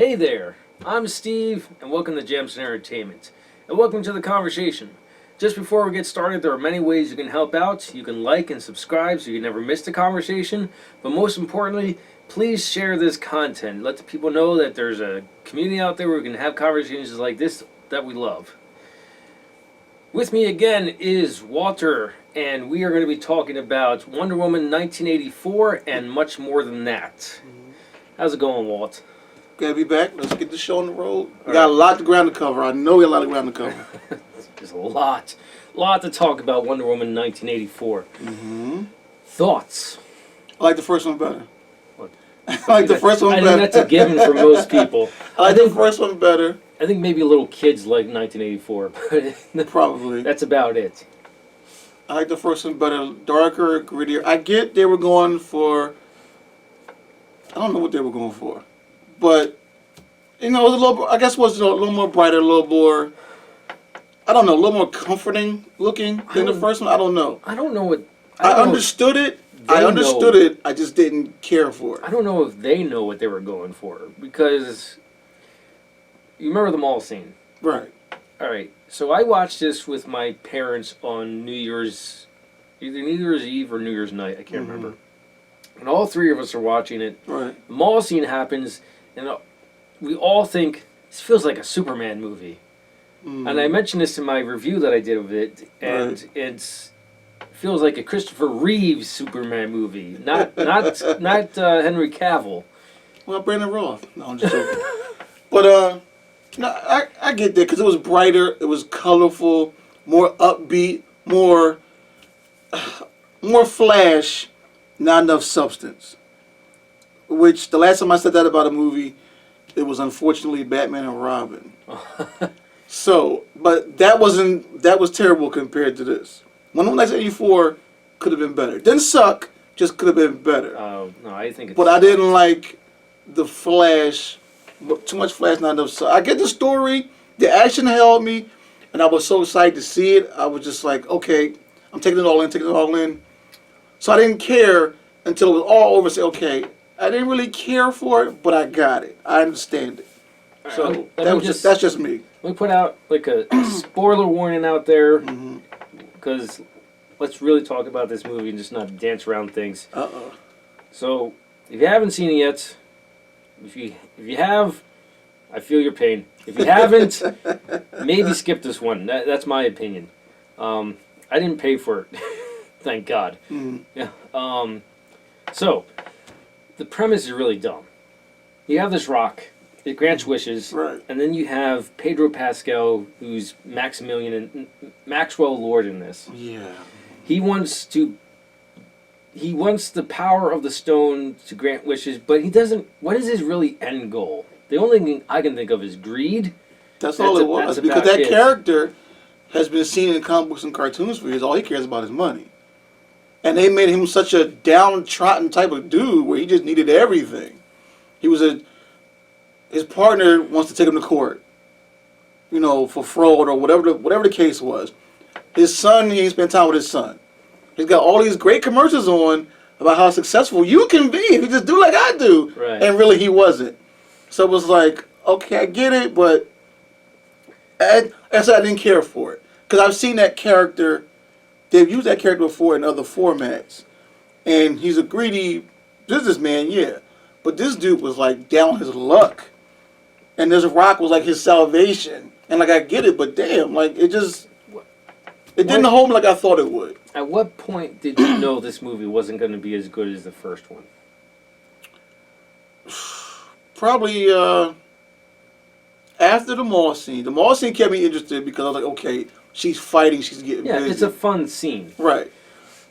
Hey there, I'm Steve, and welcome to Jamsin Entertainment, and welcome to the conversation. Just before we get started, there are many ways you can help out. You can like and subscribe so you never miss the conversation, but most importantly, please share this content. Let the people know that there's a community out there where we can have conversations like this that we love. With me again is Walter, and we are going to be talking about Wonder Woman 1984 and much more than that. How's it going, Walt? Glad to be back. Let's get the show on the road. We got a lot of ground to cover. I know we got a lot of ground to cover. There's a lot to talk about Wonder Woman 1984. Mm-hmm. Thoughts? I like the first one better. What? I like the first one better. I think that's a given for most people. I like the first one better. I think maybe little kids like 1984, but probably. That's about it. I like the first one better. Darker, grittier. I get they were going for... I don't know what they were going for. But, you know, it was a little... I guess it was a little more brighter, a little more... I don't know, a little more comforting looking than the first one. I don't know. I don't know what... I understood it. I understood it. I just didn't care for it. I don't know if they know what they were going for, because... You remember the mall scene? Right. All right. So I watched this with my parents on either New Year's Eve or New Year's night. I can't remember. And all three of us are watching it. Right. The mall scene happens, and we all think, this feels like a Superman movie. And I mentioned this in my review that I did of it, and it feels like a Christopher Reeves Superman movie, not Henry Cavill. Well, Brandon Roth. No, I'm just joking. But, no, I get that because it was brighter, it was colorful, more upbeat, more flash, not enough substance. Which the last time I said that about a movie, it was unfortunately Batman and Robin. So, but that was terrible compared to this. Wonder Woman 1984 could have been better. Didn't suck, just could have been better. Oh no, I think it's... But I didn't like the flash. Too much flash, not enough. So I get the story, the action held me, and I was so excited to see it. I was just like, okay, I'm taking it all in. So I didn't care until it was all over. Say, okay, I didn't really care for it, but I got it. I understand it. So that's just me. Let me put out like a spoiler warning out there, because let's really talk about this movie and just not dance around things. So if you haven't seen it yet. If you have, I feel your pain. If you haven't, maybe skip this one. That's my opinion. I didn't pay for it, thank God. Yeah. So the premise is really dumb. You have this rock, it grants wishes, and then you have Pedro Pascal, who's Maxwell Lord in this. Yeah. He wants the power of the stone to grant wishes, but he doesn't... What is his really end goal? The only thing I can think of is greed. That's all it was, because that character has been seen in comic books and cartoons for years. All he cares about is money. And they made him such a downtrodden type of dude where he just needed everything. His partner wants to take him to court, you know, for fraud or whatever the case was. His son, he ain't spent time with his son. He's got all these great commercials on about how successful you can be if you just do like I do. Right. And really he wasn't. So it was like, okay, I get it, but I didn't care for it. Because I've seen that character, they've used that character before in other formats. And he's a greedy businessman, yeah. But this dude was like down on his luck. And this rock was like his salvation. And like I get it, but damn, like it didn't hold me like I thought it would. At what point did you know this movie wasn't going to be as good as the first one? Probably after the mall scene. The mall scene kept me interested because I was like, okay, she's fighting, she's getting busy. It's a fun scene. Right.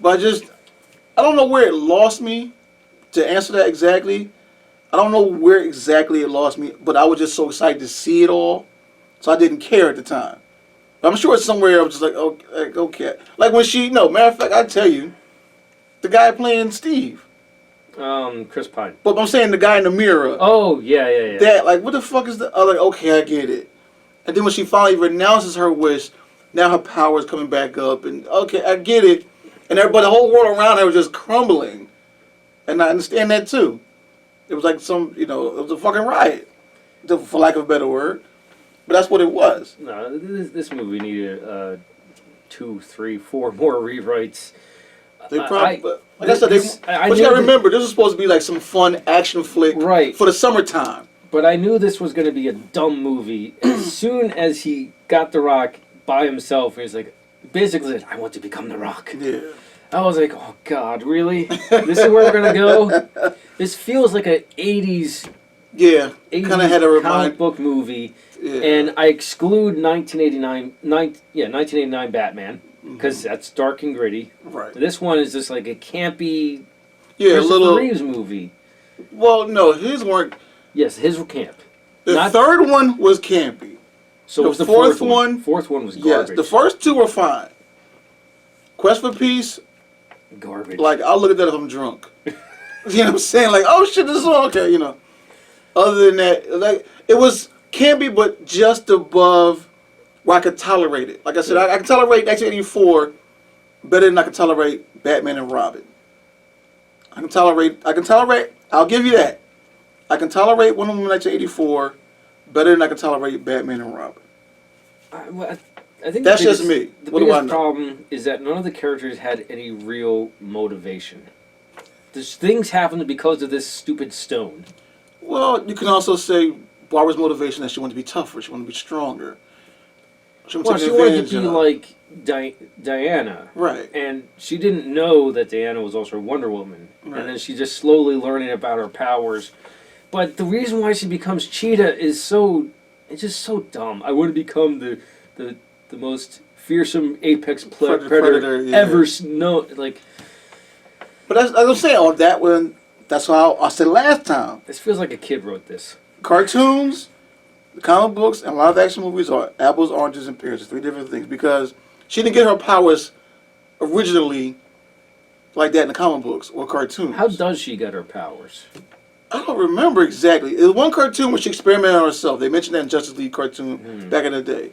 But I don't know where it lost me to answer that exactly. I don't know where exactly it lost me, but I was just so excited to see it all, so I didn't care at the time. I'm sure it's somewhere I was just like, okay. Like when matter of fact, I tell you, the guy playing Steve. Chris Pine. But I'm saying the guy in the mirror. Oh, yeah. That, like, what the fuck is the... I'm like, okay, I get it. And then when she finally renounces her wish, now her power is coming back up. And, okay, I get it. And everybody, the whole world around her was just crumbling. And I understand that, too. It was like it was a fucking riot. for lack of a better word. But that's what it was. No, this movie needed 2, 3, 4 more rewrites. They probably, like I said, but you gotta remember, this was supposed to be like some fun action flick for the summertime. But I knew this was going to be a dumb movie. As soon as he got The Rock by himself, he was like, basically said, I want to become The Rock. Yeah. I was like, oh God, really? This is where we're going to go? This feels like an 80s, kind of had a comic book movie. Yeah. And I exclude 1989 Batman, because that's dark and gritty. Right. This one is just like a campy Christopher Reeves movie. Well, no, his weren't. Yes, his were camp. The third one was campy. So was the fourth one. Fourth one was garbage. Yes, the first two were fine. Quest for Peace, garbage. Like, I'll look at that if I'm drunk. You know what I'm saying? Like, oh shit, this is all okay, you know. Other than that, like, it was campy, but just above where I could tolerate it. Like I said, I can tolerate 1984 better than I can tolerate Batman and Robin. I can tolerate, I'll give you that. I can tolerate Wonder Woman 1984 better than I can tolerate Batman and Robin. I think that's just me. The biggest problem is that none of the characters had any real motivation. These things happened because of this stupid stone. Well, you can also say Barbara's motivation that she wanted to be tougher, she wanted to be stronger. She wanted to be like Diana. Right. And she didn't know that Diana was also Wonder Woman. Right. And then she just slowly learning about her powers. But the reason why she becomes Cheetah is it's just so dumb. I want to become the most fearsome apex predator ever known. Like, but as I'm saying, on that one, that's how I said last time. This feels like a kid wrote this. Cartoons, the comic books, and live action movies are apples, oranges, and pears. It's 3 different things because she didn't get her powers originally like that in the comic books or cartoons. How does she get her powers? I don't remember exactly. It was one cartoon where she experimented on herself. They mentioned that in Justice League cartoon back in the day.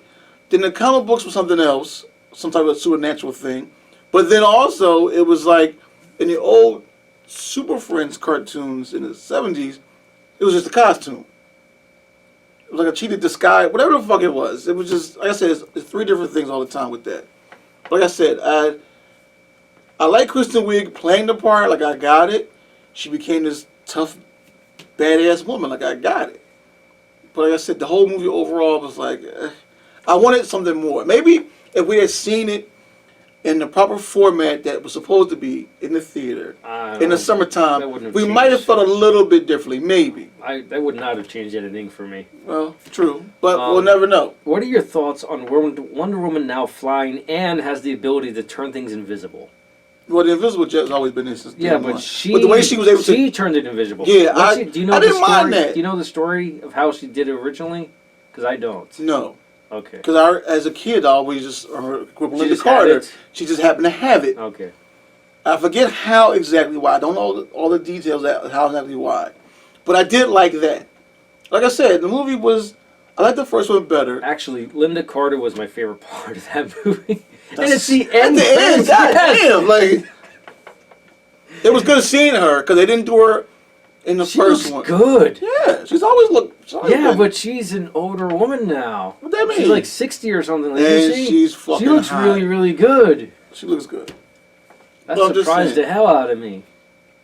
Then the comic books was something else, some type of supernatural thing. But then also, it was like in the old Super Friends cartoons in the 70s, it was just a costume. It was like a cheetah disguise, whatever the fuck it was. It was just, like I said, it's 3 different things all the time with that. Like I said, I like Kristen Wiig playing the part, like I got it. She became this tough, badass woman, like I got it. But like I said, the whole movie overall was like, I wanted something more. Maybe if we had seen it in the proper format that was supposed to be in the theater in the summertime, we might have felt a little bit differently. Maybe. That would not have changed anything for me. Well, true, but we'll never know. What are your thoughts on Wonder Woman now flying and has the ability to turn things invisible? Well, the invisible jet has always been this. Yeah, but the way she was able to, she turned it invisible. Yeah, I didn't mind that. Do you know the story of how she did it originally? Because I don't. No. Okay. Because as a kid, I always just with Linda Carter. She just happened to have it. Okay. I forget how exactly why. I don't know all the details how exactly why, but I did like that. Like I said, the movie was. I liked the first one better. Actually, Linda Carter was my favorite part of that movie. And it's the end. At the end, goddamn! Like, it was good seeing her because they didn't do her in the first one. She looks good. Yeah, she's always looked. But she's an older woman now. What that mean? She's like 60 or something. Like, and she's fucking. She looks hot. really, really good. She looks good. That surprised the hell out of me.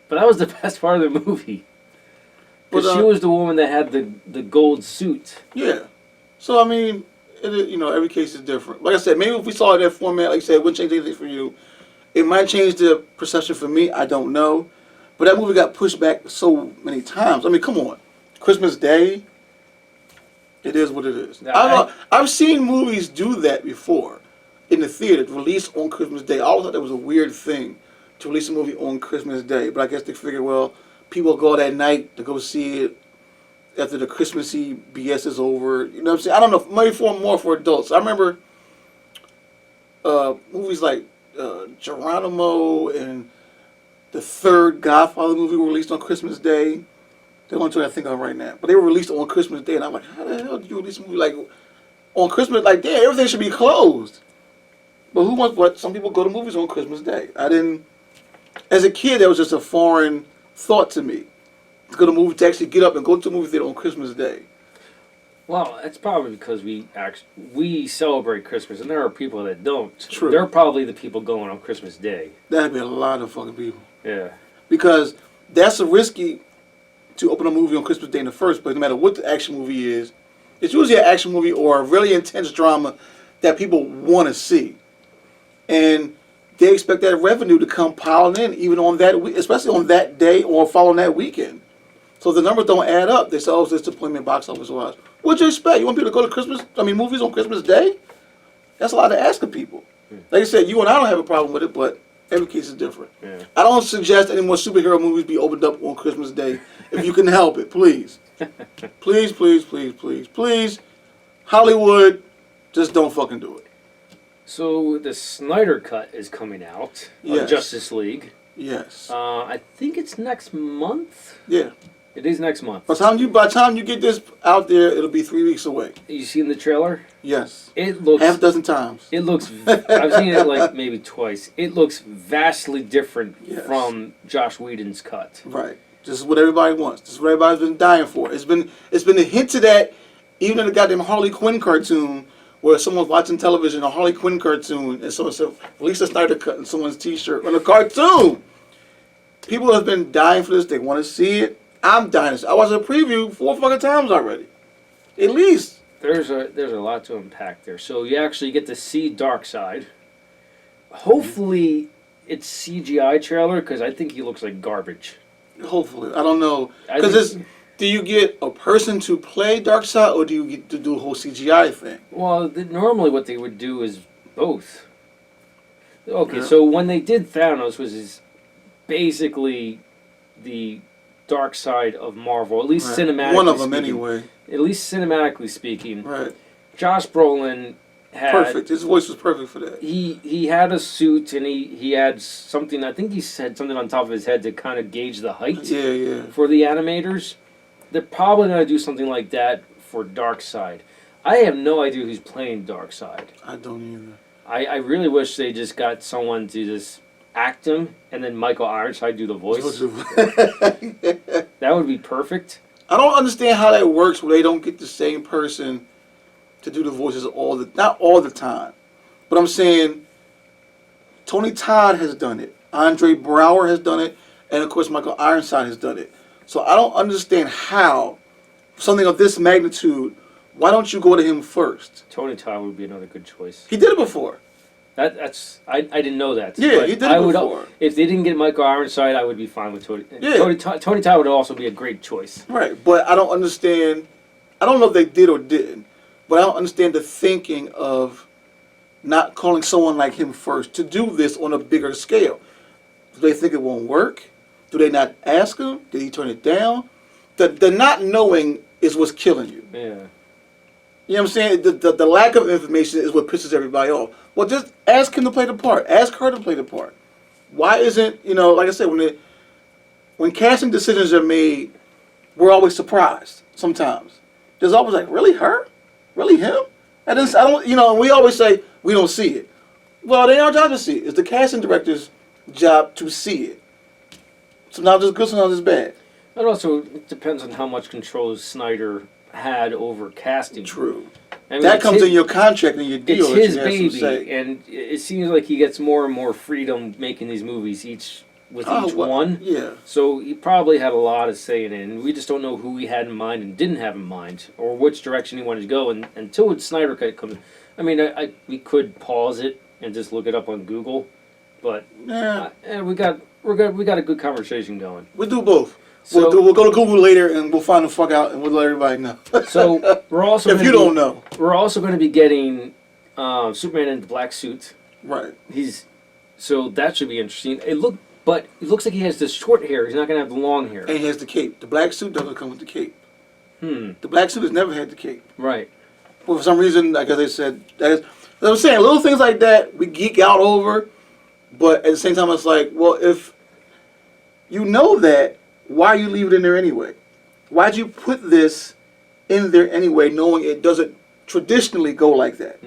But that was the best part of the movie. Because she was the woman that had the gold suit. Yeah. So, I mean, every case is different. Like I said, maybe if we saw that format, like you said, it wouldn't change anything for you. It might change the perception for me. I don't know. But that movie got pushed back so many times. I mean, come on. Christmas Day, it is what it is. I've seen movies do that before in the theater, released on Christmas Day. I always thought that was a weird thing to release a movie on Christmas Day. But I guess they figured, well, people go that night to go see it after the Christmassy BS is over. You know what I'm saying? I don't know. Maybe more for adults. I remember movies like Geronimo and the third Godfather movie were released on Christmas Day. The only two I think of right now. But they were released on Christmas Day, and I'm like, how the hell did you release a movie like on Christmas? Like, damn, everything should be closed. But who wants what? Some people go to movies on Christmas Day. I didn't. As a kid, that was just a foreign thought to me. To go to movie, to actually get up and go to a movie theater on Christmas Day. Well, it's probably because we celebrate Christmas, and there are people that don't. True. They're probably the people going on Christmas Day. That'd be a lot of fucking people. Yeah. Because that's a risky to open a movie on Christmas Day in the first place, no matter what the action movie is. It's usually an action movie or a really intense drama that people want to see. And they expect that revenue to come piling in even on that week, especially on that day or following that weekend. So if the numbers don't add up, they say, oh, it's disappointment box office wise. What'd you expect? You want people to go to movies on Christmas Day? That's a lot to ask of people. Like I said, you and I don't have a problem with it, but every case is different. Yeah. I don't suggest any more superhero movies be opened up on Christmas Day. If you can help it, please. Please, please, please, please, please. Hollywood, just don't fucking do it. So the Snyder Cut is coming out of Justice League. Yes. I think it's next month. Yeah. It is next month. By the time you get this out there, it'll be 3 weeks away. You seen the trailer? Yes. It looks half a dozen times. It looks. I've seen it like maybe twice. It looks vastly different from Joss Whedon's cut. Right. This is what everybody wants. This is what everybody's been dying for. It's been a hint to that, even in the goddamn Harley Quinn cartoon, where someone's watching television, a Harley Quinn cartoon, and someone said, release a Snyder Cut in someone's T-shirt on a cartoon. People have been dying for this. They want to see it. I'm dying. I watched a preview 4 fucking times already. At least. There's a lot to unpack there. So you actually get to see Darkseid. Hopefully it's CGI trailer, because I think he looks like garbage. Hopefully. I don't know. Because do you get a person to play Darkseid, or do you get to do a whole CGI thing? Well, normally what they would do is both. Okay, so when they did Thanos, was basically the dark side of Marvel, at least cinematically. One of them, anyway. At least cinematically speaking. Right. Josh Brolin had perfect. His voice was perfect for that. He had a suit, and he had something. I think he said something on top of his head to kind of gauge the height. Yeah. For the animators, they're probably gonna do something like that for Darkseid. I have no idea who's playing Darkseid. I don't either. I really wish they just got someone to just act him, and then Michael Ironside do the voice. That would be perfect. I don't understand how that works where they don't get the same person to do the voices not all the time. But I'm saying Tony Todd has done it. Andre Brower has done it. And of course Michael Ironside has done it. So I don't understand how something of this magnitude, why don't you go to him first? Tony Todd would be another good choice. He did it before. I didn't know that. Yeah, he did it before. If they didn't get Michael Ironside, I would be fine with Tony. Yeah. Tony Todd would also be a great choice. Right, but I don't understand. I don't know if they did or didn't, but I don't understand the thinking of not calling someone like him first to do this on a bigger scale. Do they think it won't work? Do they not ask him? Did he turn it down? The not knowing is what's killing you. Yeah. You know what I'm saying? The lack of information is what pisses everybody off. Well, just ask him to play the part. Ask her to play the part. Why isn't, like I said, when casting decisions are made, we're always surprised sometimes. There's always like, really her? Really him? And I don't, we always say, we don't see it. Well, it ain't our job to see it. It's the casting director's job to see it. Sometimes it's good, sometimes it's bad. It also depends on how much control Snyder had over casting. True. I mean, that comes in your contract and your deal. It's his baby, and it seems like he gets more and more freedom making these movies each one. Yeah. So he probably had a lot of say in it, and we just don't know who he had in mind and didn't have in mind, or which direction he wanted to go. And until Snyder Cut comes, I mean, we could pause it and just look it up on Google, but we got a good conversation going. We'll do both. So, we'll go to Google later and we'll find the fuck out and we'll let everybody know. So we're also don't know, we're also going to be getting Superman in the black suit. Right. So that should be interesting. It looks like he has this short hair. He's not going to have the long hair. And he has the cape. The black suit doesn't come with the cape. The black suit has never had the cape. Right. Well, for some reason, I guess they said I'm saying little things like that we geek out over, but at the same time, it's like, well, if you know that, why you leave it in there anyway? Why'd you put this in there anyway, knowing it doesn't traditionally go like that?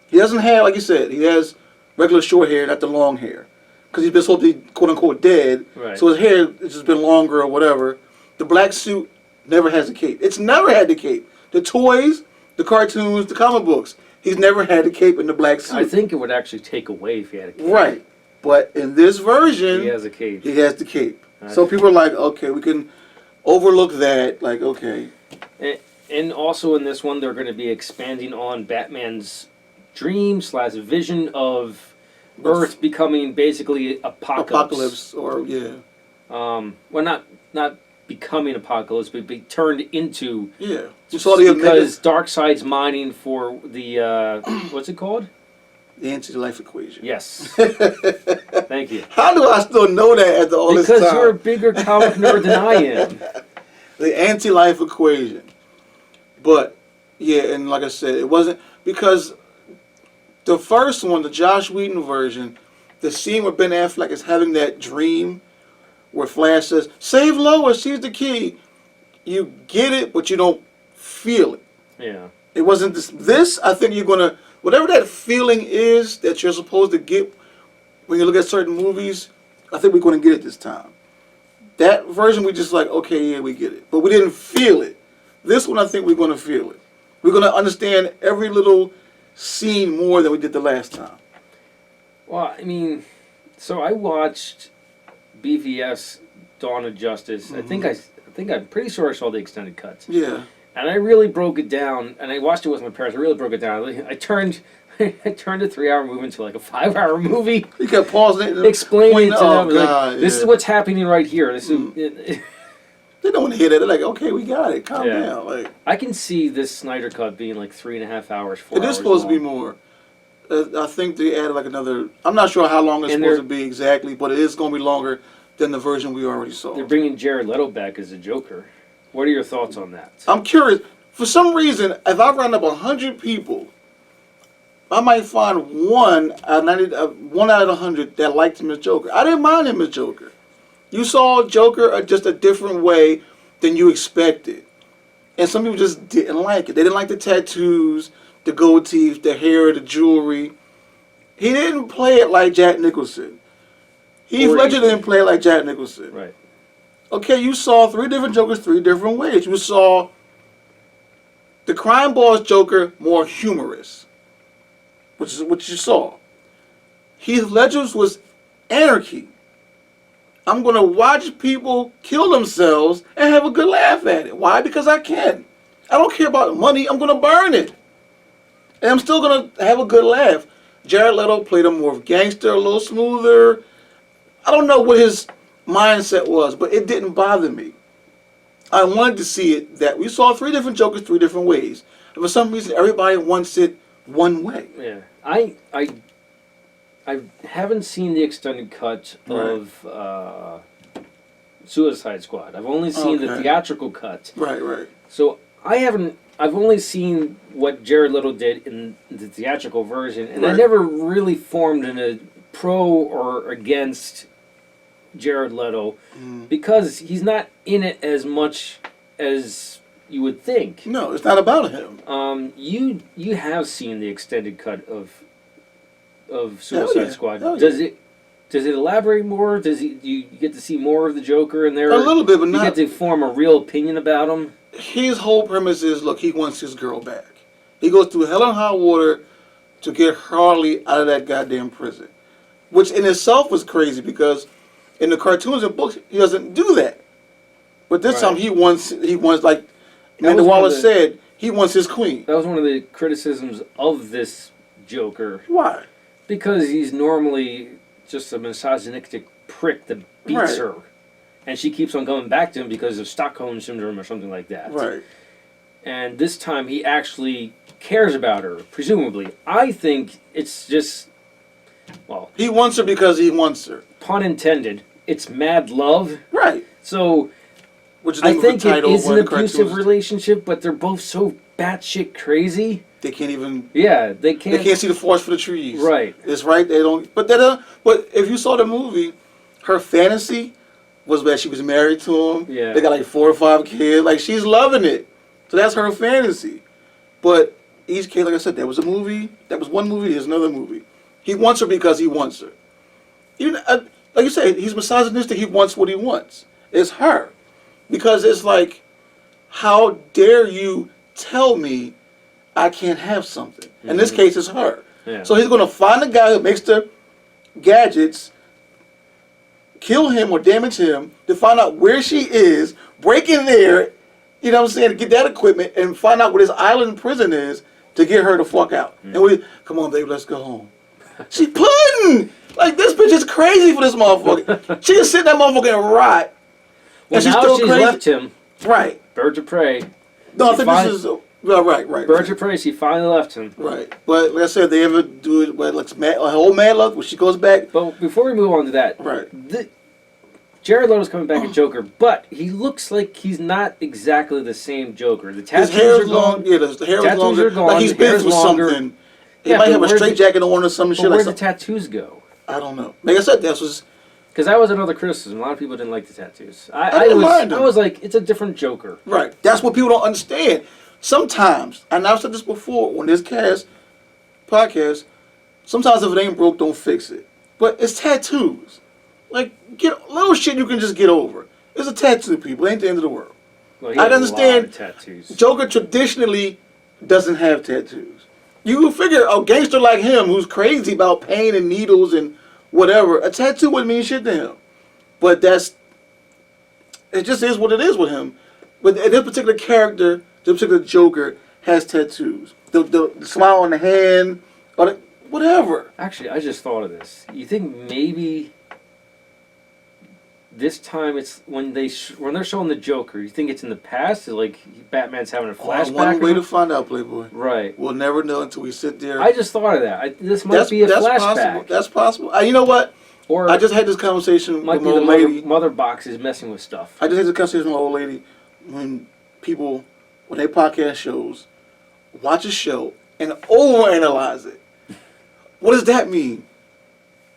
He doesn't have, like you said, he has regular short hair, not the long hair. Because he's been supposed to be, quote unquote, dead. Right. So his hair has just been longer or whatever. The black suit never has a cape. It's never had the cape. the toys, the cartoons, the comic books. He's never had the cape and the black suit. I think it would actually take away if he had a cape. Right. But in this version, he has a cape. He has the cape. So people are like, okay, we can overlook that. Like, okay. And also in this one, they're going to be expanding on Batman's dream/vision of Earth becoming basically apocalypse. Or well, not becoming apocalypse, but be turned into. Yeah. You saw the because Darkseid's mining for the what's it called? The anti-life equation. Yes. Thank you. How do I still know that after all this time? Because you're a bigger comic nerd than I am. The anti-life equation. But, yeah, and like I said, it wasn't... Because the first one, the Joss Whedon version, the scene where Ben Affleck is having that dream where Flash says, save Lois, she's the key. You get it, but you don't feel it. Yeah. It wasn't this. This, I think you're going to... Whatever that feeling is that you're supposed to get when you look at certain movies, I think we're going to get it this time. That version, we just like, okay, yeah, we get it. But we didn't feel it. This one, I think we're going to feel it. We're going to understand every little scene more than we did the last time. Well, I mean, so I watched BVS Dawn of Justice. Mm-hmm. I'm pretty sure I saw the extended cuts. Yeah. And I really broke it down, and I watched it with my parents. I really broke it down. I turned a 3-hour movie into like a 5-hour movie. You kept pausing it, explaining it to them. God, like, this is what's happening right here. This is. They don't want to hear that. They're like, okay, we got it. Calm down. Like, I can see this Snyder cut being like 3.5 hours, 4 hours. It is supposed long. to be more. I think they added like another. I'm not sure how long it's supposed to be exactly, but it is going to be longer than the version we already saw. They're bringing Jared Leto back as a Joker. What are your thoughts on that? I'm curious. For some reason, if I round up 100 people, I might find one out of 100 that liked him as Joker. I didn't mind him as Joker. You saw Joker just a different way than you expected. And some people just didn't like it. They didn't like the tattoos, the gold teeth, the hair, the jewelry. He didn't play it like Jack Nicholson. Heath Ledger didn't play it like Jack Nicholson. Right. Okay, you saw 3 different Jokers 3 different ways. You saw the crime boss Joker more humorous, which is what you saw. Heath Ledger's was anarchy. I'm going to watch people kill themselves and have a good laugh at it. Why? Because I can. I don't care about the money. I'm going to burn it. And I'm still going to have a good laugh. Jared Leto played a more gangster, a little smoother. I don't know what his mindset was, but it didn't bother me. I wanted to see it that we saw 3 different Jokers 3 different ways. And for some reason, everybody wants it one way. Yeah. I haven't seen the extended cut of Suicide Squad. I've only seen the theatrical cut. Right. So I've only seen what Jared Leto did in the theatrical version, and I never really formed a pro or against Jared Leto because he's not in it as much as you would think. No, it's not about him. You have seen the extended cut of Suicide Squad. Does it elaborate more? Do you get to see more of the Joker in there? A little bit, but not. You get to form a real opinion about him. His whole premise is, look, he wants his girl back. He goes through hell and high water to get Harley out of that goddamn prison, which in itself was crazy because in the cartoons and books he doesn't do that. But this time he wants like Amanda Wallace said, he wants his queen. That was one of the criticisms of this Joker. Why? Because he's normally just a misogynistic prick that beats her. And she keeps on coming back to him because of Stockholm Syndrome or something like that. Right. And this time he actually cares about her, presumably. I think it's just, well... He wants her because he wants her. Pun intended. It's mad love. Right. So, which is I think it is an abusive relationship, but they're both so batshit crazy. They can't even... Yeah, they can't... They can't see the forest for the trees. Right. It's right, they don't... But if you saw the movie, her fantasy was that she was married to him. Yeah. They got like 4 or 5 kids. Like, she's loving it. So that's her fantasy. But each case, like I said, there was a movie. That was one movie. There's another movie. He wants her because he wants her. Even like you say, he's misogynistic. He wants what he wants. It's her. Because it's like, how dare you tell me I can't have something. In this case, it's her. Yeah. So he's going to find the guy who makes the gadgets, kill him or damage him, to find out where she is, break in there, you know what I'm saying, to get that equipment, and find out what his island prison is to get her the fuck out. And we, come on, baby, let's go home. She pudding! Like, this bitch is crazy for this motherfucker. She can sit in that motherfucker and rot. Well, and now she's left him. Right. Birds of prey. No, I think this is... Right. Birds of prey, she finally left him. Right. But like I said, they ever do it where it's a whole mad love when she goes back. But before we move on to that, right. Jared Leto's coming back as Joker, but he looks like he's not exactly the same Joker. The tattoos his hair are is gone. long. Yeah, the hair is longer. Are gone. Like he's been through something. He might have a straight jacket on or some shit. But like where'd the tattoos go? I don't know. Like I said, that was... Because that was another criticism. A lot of people didn't like the tattoos. I didn't mind them. I was like, it's a different Joker. Right. That's what people don't understand. Sometimes, and I've said this before on this podcast, sometimes if it ain't broke, don't fix it. But it's tattoos. Like, get little shit you can just get over. It's a tattoo, people. It ain't the end of the world. Well, I understand. Tattoos. Joker traditionally doesn't have tattoos. You figure a gangster like him, who's crazy about pain and needles and whatever, a tattoo wouldn't mean shit to him. But it just is what it is with him. But this particular character, this particular Joker, has tattoos. The smile on the hand, or whatever. Actually, I just thought of this. You think maybe this time it's when they're showing the Joker? You think it's in the past? Like Batman's having a flashback? One way to find out, Playboy. Right. We'll never know until we sit there. I just thought of that. This might be a flashback. Possible. That's possible. You know what? Or I just had this conversation with an old lady. Mother box is messing with stuff. I just had this conversation with an old lady when they podcast shows, watch a show and overanalyze it. What does that mean?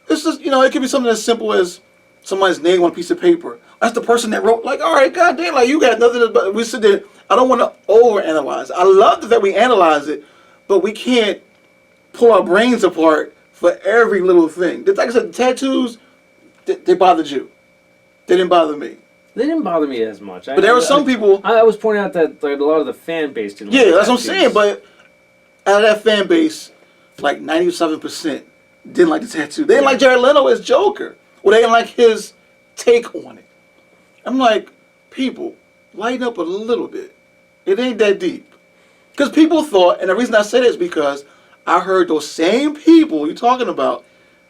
It's just, it could be something as simple as somebody's name on a piece of paper. That's the person that wrote, like, all right, goddamn, like, you got nothing to, we sit there. I don't want to overanalyze. I love that we analyze it, but we can't pull our brains apart for every little thing. Like I said, the tattoos, they bothered you. They didn't bother me. They didn't bother me as much. But there were some people... I was pointing out that like, a lot of the fan base didn't like that's what I'm saying. But out of that fan base, like 97% didn't like the tattoo. They didn't like Jared Leto as Joker. Or they didn't like his take on it. I'm like, people, lighten up a little bit. It ain't that deep. Because people thought, and the reason I say that is because I heard those same people you're talking about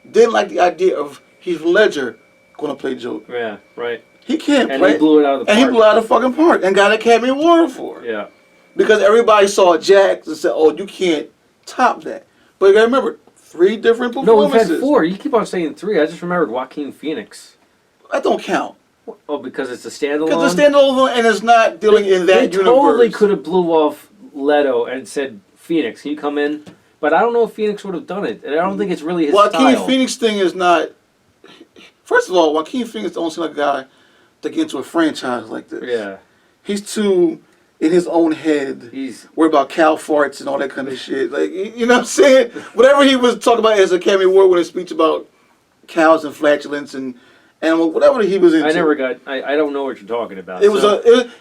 didn't like the idea of Heath Ledger going to play Joker. Yeah, right. He can't and play. And he blew it out of the park. And he blew out of the fucking park and got an Academy Award for it. Yeah. Because everybody saw Jax and said, oh, you can't top that. But you got to remember, 3 different performances. No, we've had 4. You keep on saying 3. I just remembered Joaquin Phoenix. That don't count. Oh, because it's a standalone? Because it's a standalone and it's not dealing in that universe. They totally could have blew off Leto and said, Phoenix, can you come in? But I don't know if Phoenix would have done it. And I don't think it's really his style. Joaquin Phoenix thing is not... First of all, Joaquin Phoenix don't seem like a guy to get into a franchise like this. Yeah. He's too in his own head. He's worried about cow farts and all that kind of shit. Like, you know what I'm saying? Whatever he was talking about as a Academy Award when his speech about cows and flatulence and animals, whatever he was into. I don't know what you're talking about.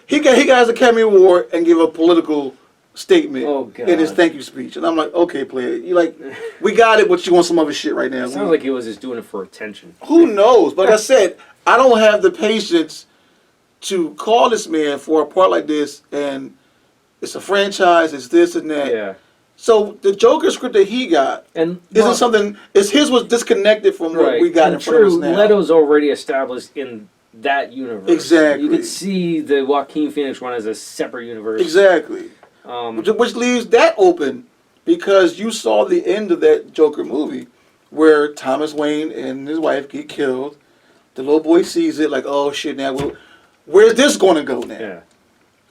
He got his Academy Award and gave a political statement in his thank you speech. And I'm like, okay, player, you like, we got it, but you want some other shit right now. It sounds like he was just doing it for attention. Who knows? But like I said, I don't have the patience to call this man for a part like this, and it's a franchise, it's this and that. Yeah. So the Joker script that he got isn't something. His was disconnected from what we got in front of us now. Leto's already established in that universe. Exactly. You could see the Joaquin Phoenix one as a separate universe. Exactly. Which leaves that open because you saw the end of that Joker movie where Thomas Wayne and his wife get killed. The little boy sees it like, oh shit, now where's this going to go now? Yeah.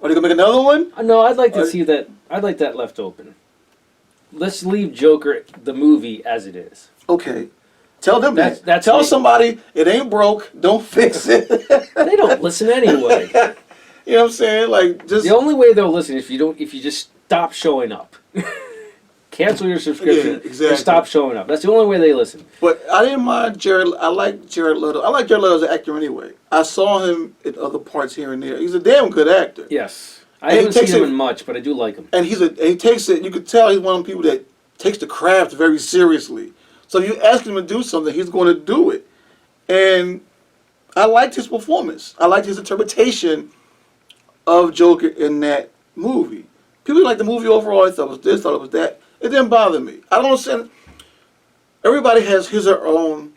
Are they going to make another one? No, I'd like to see that. I'd like that left open. Let's leave Joker, the movie, as it is. Okay. Tell them that. Tell somebody it ain't broke, don't fix it. They don't listen anyway. You know what I'm saying? Like, just the only way they'll listen is if you just stop showing up. Cancel your subscription and stop showing up. That's the only way they listen. But I didn't mind Jared. I like Jared Leto. I like Jared Leto as an actor anyway. I saw him in other parts here and there. He's a damn good actor. Yes. I haven't seen him in much, but I do like him. And he takes it. You could tell he's one of the people that takes the craft very seriously. So if you ask him to do something, he's going to do it. And I liked his performance. I liked his interpretation of Joker in that movie. People like the movie overall. I thought it was this, thought it was that. It didn't bother me. I don't understand. Everybody has his or her own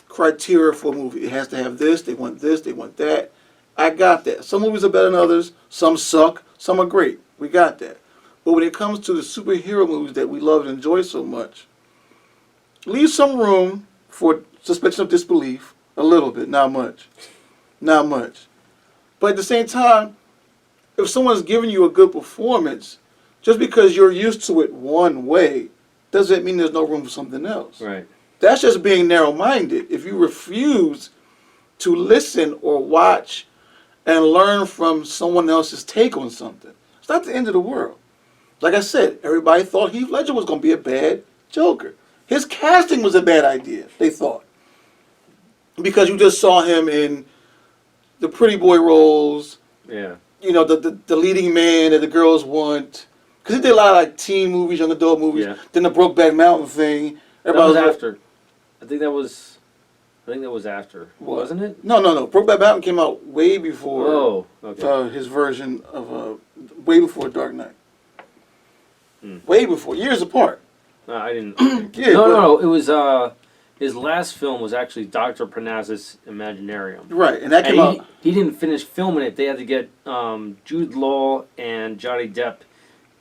criteria for a movie. It has to have this, they want that. I got that. Some movies are better than others. Some suck. Some are great. We got that. But when it comes to the superhero movies that we love and enjoy so much, leave some room for suspension of disbelief. A little bit, not much. Not much. But at the same time, if someone's giving you a good performance, just because you're used to it one way, doesn't mean there's no room for something else. Right. That's just being narrow-minded. If you refuse to listen or watch and learn from someone else's take on something, it's not the end of the world. Like I said, everybody thought Heath Ledger was going to be a bad Joker. His casting was a bad idea, they thought. Because you just saw him in the pretty boy roles. Yeah. You know, the leading man that the girls want. Because he did a lot of like teen movies, young adult movies. Yeah. Then the Brokeback Mountain thing. That was after. I think that was after. What? Wasn't it? No. Brokeback Mountain came out way before. Oh, okay. His version of way before Dark Knight. Way before, years apart. No, I didn't. Yeah, no. It was his last film was actually Dr. Parnassus Imaginarium. Right, and that came out. He didn't finish filming it. They had to get Jude Law and Johnny Depp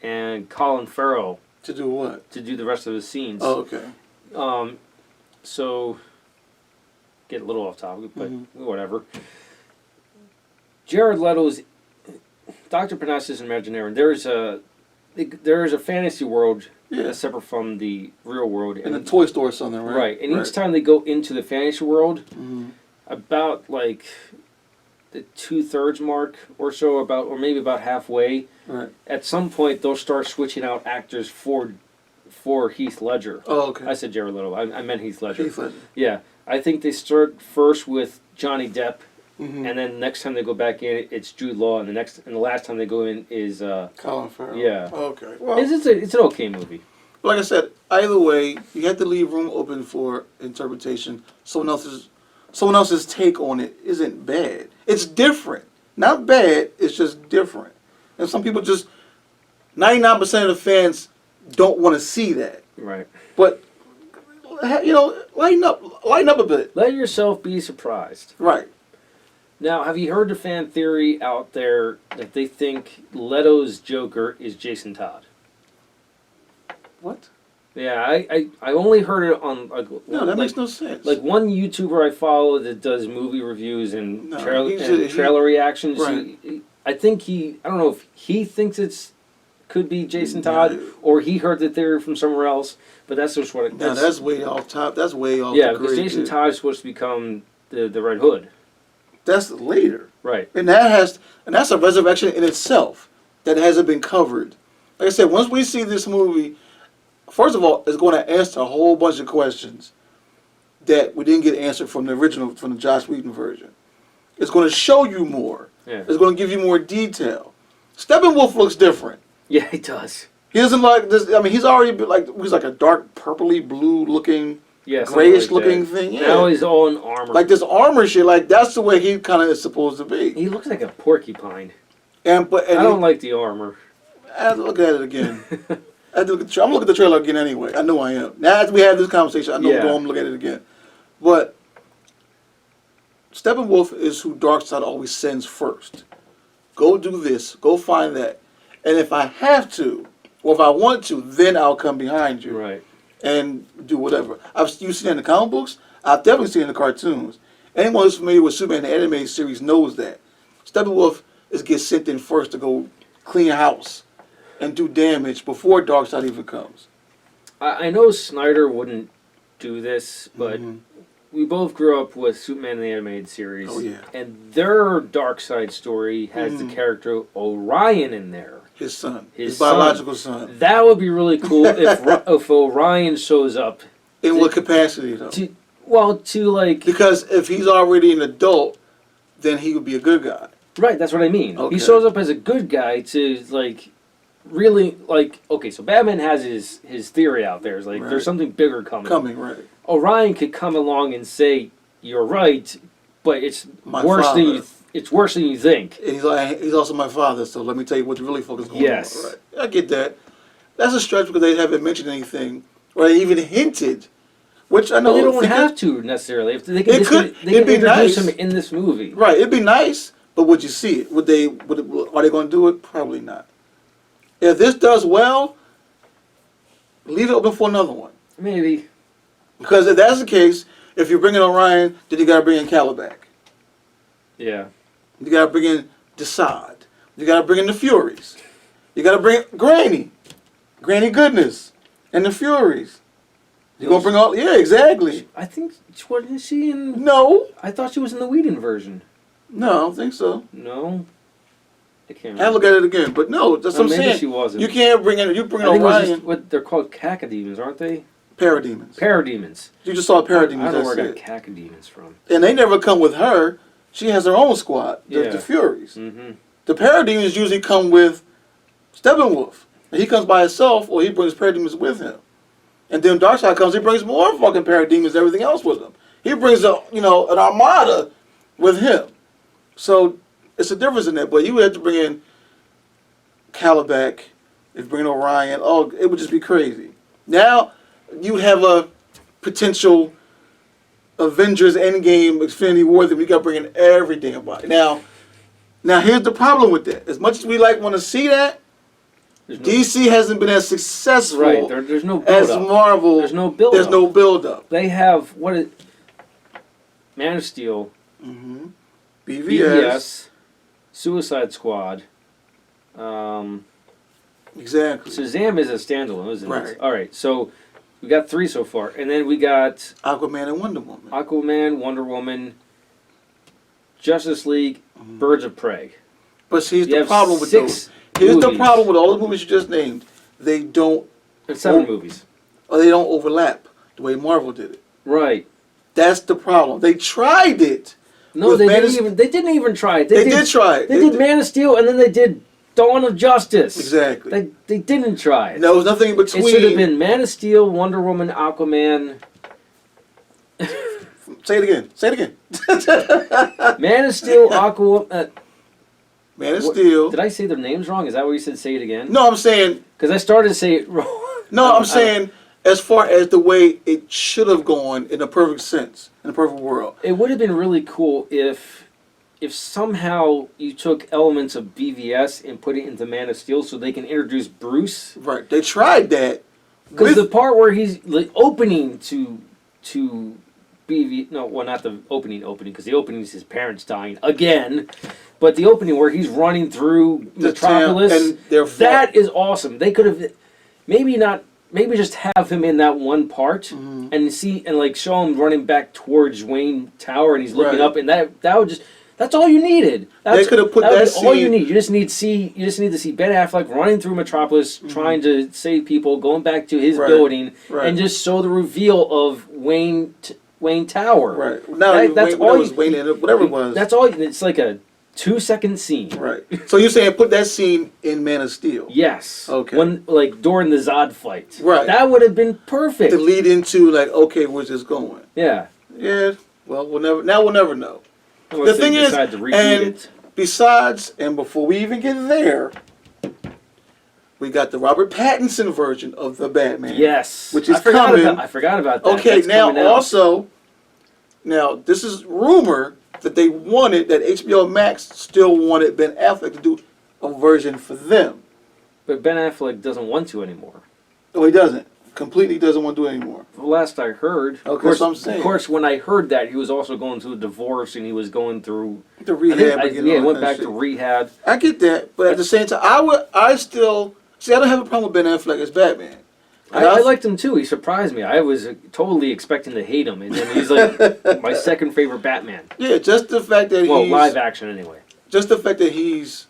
and Colin Farrell to do what? To do the rest of the scenes. Oh, okay. So get a little off topic, but whatever. Jared Leto's Dr. Parnassus Imaginarium. There is a fantasy world that's separate from the real world. In a toy store or something, right? Right. And each time they go into the fantasy world, about like the 2/3 mark or so, or maybe about halfway, right. At some point they'll start switching out actors for Heath Ledger. Oh, okay. I said Jared Leto. I meant Heath Ledger. Heath Ledger. Yeah. I think they start first with Johnny Depp. And then next time they go back in, it's Jude Law, and the last time they go in is Colin Farrell. Yeah. Okay. Well, it's an okay movie. Like I said, either way, you have to leave room open for interpretation. Someone else's take on it isn't bad. It's different, not bad. It's just different. And some people 99% of the fans don't want to see that. Right. But lighten up a bit. Let yourself be surprised. Right. Now, have you heard the fan theory out there that they think Leto's Joker is Jason Todd? What? Yeah, I only heard it on that makes no sense. Like one YouTuber I follow that does movie reviews and trailer reactions. Right. I don't know if he thinks could be Jason Todd or he heard the theory from somewhere else, but that's just what it. That's way off top. That's way off. Yeah, because Jason Todd is supposed to become the Red Hood. That's later. Right. And that's a resurrection in itself that hasn't been covered. Like I said, once we see this movie, first of all, it's going to answer a whole bunch of questions that we didn't get answered from the Joss Whedon version. It's going to show you more. Yeah. It's going to give you more detail. Steppenwolf looks different. Yeah, he does. He doesn't like this. I mean, he's already he's like a dark purpley blue looking. Yeah, grayish looking thing. Yeah. Now he's all in armor. Like this armor shit. Like that's the way he kind of is supposed to be. He looks like a porcupine. And I don't like the armor. I have to look at it again. I'm looking at the trailer again anyway. I know I am. Now as we have this conversation, I know I'm going to look at it again. But Steppenwolf is who Darkseid always sends first. Go do this. Go find that. And if I have to, or if I want to, then I'll come behind you. Right. And do whatever. You've seen it in the comic books. I've definitely seen it in the cartoons. Anyone who's familiar with Superman, the animated series, knows that. Steppenwolf gets sent in first to go clean house and do damage before Darkseid even comes. I know Snyder wouldn't do this, but we both grew up with Superman the animated series. Oh, yeah. And their Darkseid story has the character Orion in there. His son. His biological son. That would be really cool if Orion shows up. In what capacity, though? Because if he's already an adult, then he would be a good guy. Right, that's what I mean. Okay. He shows up as a good guy to, like, really, like, okay, so Batman has his theory out there. It's like, Right. there's something bigger coming. Right. Orion could come along and say, you're right, but it's My worse father. than it's worse than you think. And he's also my father, so let me tell you what's really focused going Yes. on. Right. I get that. That's a stretch because they haven't mentioned anything or they even hinted, which I know. But they don't have to necessarily. If they can, It could- they can it'd be introduce nice. him in this movie. Right, it'd be nice, but would you see it? Are they going to do it? Probably not. If this does well, leave it open for another one. Maybe. Because if that's the case, if you're bringing Orion, then you got to bring in Calla back. Yeah. You got to bring in Desaad. You got to bring in the Furies. You got to bring Granny Goodness, and the Furies. You gonna bring all? Yeah, exactly. I think wasn't she in? No, I thought she was in the Whedon version. no, I don't think so. No. I can't remember. I look at it again, but no, that's what I'm maybe saying. she wasn't. You can't bring in. You bring in I think it was Orion. just what they're called, cacodemons, aren't they? Parademons. Parademons. You just saw I Parademons. don't know That's where I got it. cacodemons from. And they never come with her. She has her own squad. The Yeah. Furies. Mm-hmm. The Parademons usually come with Steppenwolf. And he comes by himself, or he brings Parademons with him. And then Darkseid comes, he brings more fucking Parademons and everything else with him. He brings an armada with him. So it's a difference in that. But you would have to bring in Calla back, if you bring in Orion, it would just be crazy. Now you have a potential Avengers Endgame Infinity War that we got to bring in every damn body. Now here's the problem with that. As much as we want to see that, DC hasn't been as successful there's no as build-up. Marvel. There's no build-up. There's no build-up. They have, Man of Steel, BVS. BVS, Suicide Squad, Exactly. Shazam is a standalone, isn't Right. it? Alright, so we got 3 so far. And then we got Aquaman and Wonder Woman. Aquaman, Wonder Woman, Justice League, Birds of Prey. But here's You the have problem with 6 those. Here's the movies. problem with all the movies you just named. They don't, It's 7 movies. or they don't overlap the way Marvel did it. Right. That's the problem. They tried it. No, With they Man didn't of- even. They didn't even try it. They did try it. They did Man of Steel, and then they did Dawn of Justice. Exactly. They didn't try it. There was nothing in between. It should have been Man of Steel, Wonder Woman, Aquaman. Say it again. Say it again. Man of Steel, Aquaman. Man of Steel. Did I say their names wrong? Is that what you said? Say it again. No, I'm saying. Because I started to say it wrong. No, I'm saying as far as the way it should have gone in a perfect sense, in a perfect world. It would have been really cool if somehow you took elements of BVS and put it into Man of Steel so they can introduce Bruce. Right. They tried that. Because the part where he's like opening to BV, no, well, not the opening, because the opening is his parents dying again. But the opening where he's running through The Metropolis, town, and they're that is awesome. They could have maybe just have him in that one part and show him running back towards Wayne Tower and he's looking Right. up, and that would just. That's all you needed. They could have put that would that be all you scene- need. You just need to see Ben Affleck running through Metropolis, trying to save people, going back to his Right. building, Right. and just show the reveal of Wayne Tower. Right. Now That's Wayne, all was Wayne, whatever it was. That's all. It's like a 2-second scene. Right. So you're saying put that scene in Man of Steel. Yes. Okay. When during the Zod fight. Right. That would have been perfect. To lead into okay, where's this going? Yeah. Yeah. Well, we'll never know. Unless The thing they is, decide to reboot and it. besides, and before we even get there, we got the Robert Pattinson version of the Batman. Yes. Which is I forgot coming. I forgot about that. Okay, That's coming out. now this is rumor that that HBO Max still wanted Ben Affleck to do a version for them. But Ben Affleck doesn't want to anymore. No, he doesn't. Completely doesn't want to do it anymore. The last I heard, Okay, that's what I'm saying. Of course, when I heard that, he was also going through a divorce and he was going through The rehab again. he all went that back shit. to rehab. I get that, but at the same time, I don't have a problem with Ben Affleck as Batman. I liked him too. He surprised me. I was totally expecting to hate him, and then he's like my second favorite Batman. Yeah, just the fact that Well, he's live action anyway. just the fact that he's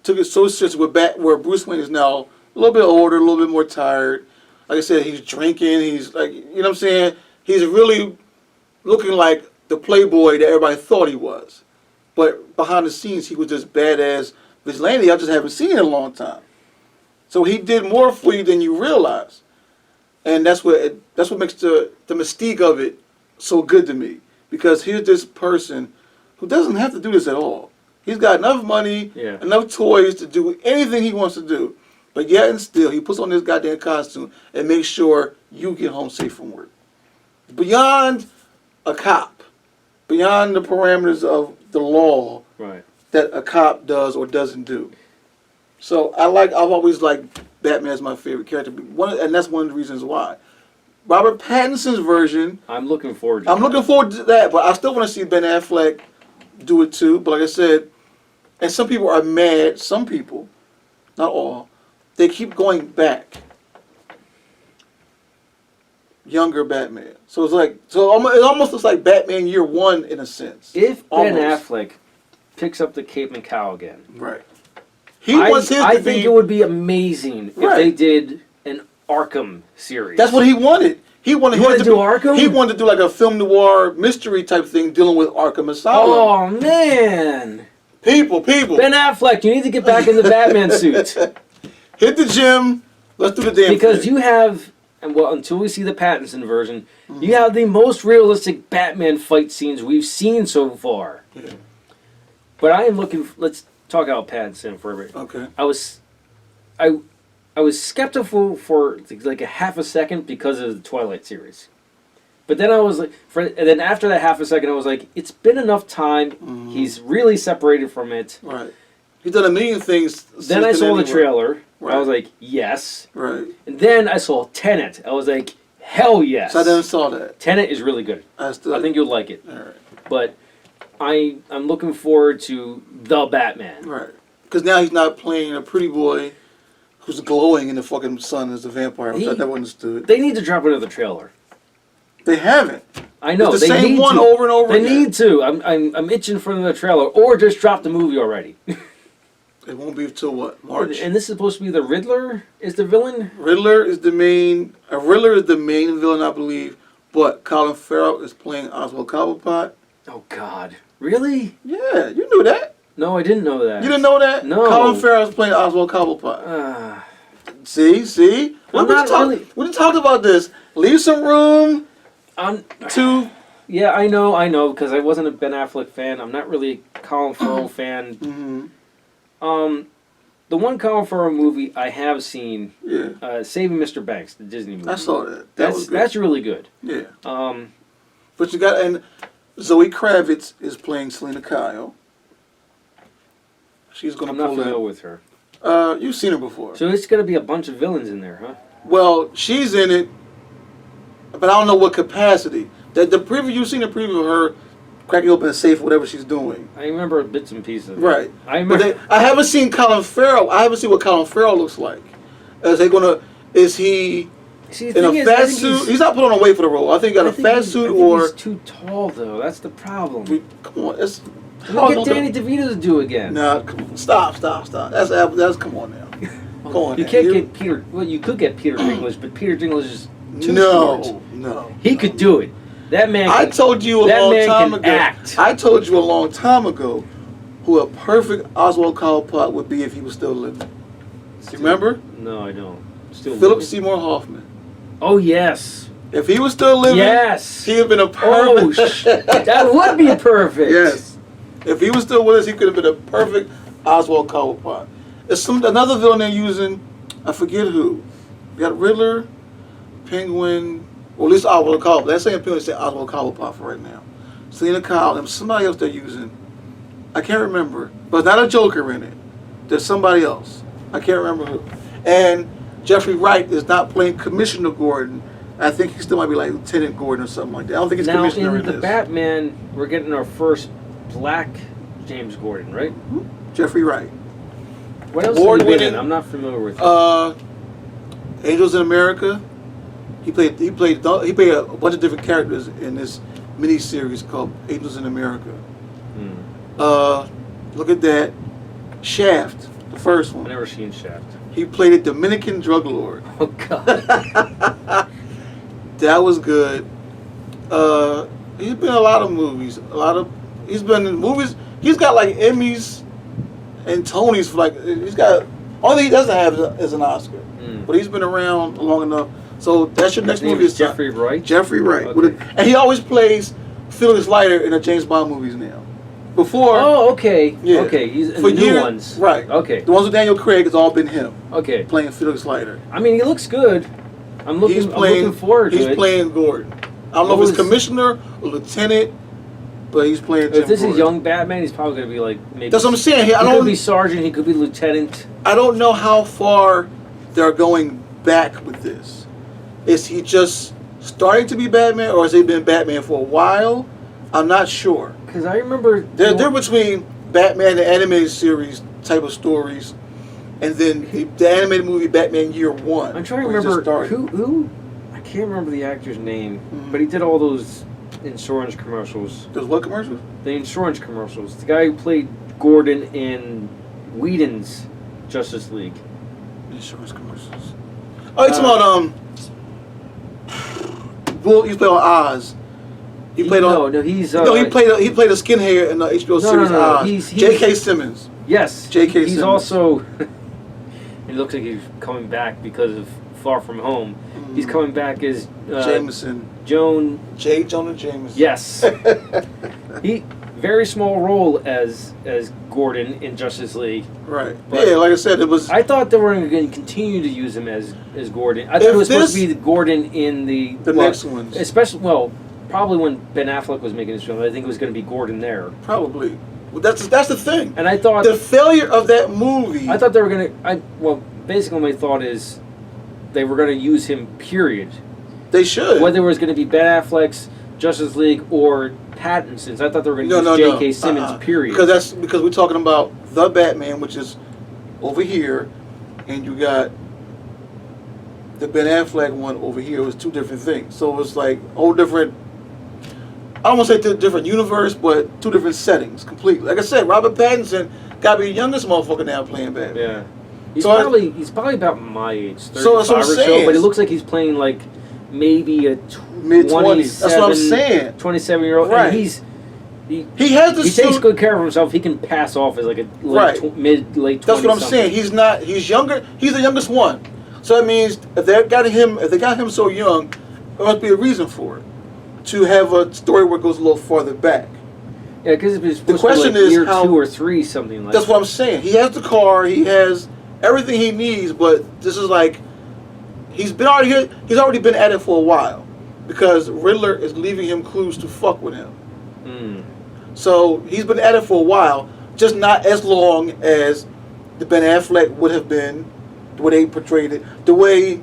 took it so serious where Bruce Wayne is now a little bit older, a little bit more tired. Like I said, he's drinking. He's like, you know what I'm saying? He's really looking like the playboy that everybody thought he was. but behind the scenes, he was this badass vigilante. I just haven't seen in a long time. So he did more for you than you realize, and that's what makes the mystique of it so good to me. Because here's this person who doesn't have to do this at all. He's got enough money, enough toys to do anything he wants to do, but yet and still, he puts on this goddamn costume and makes sure you get home safe from work. Beyond a cop, beyond the parameters of the law that a cop does or doesn't do. So I've always liked Batman as my favorite character, and that's one of the reasons why. Robert Pattinson's version. I'm looking forward to that, but I still want to see Ben Affleck do it too. But like I said, and some people are mad. Some people, not all, they keep going back. Younger Batman. So it almost looks like Batman Year One in a sense. If Ben Affleck picks up the Cape and Cow again, right? I think it would be amazing if they did an Arkham series. That's what he wanted. He wanted to do Arkham. He wanted to do like a film noir mystery type thing dealing with Arkham Asylum. Oh man! People. Ben Affleck, you need to get back in the Batman suit. Hit the gym. Let's do the damn because thing. You have, and well, until we see the Pattinson version, you have the most realistic Batman fight scenes we've seen so far. Yeah. But I am looking. Let's talk about Pattinson for a bit. Okay. I was skeptical for like a half a second because of the Twilight series. But then I was like, and then after that half a second, I was like, it's been enough time. He's really separated from it. Right. He's done a million things. Then I saw the trailer. Right. I was like, yes. Right. And then I saw Tenet. I was like, hell yes. So I never saw that. Tenet is really good. I think you'll like it. All right. But I'm looking forward to the Batman. Right. Because now he's not playing a pretty boy who's glowing in the fucking sun as a vampire, which I never understood. They need to drop another trailer. They haven't. I know. It's the same one over and over again. They need to. I'm itching for another trailer. Or just drop the movie already. It won't be till what? March? And this is supposed to be the Riddler is the villain? Riddler is the main villain, I believe. But Colin Farrell is playing Oswald Cobblepot. Oh, God. Really? Yeah, you knew that. No, I didn't know that. You didn't know that? No. Colin Farrell is playing Oswald Cobblepot. See? We just talked about this. Leave some room to... Yeah, I know, because I wasn't a Ben Affleck fan. I'm not really a Colin Farrell fan. Mm-hmm. The one Colin Farrell movie I have seen, yeah, Saving Mr. Banks, the Disney movie. I saw that. That's really good. Yeah. But you got, and Zoe Kravitz is playing Selena Kyle. She's going to pull I'm not familiar with her. You've seen her before. So it's going to be a bunch of villains in there, huh? Well, she's in it, but I don't know what capacity. The preview, you've seen the preview of her cracking open a safe, whatever she's doing. I remember bits and pieces. Right. I remember. But I haven't seen Colin Farrell. I haven't seen what Colin Farrell looks like. Is he in a fat suit? He's not putting on weight for the role. I think he got a fat suit or... He's too tall, though. That's the problem. Come on. Look at Danny DeVito to do again. Nah, stop. That's come on now. Come on. You can't get Peter... Well, you could get Peter Dinklage, but Peter Dinklage is too short. No. He could do it. That man I told you a long time ago. Act. I told you a long time ago who a perfect Oswald Cobblepot would be if he was still living. You remember? No, I don't. Philip Seymour Hoffman. Oh, yes. If he was still living, yes, he would have been a perfect... that would be perfect. Yes. If he was still with us, he could have been a perfect Oswald Cobblepot. There's another villain they're using, I forget who. You got Riddler, Penguin... Or at least Oswald Cobblepot. They're saying people say Oswald Cobblepot for right now. Selena Kyle and somebody else they're using. I can't remember. But it's not a Joker in it. There's somebody else. I can't remember who. And Jeffrey Wright is not playing Commissioner Gordon. I think he still might be like Lieutenant Gordon or something like that. I don't think it's Commissioner in the Batman, we're getting our first black James Gordon, right? Mm-hmm. Jeffrey Wright. What else has he been in? I'm not familiar with him. Angels in America. He played a bunch of different characters in this mini-series called Angels in America. Look at that. Shaft, the first one. I've never seen Shaft. He played a Dominican drug lord. Oh, God. That was good. He's been in a lot of movies. He's been in movies. he's got like Emmys and Tonys for like he's got. Only thing he doesn't have is an Oscar, but he's been around long enough. So that's your next movie. Is Jeffrey Wright. Jeffrey Wright, Okay. and he always plays Felix Leiter in the James Bond movies now. Before, okay, yeah, okay, he's in for the new years, ones, right? Okay, the ones with Daniel Craig has all been him. Okay, playing Felix Leiter. I mean, he looks good. I'm looking forward to it. He's playing Gordon. I don't know if it's commissioner or lieutenant, but he's playing. If this is young Batman, he's probably going to be like maybe. That's what I'm saying. He could be sergeant. He could be lieutenant. I don't know how far they're going back with this. Is he just starting to be Batman, or has he been Batman for a while? I'm not sure. Because I remember they're between Batman the animated series type of stories, and then the animated movie Batman Year One. I'm trying to remember who. I can't remember the actor's name, but he did all those insurance commercials. Those what commercials? The insurance commercials. The guy who played Gordon in Whedon's Justice League. Insurance commercials. Oh, you're talking about Well, he played on Oz. He played on. No, he's. He played a skinhead in the HBO series Oz. J.K. Simmons. Yes. J.K. Simmons. He's also. It looks like he's coming back because of Far From Home. He's coming back as Jamsin. J. Jonah Jameson. Yes. He very small role as Gordon in Justice League. Right. Yeah, like I said, it was. I thought they were going to continue to use him as Gordon. I thought it was supposed to be the Gordon in the next ones. Especially, probably when Ben Affleck was making his film, I think it was going to be Gordon there. Probably. Well, that's the thing. And I thought the failure of that movie. I thought they were going to. Basically, my thought is they were going to use him. Period. They should. Whether it was going to be Ben Affleck's Justice League or Pattinson's, I thought they were going to use J.K. Simmons. Period. Because we're talking about the Batman, which is over here, and you got the Ben Affleck one over here. It was two different things. So it was like whole different. I don't want to say different universe, but two different settings completely. Like I said, Robert Pattinson got to be the youngest motherfucker now playing Batman. Yeah. He's probably about my age, 35 that's what I'm or saying. so, but it looks like he's playing like maybe a mid-20s. That's what I'm saying. 27-year-old. Right. And he takes good care of himself. He can pass off as like a mid late 20s. That's what I'm saying. He's younger. He's the youngest one. So that means if they got him so young, there must be a reason for it. To have a story where it goes a little farther back. Yeah, because it's supposed to be like year 2 or 3, something like that. That's what I'm saying. He has the car. He has everything he needs, but this is like he's already been at it for a while because Riddler is leaving him clues to fuck with him. So he's been at it for a while, just not as long as the Ben Affleck would have been, the way they portrayed it, the way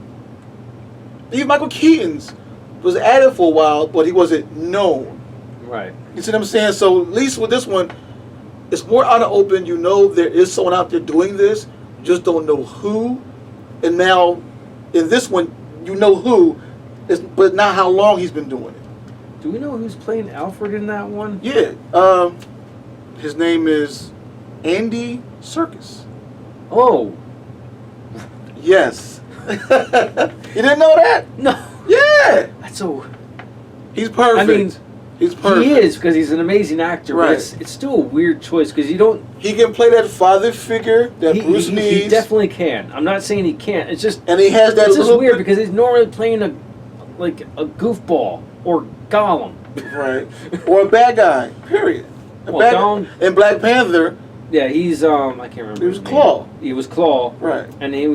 even Michael Keaton's was at it for a while, but he wasn't known. Right. You see what I'm saying? So at least with this one, it's more out of open. You know there is someone out there doing this. You just don't know who. And now, in this one, you know who, but not how long he's been doing it. Do we know who's playing Alfred in that one? Yeah. His name is Andy Serkis. Oh. Yes. You didn't know that? No. Yeah. That's so... He's perfect. I mean, he's perfect. He is, because he's an amazing actor, right. But it's still a weird choice, because you don't... He can play that father figure that Bruce needs. He definitely can. I'm not saying he can't. It's just... And he has that It's just weird, because he's normally playing a goofball, or Gollum. Right. Or a bad guy, period. In Black Panther... Yeah, he's, I can't remember. He was Claw. He was Claw. Right. And they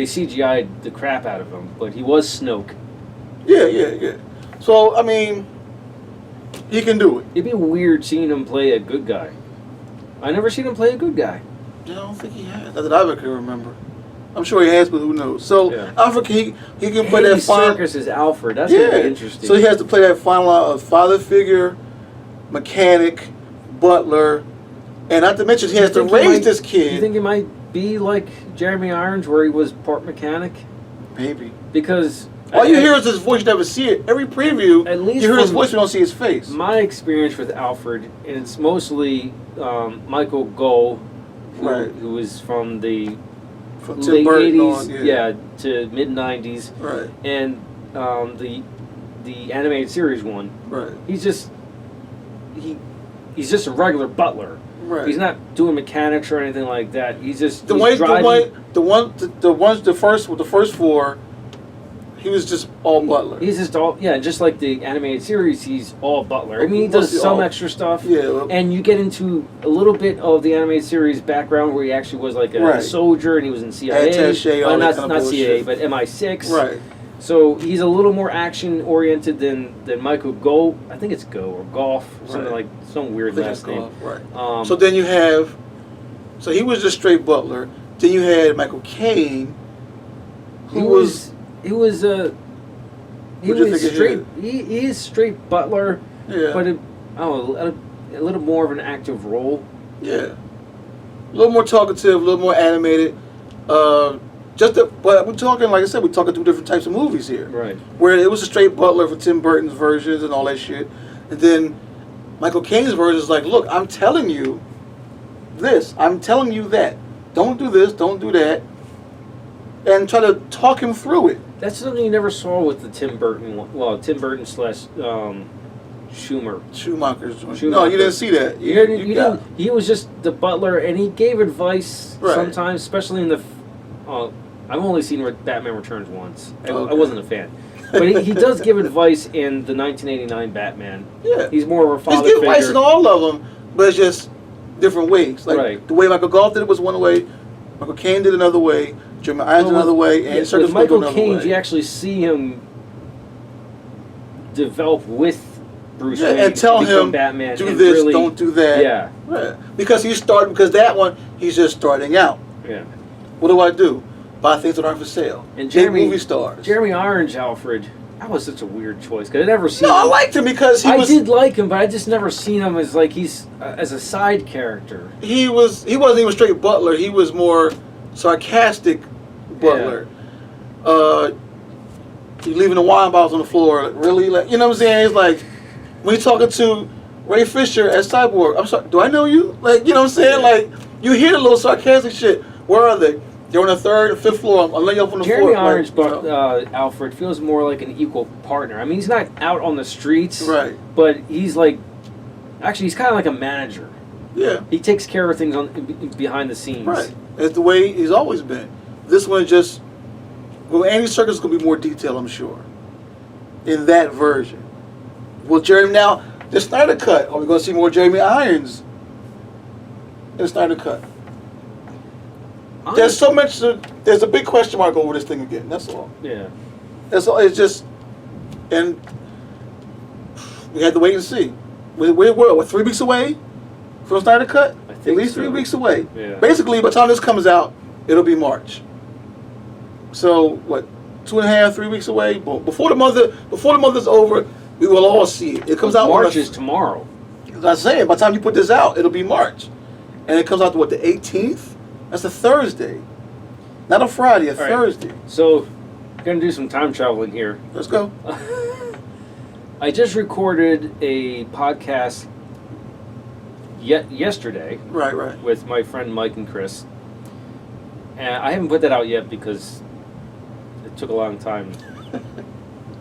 CGI'd the crap out of him, but he was Snoke. Yeah. So, I mean, he can do it. It'd be weird seeing him play a good guy. I never seen him play a good guy. I don't think he has. Not that I can remember. I'm sure he has, but who knows? So, yeah. Alfred, he can play that final... Circus is Alfred. That's going to be interesting. So he has to play that final father figure, mechanic, butler, and not to mention he has to raise this kid. Do you think he might be like Jeremy Irons, where he was part mechanic? Maybe. Because... all you hear is his voice, you never see it. Every preview, at least you hear his voice, you don't see his face. My experience with Alfred, and it's mostly Michael Gough, who was from the late 80s to mid-90s. Right. And the animated series one. Right. He's just... he's just a regular butler. Right. He's not doing mechanics or anything like that. He's just the first four. He was just all butler. He's just all just like the animated series. He's all butler. I mean, he does some extra stuff. Yeah. And you get into a little bit of the animated series background where he actually was like a soldier and he was in CIA. Attaché, not CIA, but MI6. Right. So he's a little more action oriented than Michael Go. I think it's Go or Golf, something like some weird last name. Right. So then you have, so he was just straight butler. Then you had Michael Caine, who was straight. He is straight butler. Yeah. But a little more of an active role. Yeah. A little more talkative, a little more animated. But we're talking, like I said, we're talking two different types of movies here. Right. Where it was a straight butler for Tim Burton's versions and all that shit. And then Michael Caine's version is like, look, I'm telling you this. I'm telling you that. Don't do this. Don't do that. And try to talk him through it. That's something you never saw with the Tim Burton one. Well, Tim Burton / Schumacher's. No, you didn't see that. You didn't. He was just the butler, and he gave advice sometimes, especially in the... I've only seen Batman Returns once. I wasn't a fan. But he does give advice in the 1989 Batman. Yeah. He's more of a father figure. He's giving advice in all of them, but it's just different ways. Like the way Michael Goff did it was one way, Michael Caine did another way, Jeremy Irons another way, and with Michael Caine, you actually see him develop with Bruce Wayne and tell him, Batman, do this, really, don't do that. Yeah. Right. Because that one, he's just starting out. Yeah. What do I do? Buy things that aren't for sale. And movie stars. Jeremy Irons, Alfred, that was such a weird choice because I never seen him. I liked him because I did like him, but I just never seen him as like as a side character. He wasn't even straight butler. He was more sarcastic butler. Yeah. He's leaving the wine bottles on the floor. Really, like, you know what I'm saying? It's like when you're talking to Ray Fisher as Cyborg. I'm sorry, do I know you? Like, you know what I'm saying? Yeah. Like, you hear the little sarcastic shit. Where are they? They're on the third or fifth floor. I'm laying up on the floor. Jeremy Irons, Alfred, feels more like an equal partner. I mean, he's not out on the streets, right? But he's like, actually, he's kind of like a manager. Yeah. He takes care of things behind the scenes. Right. That's the way he's always been. This one just, well, Andy Serkis is going to be more detailed, I'm sure, in that version. Well, now, the Snyder Cut, are we going to see more Jeremy Irons in the Snyder Cut? There's so much. There's a big question mark over this thing again. That's all. Yeah. That's all. It's just, and we had to wait and see. We're 3 weeks away from Snyder Cut. I think at least so. 3 weeks away. Yeah. Basically, by the time this comes out, it'll be March. So what? 2.5, 3 weeks away. Before the month is over, we will all see it. It comes out. March is tomorrow. As I say, by the time you put this out, it'll be March, and it comes out to the 18th. That's a Thursday. Not a Friday, a Thursday. So, we're going to do some time traveling here. Let's go. I just recorded a podcast yesterday. Right. With my friend Mike and Chris. And I haven't put that out yet because it took a long time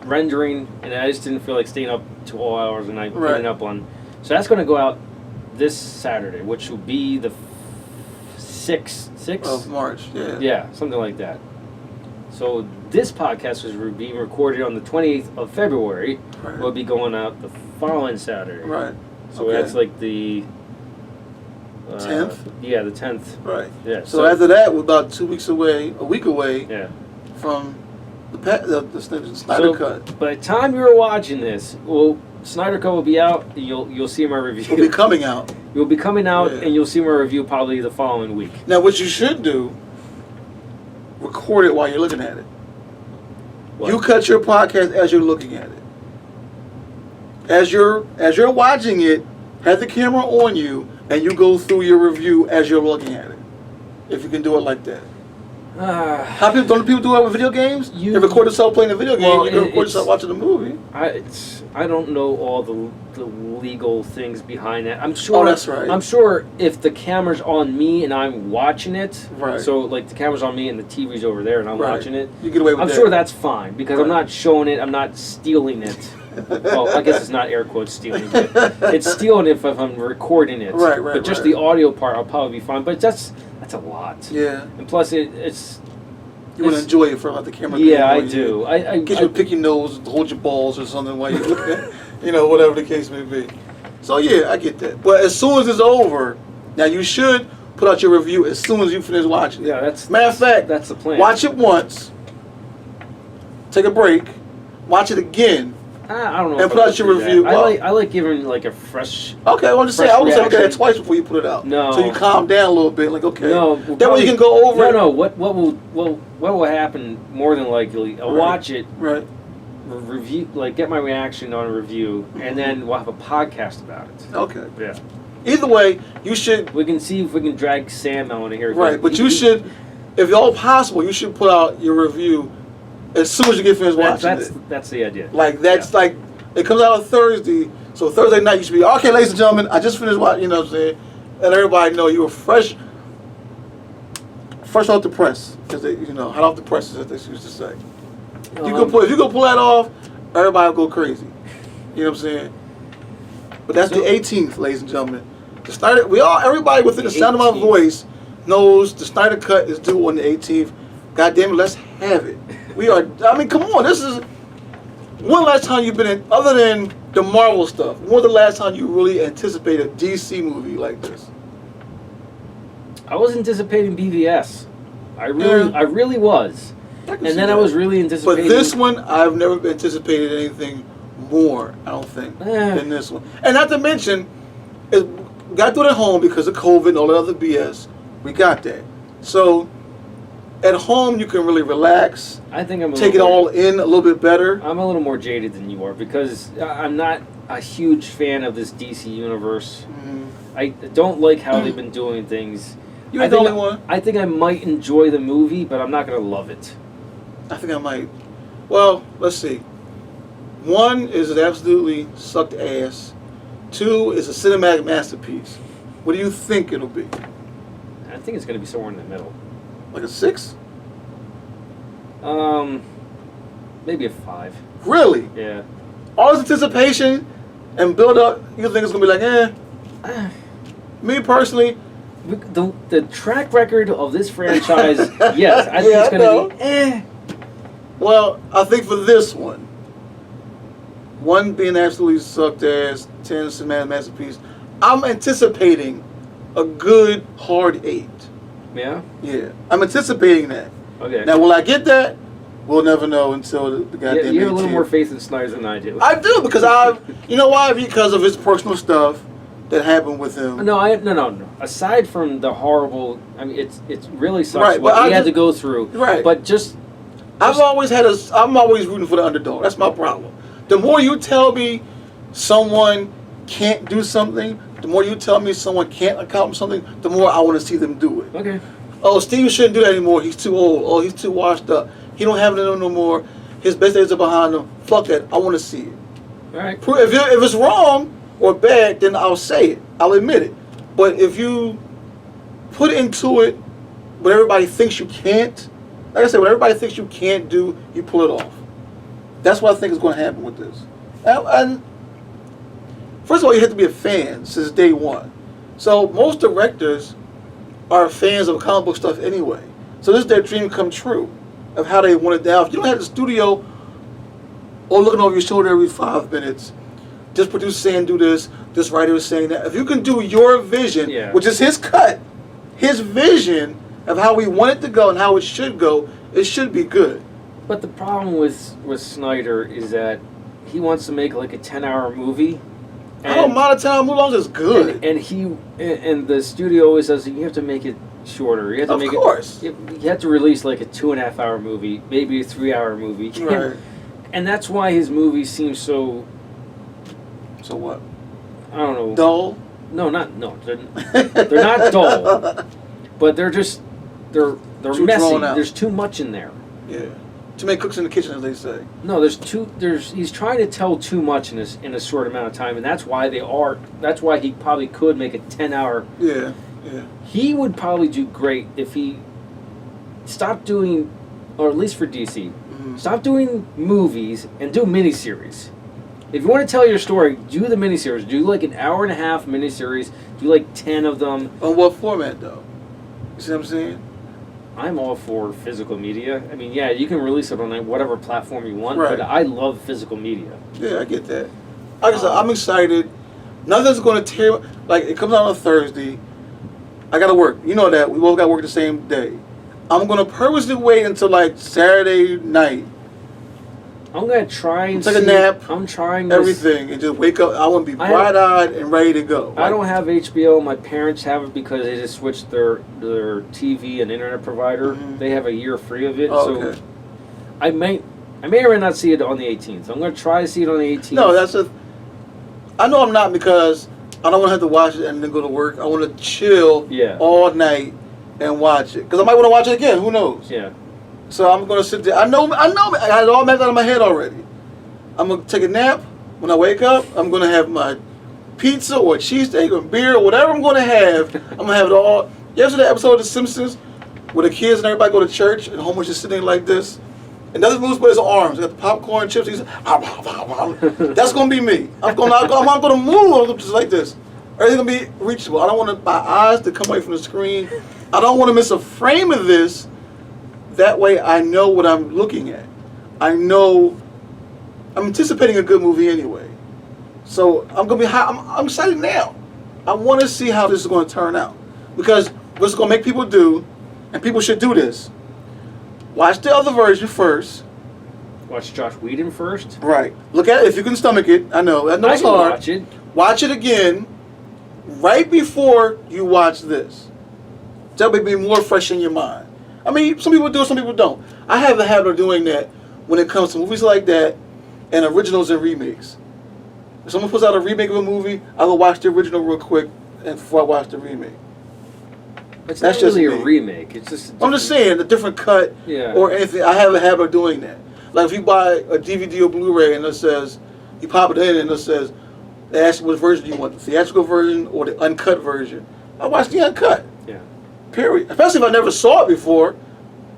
rendering, and I just didn't feel like staying up to all hours and night putting up on. So that's going to go out this Saturday, which will be the 6th of March, yeah, something like that. So this podcast was being recorded on the 28th of February. Right. Will be going out the following Saturday. Right. So that's like the 10th. Yeah, the 10th. Right. Yeah. So after that, we're about 2 weeks away, a week away. Yeah. From the Snyder Cut. By the time you're watching this, Snyder Cut will be out. You'll see my review. It'll be coming out. It will be coming out, and you'll see my review probably the following week. Now, what you should do, record it while you're looking at it. What? You cut your podcast as you're looking at it. As you're watching it, have the camera on you, and you go through your review as you're looking at it. If you can do it like that. How don't people do it with video games? You record yourself playing a video game. You can record yourself watching a movie. I don't know all the legal things behind that. I'm sure. Oh, that's right. I'm sure if the camera's on me and I'm watching it, right. So like the camera's on me and the TV's over there and I'm watching it. You get away with I'm that. sure that's fine because I'm not showing it. I'm not stealing it. Well, I guess it's not air quotes stealing, but it's stealing if I'm recording it. Right. But just the audio part, I'll probably be fine. But that's a lot. Yeah. And plus, it's. You want to enjoy it for like the camera. Yeah, I do. Get you to pick your nose, hold your balls or something while you look at, whatever the case may be. So yeah, I get that. But as soon as it's over, now you should put out your review as soon as you finish watching it. Yeah, matter of fact. That's the plan. Watch it once. Take a break. Watch it again. I don't know. And put out your review. I like giving like a fresh. Okay, well, I'm just saying. I would say look at it twice before you put it out. No. So you calm down a little bit. Like okay. No. That way you can go over. No. What will happen more than likely? I'll watch it. Right. Review, like get my reaction on a review, and then we'll have a podcast about it. Okay. Yeah. Either way, you should. We can see if we can drag Sam out of here. Right, but you should, if at all possible, you should put out your review as soon as you get finished watching it. That's the idea. Like like it comes out on Thursday, so Thursday night you should be okay, ladies and gentlemen. I just finished watching. You know what I'm saying? And everybody know you were fresh off the press, because they hot off the press as they used to say. If you go pull that off, everybody will go crazy. You know what I'm saying? But that's the 18th, ladies and gentlemen. The Snyder, everybody within the sound of my voice knows the Snyder Cut is due on the 18th. God damn it, let's have it. Come on, this is, when last time you've been in, other than the Marvel stuff, when was the last time you really anticipated a DC movie like this? I was anticipating BVS. I really was. And then I was really anticipating. But this one, I've never anticipated anything more, I don't think, than this one. And not to mention, we got through it at home because of COVID and all that other BS. We got that. So, at home, you can really relax. I think I'm take it all in a little bit better. I'm a little more jaded than you are because I'm not a huge fan of this DC universe. Mm-hmm. I don't like how they've been doing things. You're the only one. I think I might enjoy the movie, but I'm not going to love it. I think I might. Well, let's see. 1 is it absolutely sucked ass. 2 is a cinematic masterpiece. What do you think it'll be? I think it's going to be somewhere in the middle. Like a 6? Maybe a 5. Really? Yeah. All this anticipation and build up, you think it's going to be like, Me personally, the track record of this franchise, yes, I think it's going to be Well, I think for this one, 1 being absolutely sucked ass, 10 cinematic masterpiece, I'm anticipating a good hard 8. Yeah? Yeah. I'm anticipating that. Okay. Now, will I get that? We'll never know until the goddamn you have a little more faith in Snyder than I do. I do, because you know why? Because of his personal stuff that happened with him. No. Aside from the horrible, it's really sucks right, what he had to go through. Right. But I'm always rooting for the underdog. That's my problem. The more you tell me someone can't do something, the more you tell me someone can't accomplish something, the more I want to see them do it. Okay. Oh, Steve shouldn't do that anymore. He's too old. Oh, he's too washed up. He don't have it no more. His best days are behind him. Fuck that. I want to see it. All right. If it's wrong or bad, then I'll say it. I'll admit it. But if you put into it what everybody thinks you can't, like I said, what everybody thinks you can't do, you pull it off. That's what I think is going to happen with this. And first of all, you have to be a fan since day one. So most directors are fans of comic book stuff anyway. So this is their dream come true of how they want it down. If you don't have the studio or looking over your shoulder every 5 minutes, this producer saying do this writer is saying that. If you can do your vision, which is his cut, his vision of how we want it to go and how it should go, it should be good. But the problem with Snyder is that he wants to make like a 10-hour movie. I don't mind a 10-hour movie as long as it's good. And the studio always says you have to make it shorter. You have to make course. You have to release like a 2.5-hour movie, maybe a 3-hour movie. Right. And that's why his movies seem so. So what? I don't know. Dull? No. They're not dull, but they're messy. There's too much in there. Yeah. Too many cooks in the kitchen, as they say. No, he's trying to tell too much in a short amount of time, and that's why he probably could make a 10-hour. Yeah. He would probably do great if he stopped doing, or at least for DC, stop doing movies and do miniseries. If you want to tell your story, do the miniseries. Do like an hour and a half miniseries. Do like 10 of them. On what format though? You see what I'm saying? I'm all for physical media. I mean, yeah, you can release it on whatever platform you want, Right. but I love physical media. Yeah, I get that. Like I said, I'm excited. Nothing's going to tear. Like, it comes out on Thursday. I got to work. You know that. We both got to work the same day. I'm going to purposely wait until, like, Saturday night. I'm going to try and take a nap. I'm trying everything. And just wake up. I want to be bright-eyed and ready to go. I don't have HBO. My parents have it because they just switched their TV and internet provider. Mm-hmm. They have a year free of it. Oh, okay. So I may or may not see it on the 18th. I'm going to try to see it on the 18th. No, I know I'm not, because I don't want to have to watch it and then go to work. I want to chill all night and watch it. Because I might want to watch it again. Who knows? Yeah. So I'm going to sit there. I know. I had it all mapped out in my head already. I'm going to take a nap. When I wake up, I'm going to have my pizza or cheesesteak or beer or whatever I'm going to have. I'm going to have it all. Yesterday episode of The Simpsons where the kids and everybody go to church and Homer's just sitting like this. And nothing moves but his arms. Got the popcorn, chips. He's that's gonna be me. I'm gonna move just like this. Everything's gonna be reachable. I don't want my eyes to come away from the screen. I don't want to miss a frame of this. That way, I know what I'm looking at. I know I'm anticipating a good movie anyway. So I'm gonna be high. I'm excited now. I want to see how this is going to turn out, because what's going to make people do, and people should do this. Watch the other version first. Watch Josh Whedon first. Right. Look at it if you can stomach it. I know it's hard. Watch it. Watch it again, right before you watch this. That may be more fresh in your mind. I mean, some people do it, some people don't. I have a habit of doing that when it comes to movies like that and originals and remakes. If someone puts out a remake of a movie, I will watch the original real quick and before I watch the remake. That's not really a remake. It's just. I'm just saying, a different cut or anything. I have a habit of doing that. Like if you buy a DVD or Blu-ray and it says, you pop it in and it says, they ask you what version you want, the theatrical version or the uncut version. I watch the uncut. Yeah. Period. Especially if I never saw it before.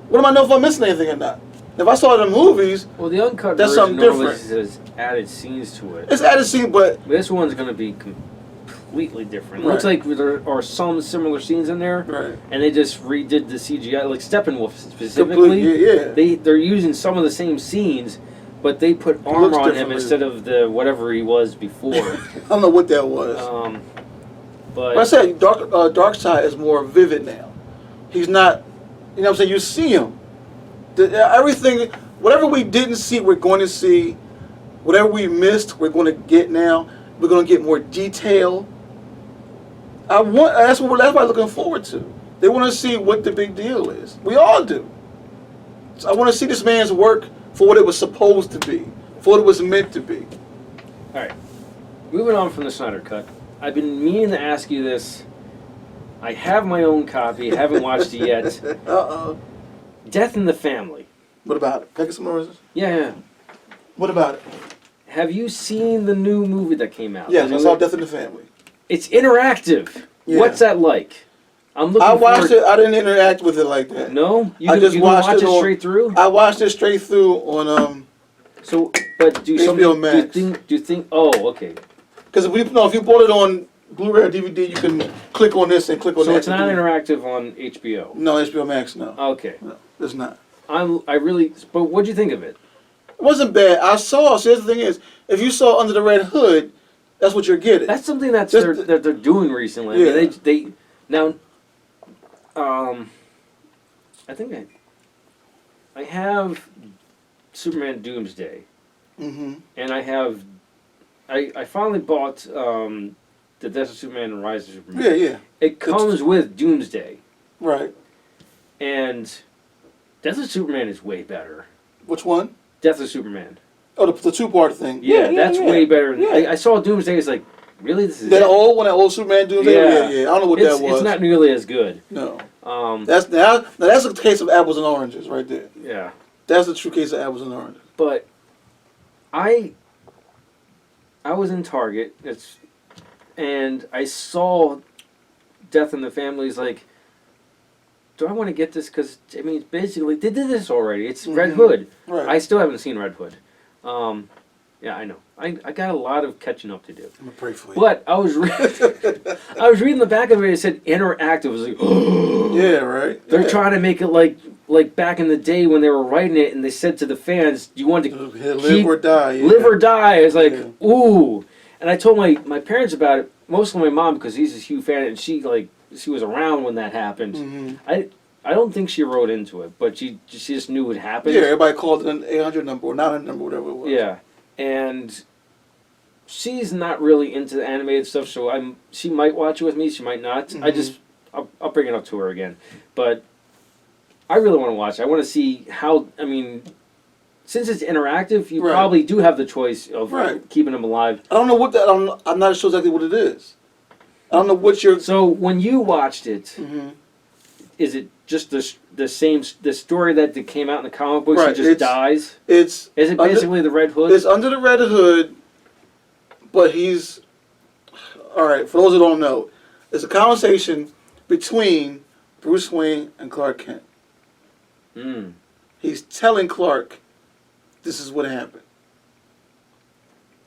What do I know if I'm missing anything or not? If I saw it in movies, well, the uncut that's version something different. Has added scenes to it. It's added scenes, but this one's going to be completely different. It right. looks like there are some similar scenes in there, right. and they just redid the CGI, like Steppenwolf specifically. They're using some of the same scenes, but they put armor on him instead of the whatever he was before. I don't know what that was. But I said Darkseid is more vivid now. He's not. You know what I'm saying? You see him. Everything, whatever we didn't see, we're going to see. Whatever we missed, we're going to get now. We're going to get more detail. That's what I'm looking forward to. They want to see what the big deal is. We all do. So I want to see this man's work for what it was supposed to be, for what it was meant to be. All right. Moving on from the Snyder Cut. I've been meaning to ask you this. I have my own copy. Haven't watched it yet. Uh-oh. Death in the Family. What about it? Can I get some more? Yeah. What about it? Have you seen the new movie that came out? Yes, I saw Death in the Family. It's interactive. Yeah. What's that like? I watched it. I didn't interact with it like that. No? I just watched it straight through? I watched it straight through on So, but do you think? Oh, okay. Because if you bought it on Blu-ray or DVD, you can click on this and click on that. So it's not interactive on HBO. No, HBO Max. No. Okay. No, it's not. But what'd you think of it? It wasn't bad. So the thing is, if you saw Under the Red Hood, that's what you're getting. That's something that they're doing recently. Yeah. I mean, they now. I think I have Superman Doomsday, and I finally bought the Death of Superman and Rise of Superman. Yeah. It comes with Doomsday, right? And Death of Superman is way better. Which one? Death of Superman. Oh, the two-part thing. Yeah, that's way better. I saw Doomsday. It's like, really, this is that old Superman Doomsday. Yeah. I don't know what that was. It's not nearly as good. No. That's a case of apples and oranges right there. Yeah. That's a true case of apples and oranges. But I was in Target. And I saw Death in the Family. It's like, do I want to get this? Because, I mean, basically, they did this already. It's Red Hood. Right. I still haven't seen Red Hood. Yeah, I know. I got a lot of catching up to do. I'm gonna pray for you. But I was reading the back of it. It said interactive. I was like, yeah, right. They're trying to make it like back in the day when they were writing it, and they said to the fans, "Do you want to live or die?" Yeah. Live or die. It's like, ooh. And I told my parents about it. Mostly my mom because he's a huge fan, and she was around when that happened. Mm-hmm. I don't think she wrote into it, but she just knew it happened. Yeah, everybody called it an 800 number or 900 number, whatever it was. Yeah, and she's not really into the animated stuff, so she might watch it with me. She might not. Mm-hmm. I'll bring it up to her again, but I really want to watch it. I want to see how. I mean, since it's interactive, you probably do have the choice of keeping them alive. I don't know what that. I'm not sure exactly what it is. I don't know what you're. So when you watched it, is it just the same the story that came out in the comic books? He just dies. Is it basically the Red Hood? It's under the Red Hood, but he's all right. For those who don't know, it's a conversation between Bruce Wayne and Clark Kent. He's telling Clark, "This is what happened,"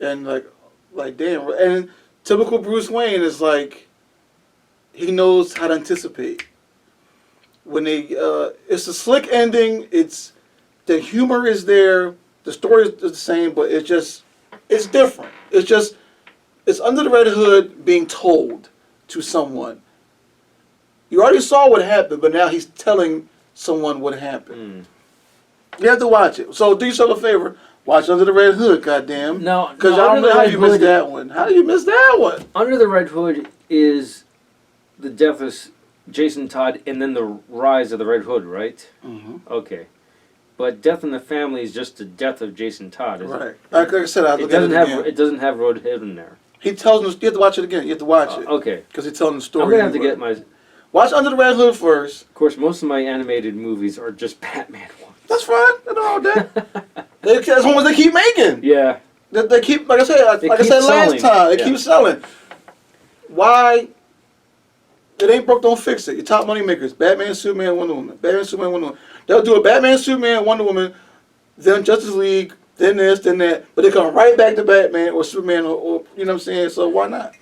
and like damn, and typical Bruce Wayne is like, he knows how to anticipate. When it's a slick ending. It's the humor is there. The story is the same, but it's different. It's under the Red Hood being told to someone. You already saw what happened, but now he's telling someone what happened. You have to watch it. So do yourself a favor. Watch Under the Red Hood, goddamn. No, because I don't know how you missed that one. How do you miss that one? Under the Red Hood is the death of Jason Todd, and then the rise of the Red Hood, right? Mm-hmm. Okay, but Death in the Family is just the death of Jason Todd, isn't it? Like I said, it doesn't have Red Hood in there. He tells us you have to watch it again. You have to watch it. Okay, because he's telling the story. I'm gonna have to get my watch Under the Red Hood first. Of course, most of my animated movies are just Batman ones. That's fine. They're all that. That's ones they keep making. Yeah. They keep, like I said last time, they keep selling. Why? It ain't broke, don't fix it. Your top money makers: Batman, Superman, Wonder Woman. Batman, Superman, Wonder Woman. They'll do a Batman, Superman, Wonder Woman, then Justice League, then this, then that. But they come right back to Batman or Superman or you know what I'm saying? So why not?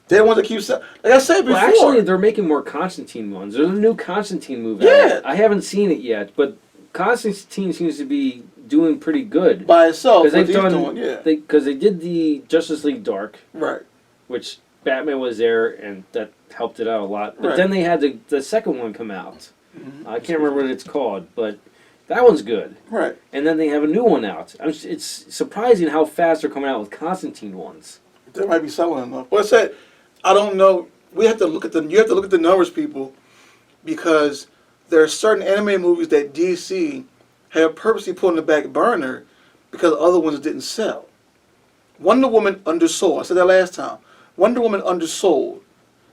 They're the ones that keep selling. Like I said before. Well, actually, they're making more Constantine ones. There's a new Constantine movie. Yeah. I haven't seen it yet, but Constantine seems to be doing pretty good by itself. Because they did the Justice League Dark, right? Which Batman was there, and that helped it out a lot. But then they had the second one come out. Mm-hmm. I can't remember what it's called, but that one's good. Right. And then they have a new one out. It's surprising how fast they're coming out with Constantine ones. They might be selling enough. But I said, I don't know. You have to look at the numbers, people, because there are certain anime movies that DC have purposely put on the back burner because other ones didn't sell. Wonder Woman undersold. I said that last time. Wonder Woman undersold.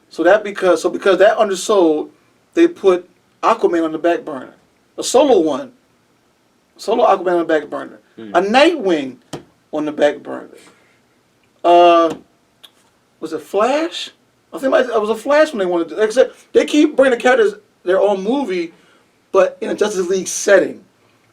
So because that undersold, they put Aquaman on the back burner. A solo one. Solo Aquaman on the back burner. A Nightwing on the back burner. Was it Flash? I think it was a Flash when they wanted to. Except they keep bringing the characters their own movie, but in a Justice League setting,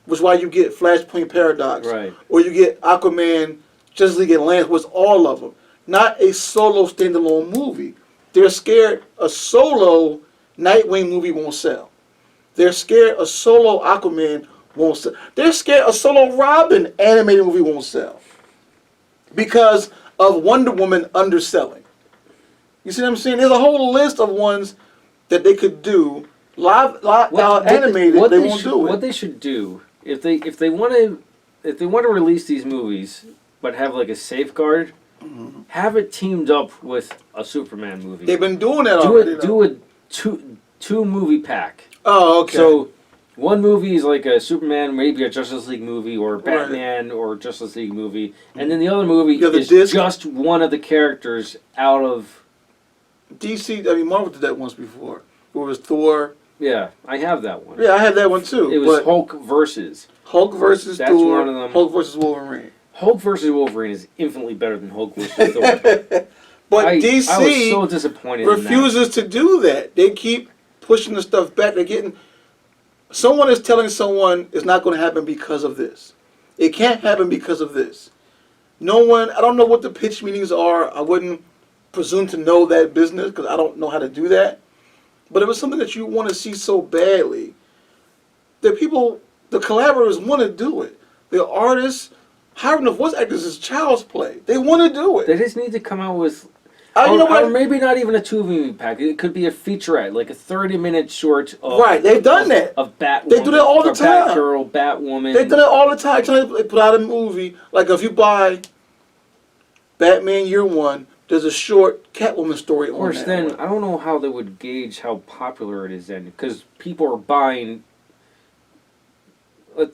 which is why you get Flashpoint Paradox, right? Or you get Aquaman, Justice League Atlantis, was all of them. Not a solo standalone movie. They're scared a solo Nightwing movie won't sell. They're scared a solo Aquaman won't sell. They're scared a solo Robin animated movie won't sell because of Wonder Woman underselling. You see what I'm saying? There's a whole list of ones that they could do live animated. They won't do it. What they should do if they want to release these movies, but have like a safeguard, have it teamed up with a Superman movie. They've been doing that already. Do a two movie pack. Oh, okay. So one movie is like a Superman, maybe a Justice League movie, or Batman or Justice League movie, and then the other movie is just one of the characters out of DC. I mean, Marvel did that once before. It was Thor. Yeah, I have that one. Yeah, I had that one too. It was Hulk versus That's Thor. One of them. Hulk versus Wolverine. Hulk versus Wolverine is infinitely better than Hulk versus Thor. But DC I was so disappointed refuses to do that. They keep pushing the stuff back. They're getting. Someone is telling someone it's not going to happen because of this. It can't happen because of this. No one, I don't know what the pitch meetings are. I wouldn't presume to know that business because I don't know how to do that. But it was something that you want to see so badly that people, the collaborators want to do it. The artists, hiring the voice actors is child's play. They want to do it. They just need to come out with, You know what? or maybe not even a 2 movie pack. It could be a featurette, like a 30-minute short of Right, they've done that. Of Batwoman. They do that all the time. Batgirl, Batwoman. They do that all the time. They put out a movie. Like if you buy Batman Year One, there's a short Catwoman story on Of course, that. then I don't know how they would gauge how popular it is then, because people are buying.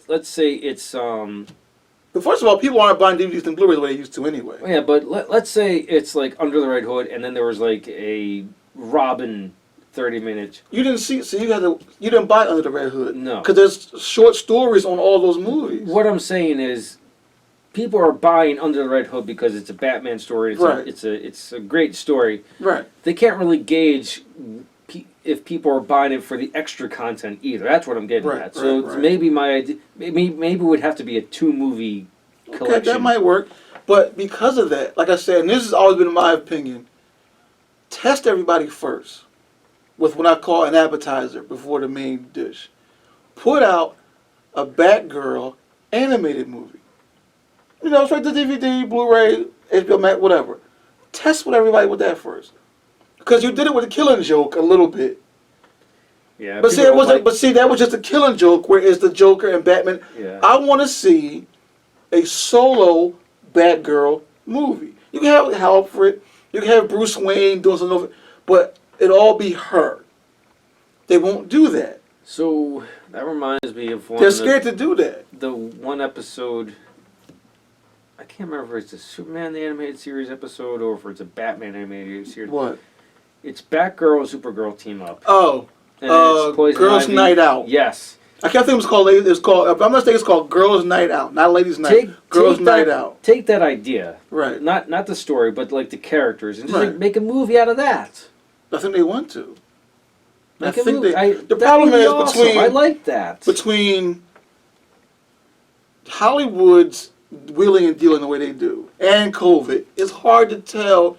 Let's say it's But first of all, people aren't buying DVDs and Blu-rays the way they used to anyway. Yeah, but let's say it's like Under the Red Hood, and then there was like a Robin 30-minute. You didn't see, so you didn't buy Under the Red Hood. No, because there's short stories on all those movies. What I'm saying is, people are buying Under the Red Hood because it's a Batman story. It's right. It's a great story. Right. They can't really gauge if people are buying it for the extra content either. That's what I'm getting at. So maybe my idea, maybe it would have to be a 2-movie collection. Okay, that might work. But because of that, like I said, and this has always been my opinion, test everybody first with what I call an appetizer before the main dish. Put out a Batgirl animated movie. You know, straight to DVD, Blu-ray, HBO Max, whatever. Test with everybody with that first. Because you did it with a Killing Joke a little bit. Yeah, but see, that was just a Killing Joke, where it's the Joker and Batman. Yeah. I want to see a solo Batgirl movie. You can have Alfred, you can have Bruce Wayne doing something, but it all be her. They won't do that. So that reminds me of one. They're scared to do that. The one episode. I can't remember if it's a Superman the Animated Series episode or if it's a Batman animated series. What? It's Batgirl and Supergirl team up. Oh, and Girls' Ivy. Night Out. Yes. I can't think it was called. It's called. If I'm not mistaken, it's called Girls' Night Out, not Ladies' Night. Girls' Night Out. Take that idea. Right. Not the story, but like the characters, and just right. like make a movie out of that. I think they want to. The problem is awesome. between. I like that. Between Hollywood's wheeling and dealing the way they do, and COVID, it's hard to tell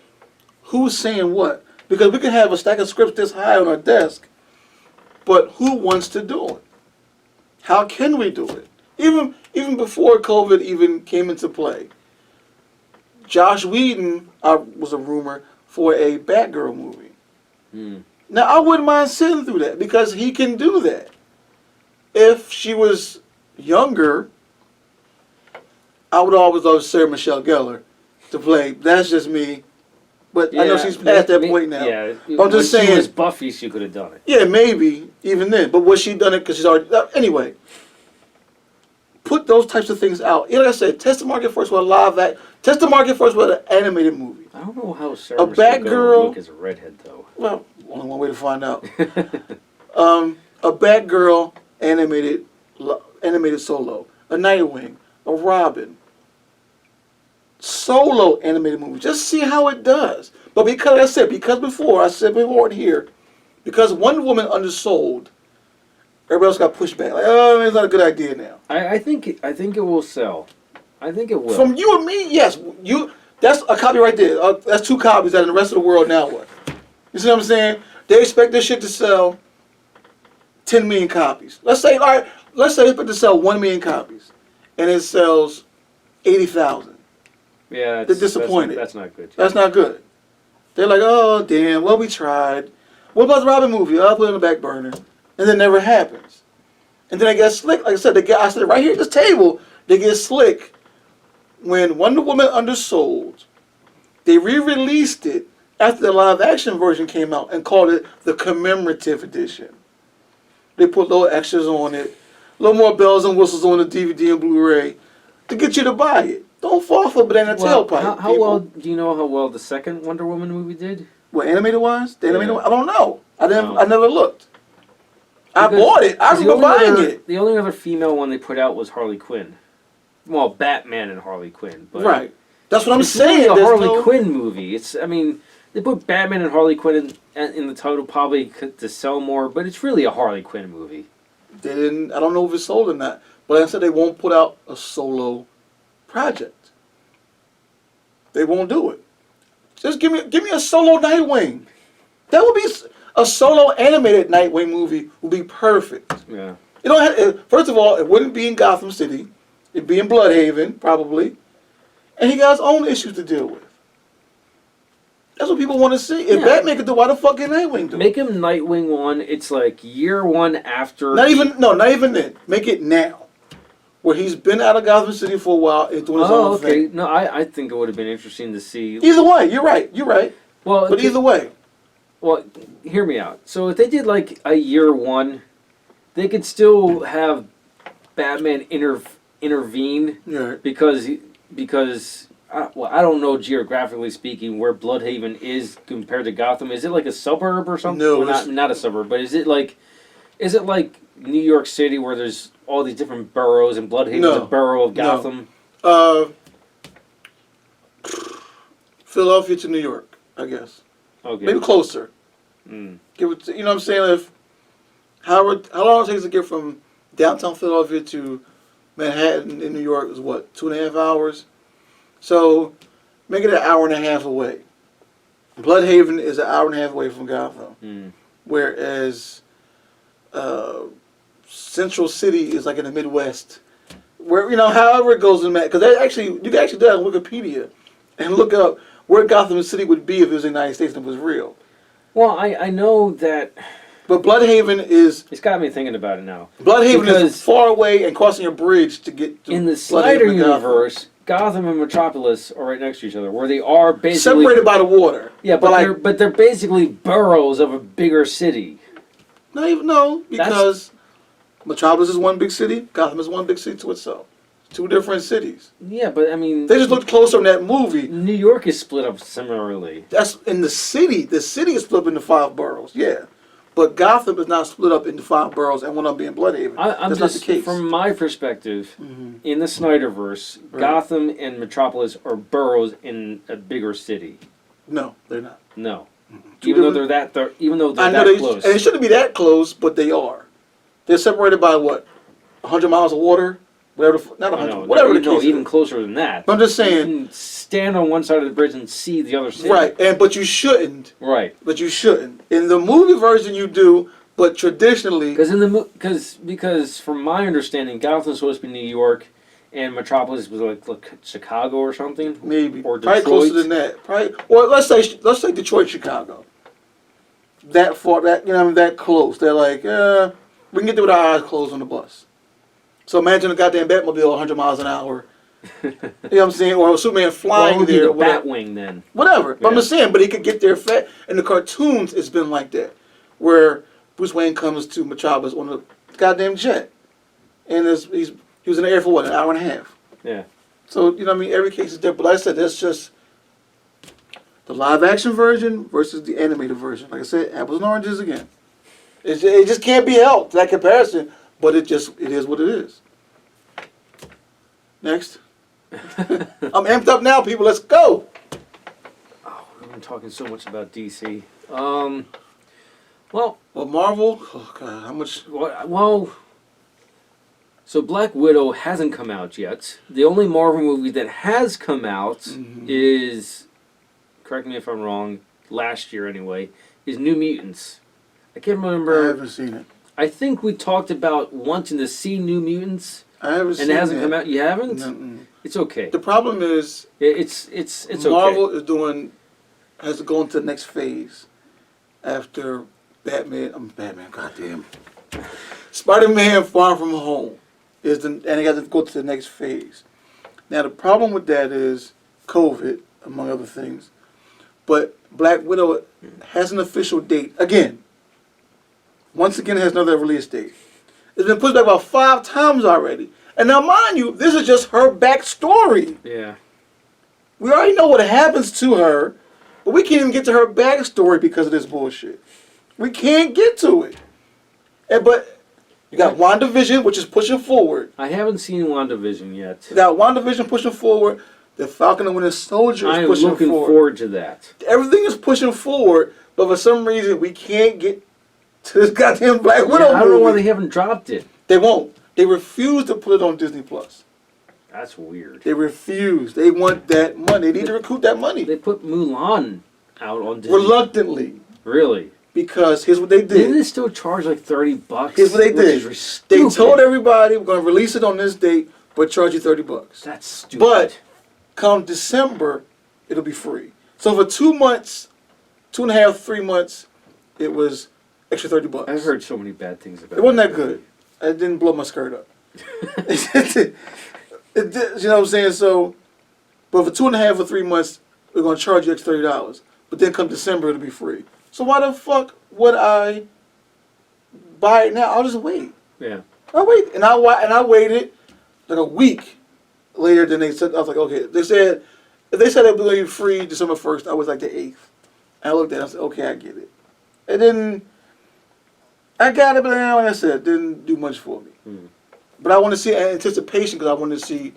who's saying what. Because we can have a stack of scripts this high on our desk, but who wants to do it? How can we do it? Even before COVID even came into play, Josh Whedon was a rumor for a Batgirl movie. Now, I wouldn't mind sitting through that because he can do that. If she was younger, I would always love Sarah Michelle Gellar to play. That's just me. But yeah, I know she's past that point now. Yeah, but I'm just saying. She was Buffy, she could have done it. Yeah, maybe even then. But was she done it because she's already? Anyway, put those types of things out. Like I said, test the market first with a live act. Test the market first with an animated movie. I don't know how Sarah Michelle Gellar would look as a redhead though. Well, only one way to find out. A Batgirl animated solo, a Nightwing, a Robin. Solo animated movie. Just see how it does. But because I said before and here, because Wonder Woman undersold, everybody else got pushed back. Like, oh, it's not a good idea now. I think it will sell. I think it will. From you and me, yes. That's a copy right there. That's 2 copies that in the rest of the world now what? You see what I'm saying? They expect this shit to sell 10 million copies. Let's say they expect to sell 1 million copies. And it sells 80,000. Yeah, they're disappointed. That's not good. That's not good. They're like, oh, damn, well, we tried. What about the Robin movie? I'll put it on the back burner. And then it never happens. And then they get slick. Like I said, I said right here at this table, they get slick when Wonder Woman undersold. They re-released it after the live-action version came out and called it the commemorative edition. They put little extras on it, a little more bells and whistles on the DVD and Blu-ray to get you to buy it. Don't fall for banana tailpipe. How well do you know how well the second Wonder Woman movie did? What, animated wise? The animated Yeah. I don't know. I never looked. Because I bought it. I remember buying it. The only other female one they put out was Harley Quinn. Well, Batman and Harley Quinn. But right. That's what I'm it's saying. Really a Harley Quinn movie. They put Batman and Harley Quinn in the title probably to sell more, but it's really a Harley Quinn movie. They didn't. I don't know if it's sold or not. But I said they won't put out a solo project. They won't do it. Just give me a solo Nightwing. That would be a solo animated Nightwing movie. Would be perfect. Yeah. You know, first of all, it wouldn't be in Gotham City. It'd be in Bloodhaven, probably. And he got his own issues to deal with. That's what people want to see. If Batman could do, why the fuck can Nightwing do? Make him Nightwing 1. It's like year 1 after. Not even then. Make it now. Where he's been out of Gotham City for a while and doing his own thing. No, I think it would have been interesting to see. Either way, you're right. Well, but either way. Well, hear me out. So if they did like a year 1, they could still have Batman intervene. Yeah. Because I don't know geographically speaking where Bloodhaven is compared to Gotham. Is it like a suburb or something? No, well, not a suburb, but is it like New York City where there's all these different boroughs and Bloodhaven's a borough of Gotham? Philadelphia to New York, I guess. Okay. Maybe closer. Give it. You know what I'm saying? How long it takes to get from downtown Philadelphia to Manhattan in New York is what, 2.5 hours? So make it an hour and a half away. Bloodhaven is an hour and a half away from Gotham, whereas Central City is like in the Midwest. Where however it goes in that, because you can actually do that on Wikipedia and look up where Gotham City would be if it was the United States and it was real. Well, I know that. But Bloodhaven is... It's got me thinking about it now. Bloodhaven is far away and crossing a bridge to get to in the Snyder universe, Gotham and Metropolis are right next to each other, where they are basically... separated by the water. Yeah, but they're basically boroughs of a bigger city. No, because Metropolis is one big city, Gotham is one big city to itself. 2 different cities. Yeah, but I mean... They just looked closer in that movie. New York is split up similarly. That's in the city. The city is split up into 5 boroughs, yeah. But Gotham is not split up into 5 boroughs and one of them being Bloodhaven. That's not the case. From my perspective, in the Snyderverse, Gotham and Metropolis are boroughs in a bigger city. No, they're not. No. Even though they're that close. And it shouldn't be that close, but they are. They're separated by what? 100 miles of water? Whatever, not 100, whatever the case is. Even closer than that. I'm just saying. You can stand on one side of the bridge and see the other city. Right, but you shouldn't. Right. But you shouldn't. In the movie version you do, but traditionally... Because from my understanding, Gotham's supposed to be New York, and Metropolis was like Chicago or something? Maybe. Or Detroit. Probably closer than that. Well, let's say Detroit, Chicago. That far, that close. They're like, we can get there with our eyes closed on the bus. So imagine a goddamn Batmobile 100 miles an hour. You know what I'm saying? Or Superman flying there. Or Batwing then. Whatever. But I'm just saying, but he could get there fast. In the cartoons, it's been like that. Where Bruce Wayne comes to Metropolis on a goddamn jet. And he was in the air for what, an hour and a half? Yeah. So, every case is different. But like I said, that's just the live action version versus the animated version. Like I said, apples and oranges again. It just can't be helped, that comparison. But it is what it is. Next. I'm amped up now, people. Let's go. Oh, we've been talking so much about DC. Well, Marvel. Oh God, how much? Well, so Black Widow hasn't come out yet. The only Marvel movie that has come out is, correct me if I'm wrong, last year anyway, is New Mutants. I can't remember. I haven't seen it. I think we talked about wanting to see New Mutants. I haven't seen it. And it hasn't come out. You haven't? No. It's okay. The problem is it's Marvel okay. has to go into the next phase after Batman. Goddamn. Spider-Man: Far From Home and they got to go to the next phase. Now the problem with that is COVID, among other things. But Black Widow has an official date again. Once again, it has another release date. It's been pushed back about 5 times already. And now, mind you, this is just her backstory. Yeah. We already know what happens to her, but we can't even get to her backstory because of this bullshit. We can't get to it. But you got WandaVision, which is pushing forward. I haven't seen WandaVision yet. You got WandaVision pushing forward. The Falcon and Winter Soldier is pushing forward. I'm looking forward to that. Everything is pushing forward, but for some reason, we can't get to this goddamn Black Widow movie. I don't know why they haven't dropped it. They won't. They refuse to put it on Disney Plus. That's weird. They refuse. They want that money. They need to recoup that money. They put Mulan out on Disney. Reluctantly. Really? Because here's what they did. Didn't they still charge like $30? Here's what they did. They Stupid. told everybody we're going to release it on this date, but charge you $30. That's stupid. But come December, it'll be free. So for 2 months, 2.5, 3 months, it was extra $30. I've heard so many bad things about it. It wasn't that good. It didn't blow my skirt up. It did, you know what I'm saying? So, but for 2.5 or 3 months, we're going to charge you extra $30. But then come December, it'll be free. So why the fuck would I buy it now? I'll just wait. Yeah. I'll wait. And I waited like a week later than they said. I was like, okay. They said, if they said it was going to be free December 1st, I was like the 8th. And I looked at it and I said, okay, I get it. And then I got it, but then, like I said, it didn't do much for me. Mm. But I want to see anticipation because I want to see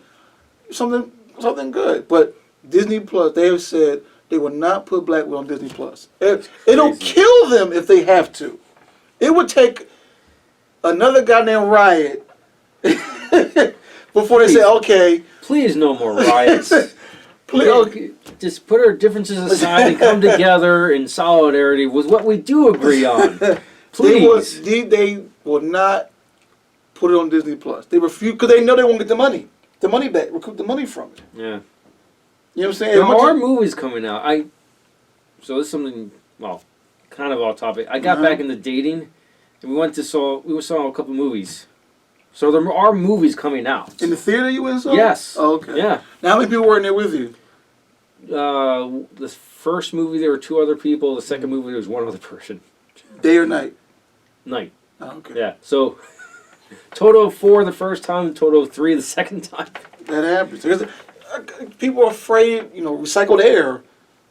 something good. But Disney Plus, they have said they will not put Black Widow on Disney Plus. It'll kill them if they have to. It would take another goddamn riot before they say, okay. Please, no more riots. Please, okay. Just put our differences aside and come together in solidarity with what we do agree on. Please. They will not put it on Disney Plus. They refuse because they know they won't get the money back, recoup the money from it. Yeah. You know what I'm saying? There are movies coming out. So this is something, well, kind of off topic. I got back into dating, and we saw a couple movies. So there are movies coming out. In the theater you went and saw? Yes. Oh, okay. Yeah. Now how many people were in there with you? The first movie there were 2 other people. The second movie there was 1 other person. Day or night? Night. Oh, okay. Yeah. So total of 4 the first time, total of 3 the second time. That happens. People are afraid, recycled air,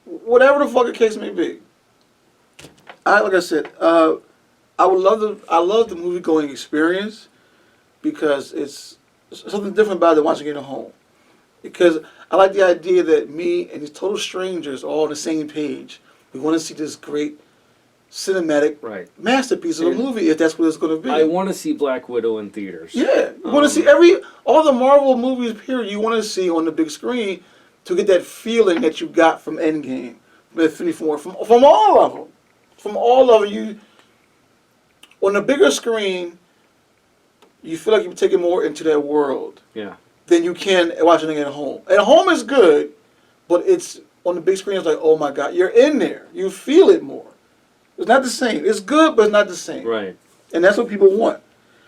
whatever the fuck the case may be. Like I said, I love the movie going experience because it's something different about it than watching it at home. Because I like the idea that me and these total strangers are all on the same page. We want to see this great cinematic masterpiece of a movie if that's what it's going to be. I want to see Black Widow in theaters. Yeah, you want to see all the Marvel movies. Period. You want to see on the big screen to get that feeling that you got from Endgame, from Infinity War, from all of them, You on the bigger screen, you feel like you're taking more into that world. Yeah. Than you can watching it at home. At home is good, but it's on the big screen. It's like, oh my God, you're in there. You feel it more. It's not the same. It's good, but it's not the same. Right. And that's what people want.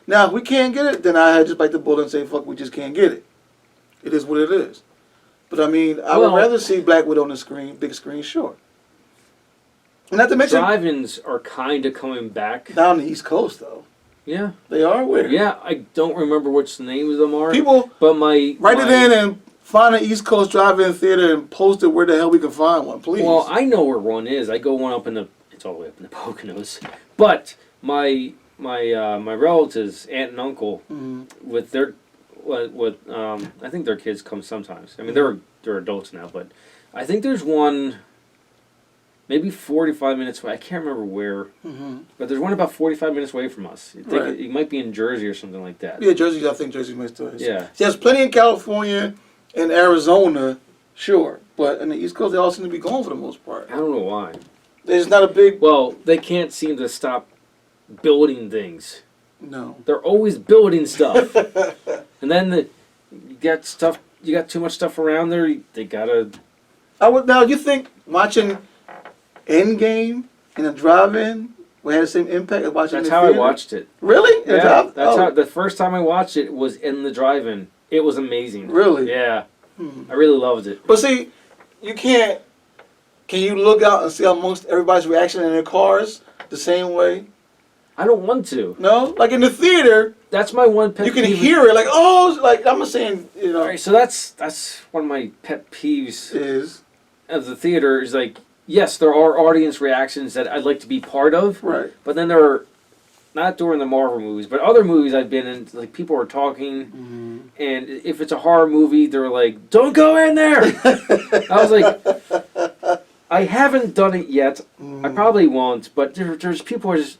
Now, if we can't get it, then I just bite the bullet and say, fuck, we just can't get it. It is what it is. But I mean, I would rather see Black Widow on the screen, big screen, sure. And not to mention, drive-ins are kind of coming back. Down the East Coast, though. Yeah. They are weird. Yeah, I don't remember which the names of them are. People, but write it in and find an East Coast drive-in theater and post it where the hell we can find one, please. Well, I know where one is. I go one up it's all the way up in the Poconos. But my relatives, aunt and uncle, with their, I think their kids come sometimes. I mean, they're adults now, but I think there's one, maybe 45 minutes away. I can't remember where, but there's one about 45 minutes away from us. I think it might be in Jersey or something like that. Yeah, Jersey. I think Jersey might still is. Yeah. See, there's plenty in California and Arizona, sure, but in the East Coast, they all seem to be gone for the most part. I don't know why. There's not a big... Well, they can't seem to stop building things. No. They're always building stuff. And then you got too much stuff around there, they gotta... Now, you think watching Endgame in a drive-in would have the same impact as watching That's in the how theater? I watched it. Really? Yeah, that's how... The first time I watched it was in the drive-in. It was amazing. Really? Yeah. I really loved it. But see, you can't... Can you look out and see amongst everybody's reaction in their cars the same way? I don't want to. No? Like in the theater... That's my one pet peeve. You can peeve. hear it, like, oh, like, I'm not saying, All right, so that's one of my pet peeves. Of the theater is like, yes, there are audience reactions that I'd like to be part of. Right. But then there are, not during the Marvel movies, but other movies I've been in, like, people are talking, and if it's a horror movie, they're like, don't go in there! I was like... I haven't done it yet. I probably won't, but there's people who are just...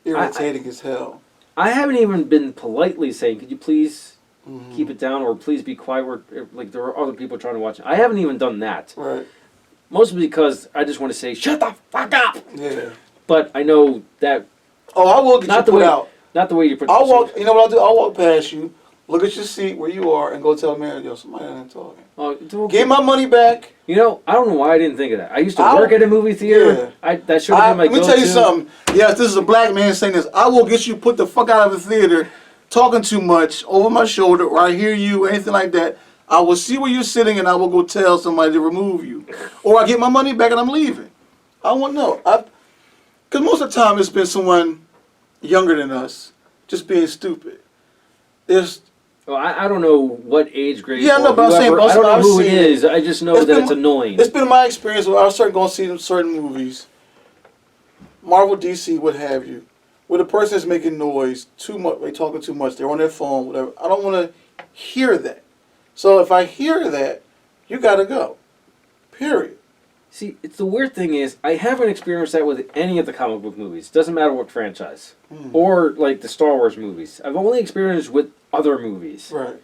Irritating as hell. I haven't even been politely saying, could you please keep it down, or please be quiet. Like there are other people trying to watch it. I haven't even done that. Right. Mostly because I just want to say, shut the fuck up! Yeah. But I know that... Oh, I will get you put out. Not the way you put I'll walk, you know what I'll do? I'll walk past you, look at your seat where you are, and go tell the man, yo, somebody ain't talking. Get my money back. You know, I don't know why I didn't think of that. I used to work at a movie theater. Yeah. That should have been my go-to. Let me tell you something. Yes, this is a black man saying this. I will get you put the fuck out of the theater talking too much over my shoulder, or I hear you, or anything like that. I will see where you're sitting, and I will go tell somebody to remove you. Or I get my money back, and I'm leaving. I want to know. Because most of the time, it's been someone younger than us just being stupid. There's... Well, I don't know what age grade. Yeah, no, but I'm saying, I don't know who it is. I just know that it's annoying. It's been my experience where I started going to see certain movies, Marvel, DC, what have you, where the person is making noise too much, they talking too much, they're on their phone, whatever. I don't want to hear that. So if I hear that, you got to go. Period. See, it's the weird thing is, I haven't experienced that with any of the comic book movies. Doesn't matter what franchise. Or, like, the Star Wars movies. I've only experienced with other movies. Right.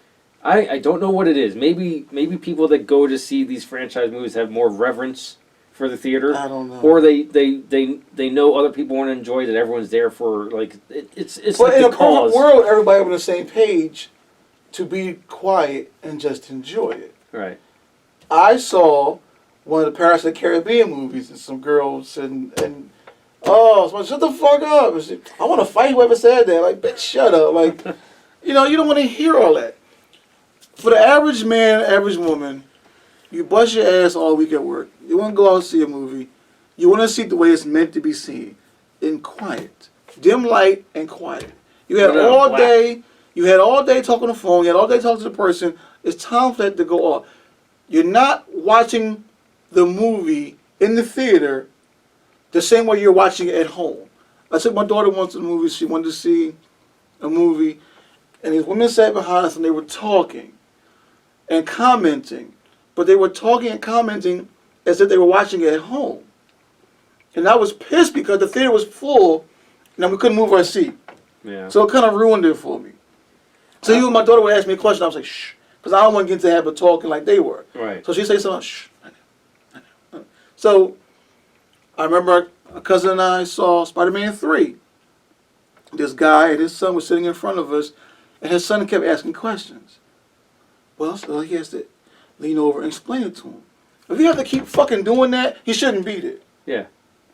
I don't know what it is. Maybe people that go to see these franchise movies have more reverence for the theater. I don't know. Or they know other people want to enjoy that everyone's there for, like, it's but like in the a cause. perfect world, everybody on the same page to be quiet and just enjoy it. Right. I saw one of the Pirates of the Caribbean movies, and some girls and shut the fuck up. I want to fight whoever said that. Like, bitch, shut up. Like, you know, you don't want to hear all that. For the average man, average woman, you bust your ass all week at work. You want to go out and see a movie. You want to see it the way it's meant to be seen, in quiet, dim light and quiet. You had all day. You had all day talking on the phone. You had all day talking to the person. It's time for that to go off. You're not watching the movie in the theater the same way you're watching it at home. I took my daughter once to the movie. She wanted to see a movie, and these women sat behind us, and they were talking and commenting, but they were talking and commenting as if they were watching it at home. And I was pissed because the theater was full, and we couldn't move our seat. Yeah. So it kind of ruined it for me. So even my daughter would ask me a question, I was like, shh, because I don't want to get into the habit of talking like they were. Right. So she'd say something, shh. So I remember a cousin and I saw Spider-Man 3. This guy and his son were sitting in front of us, and his son kept asking questions. Well, so he has to lean over and explain it to him. If you have to keep fucking doing that, he shouldn't be there. Yeah.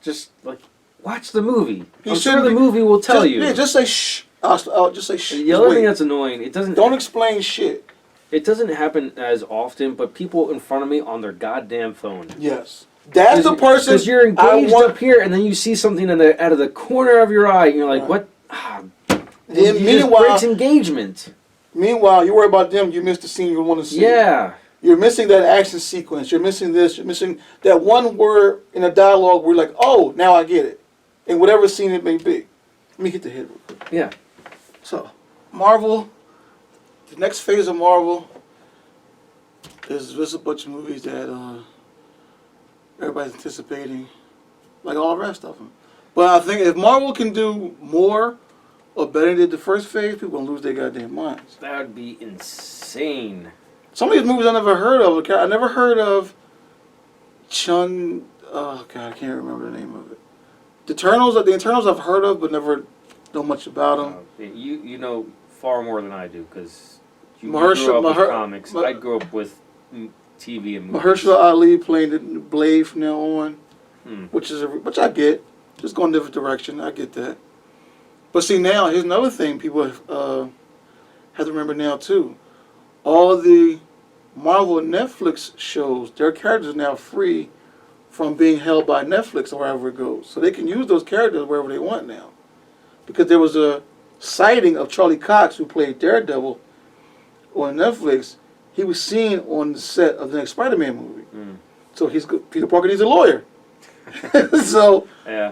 Just, like, watch the movie. I'm sure the movie will tell you. Yeah, just say shh. I'll just say shh. The other thing that's annoying, don't explain shit. It doesn't happen as often, but people in front of me on their goddamn phone. Yes. That's the person. Because you're engaged up here, and then you see something out of the corner of your eye, and you're like, what? Then meanwhile, breaks engagement. Meanwhile, you worry about them, you miss the scene you want to see. Yeah. You're missing that action sequence. You're missing this. You're missing that one word in a dialogue where you're like, oh, now I get it. In whatever scene it may be. Let me hit the head real quick. Yeah. So, Marvel, the next phase of Marvel is just a bunch of movies that everybody's anticipating, like all the rest of them. But I think if Marvel can do more or better than they did the first phase, people will lose their goddamn minds. That would be insane. Some of these movies I never heard of. I never heard of Chun. Oh God, I can't remember the name of it. The Eternals I've heard of, but never know much about them. You know far more than I do because you Mahershala, grew up with comics. I grew up with TV and movies. Mahershala Ali playing the Blade from now on, which I get. Just going a different direction. I get that. But see now, here's another thing people have to remember now too. All the Marvel and Netflix shows, their characters are now free from being held by Netflix or wherever it goes. So they can use those characters wherever they want now. Because there was a sighting of Charlie Cox, who played Daredevil on Netflix. He was seen on the set of the next Spider-Man movie. So Peter Parker needs a lawyer. So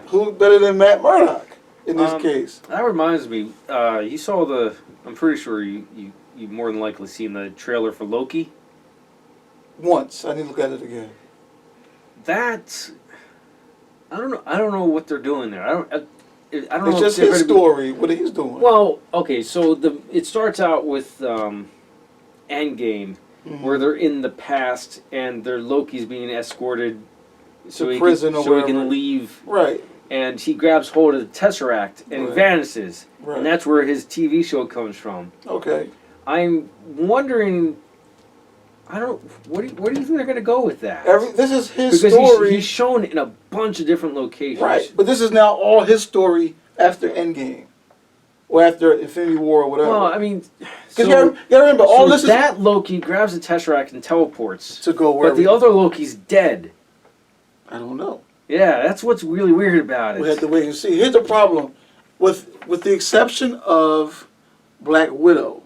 who better than Matt Murdock in this case? That reminds me, you saw I'm pretty sure you've more than likely seen the trailer for Loki. Once. I need to look at it again. I don't know what they're doing there. I don't know. It's just his story. What he's doing. Well, okay. So it starts out with Endgame, where they're in the past and their Loki's being escorted so to prison so he can leave. Right. And he grabs hold of the Tesseract and vanishes. Right. And that's where his TV show comes from. Okay. I'm wondering, what do you think they're going to go with that? This is his because story. He's shown in a bunch of different locations. Right. But this is now all his story after Endgame. Or after Infinity War or whatever. Well, I mean, because you gotta remember, all this is that Loki grabs the Tesseract and teleports to go wherever. But the other Loki's dead. I don't know. Yeah, that's what's really weird about it. We have to wait and see. Here's the problem, with the exception of Black Widow,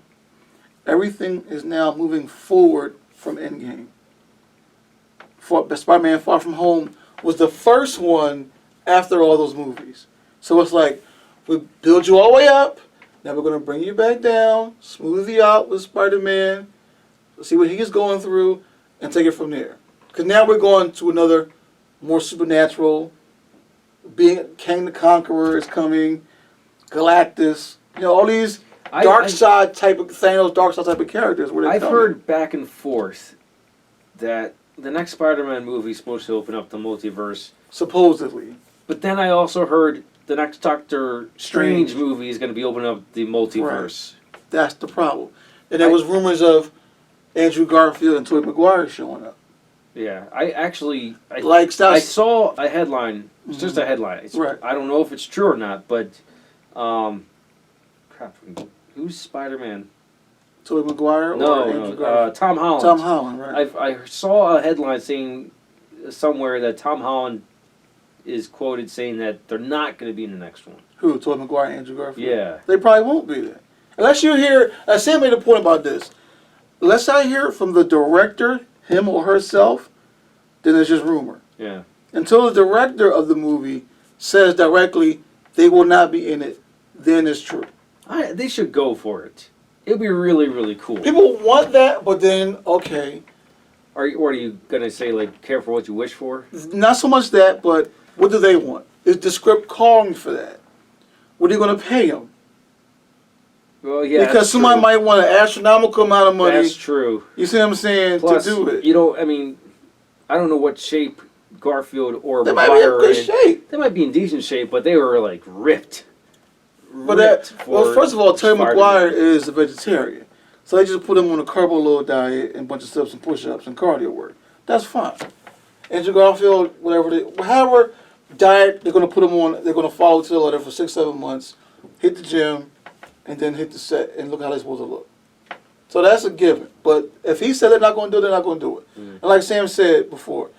everything is now moving forward from Endgame. Spider-Man: Far From Home was the first one after all those movies, so it's like we build you all the way up. Now we're going to bring you back down, smooth you out with Spider-Man, see what he is going through, and take it from there. Because now we're going to another more supernatural, being Kang the Conqueror is coming, Galactus, all these dark side type of Thanos, dark side type of characters. I've heard back and forth that the next Spider-Man movie is supposed to open up the multiverse. Supposedly. But then I also heard the next Doctor Strange movie is going to be opening up the multiverse. Right. That's the problem. And there was rumors of Andrew Garfield and Tobey Maguire showing up. Yeah, I saw a headline. It's just a headline. Right. I don't know if it's true or not, but crap. Who's Spider-Man? Tobey Maguire or Andrew Garfield? Tom Holland. Tom Holland, right. I saw a headline saying somewhere that Tom Holland is quoted saying that they're not going to be in the next one. Who? Tobey Maguire and Andrew Garfield? Yeah. They probably won't be there. Unless you hear, Sam made a point about this. Unless I hear it from the director, him or herself, then it's just rumor. Yeah. Until the director of the movie says directly they will not be in it, then it's true. They should go for it. It'd be really, really cool. People want that, but then, okay. Are you going to say, like, careful what you wish for? Not so much that, but what do they want? Is the script calling for that? What are you going to pay them? Well, yeah, because somebody might want an astronomical amount of money. That's true. You see what I'm saying? Plus, to do it. I don't know what shape Garfield or They might be in good shape. They might be in decent shape, but they were like ripped. But first of all, Tobey Maguire is a vegetarian, so they just put him on a carbo load diet and a bunch of steps and push-ups and cardio work. That's fine. Andrew Garfield, however diet they're going to put him on, they're going to follow to the letter for 6-7 months, hit the gym, and then hit the set and look how they're supposed to look. So that's a given. But if he said they're not going to do it, they're not going to do it. And like Sam said before,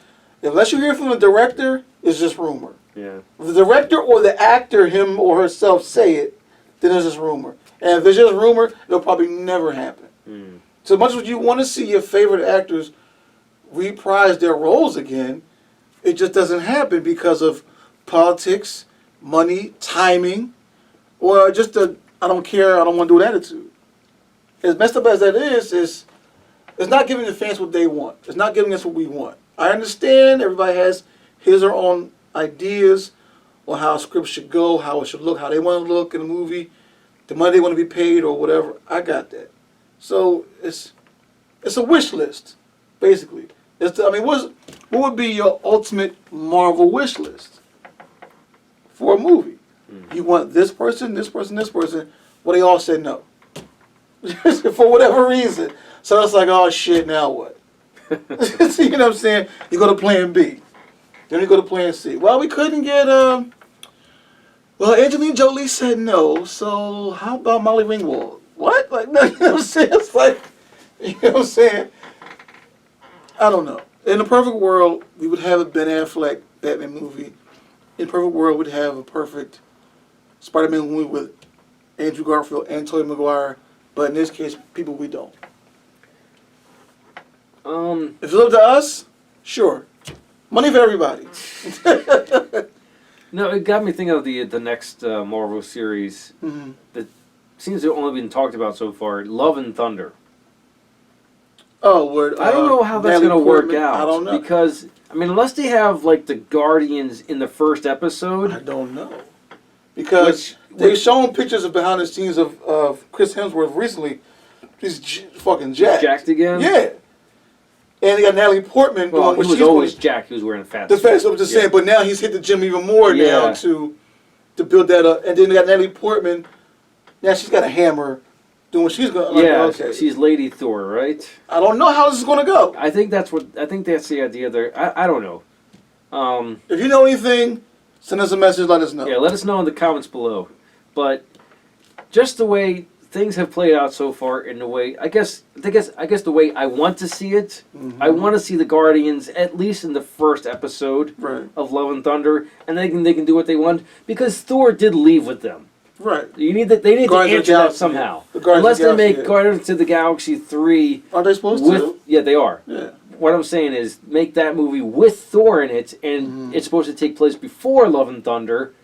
unless you hear from the director, it's just rumor. Yeah. If the director or the actor, him or herself, say it, then it's just rumor. And if it's just rumor, it'll probably never happen. So much as you want to see your favorite actors reprise their roles again, it just doesn't happen because of politics, money, timing, or just I don't care, I don't want to do an attitude. As messed up as that is, it's not giving the fans what they want. It's not giving us what we want. I understand everybody has his or her own ideas on how a script should go, how it should look, how they want to look in a movie, the money they want to be paid or whatever. I got that. So it's a wish list, basically. What would be your ultimate Marvel wish list for a movie? You want this person, this person, this person. Well, they all said no. For whatever reason. So it's like, oh shit, now what? So, you know what I'm saying? You go to plan B. Then you go to plan C. Well, we couldn't get, Angelina Jolie said no, so how about Molly Ringwald? What? Like, no, you know what I'm saying? It's like, you know what I'm saying? I don't know. In a perfect world, we would have a Ben Affleck Batman movie. In a perfect world, we'd have a perfect Spider-Man movie with Andrew Garfield and Tobey Maguire. But in this case, people, we don't. If it's up to us, sure. Money for everybody. No, it got me thinking of the next Marvel series that seems to have only been talked about so far. Love and Thunder. Oh, word. I don't know how that's going to work out. I don't know. Because, unless they have, like, the Guardians in the first episode. I don't know. Because they've shown pictures of behind the scenes of Chris Hemsworth recently He's fucking jacked. Jacked again? Yeah. And they got Natalie Portman well, doing what he was always jacked. He was wearing fat the fat suit. I'm just saying, but now he's hit the gym even more now to build that up. And then they got Natalie Portman. Now she's got a hammer doing what she's going to... Yeah, okay. She's Lady Thor, right? I don't know how this is going to go. I think that's the idea there. I don't know. If you know anything, send us a message, let us know. Yeah, let us know in the comments below. But just the way things have played out so far, in the way I guess the way I want to see it, I want to see the Guardians at least in the first episode of Love and Thunder, and they can do what they want because Thor did leave with them. Right. They need to answer that somehow. Unless they make Guardians of the Galaxy 3. Are they supposed to? Yeah, they are. Yeah. What I'm saying is make that movie with Thor in it, and it's supposed to take place before Love and Thunder.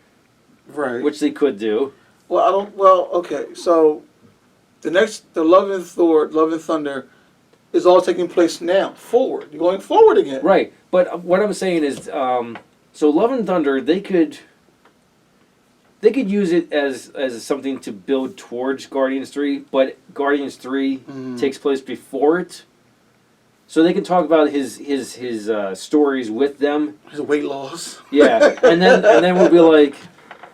Right. Which they could do. Well, okay. So the Love and Thunder is all taking place now. Forward. You're going forward again. Right. But what I'm saying is, so Love and Thunder, they could use it as something to build towards Guardians 3, but Guardians 3 takes place before it. So they can talk about his stories with them. His weight loss. Yeah. And then we'll be like,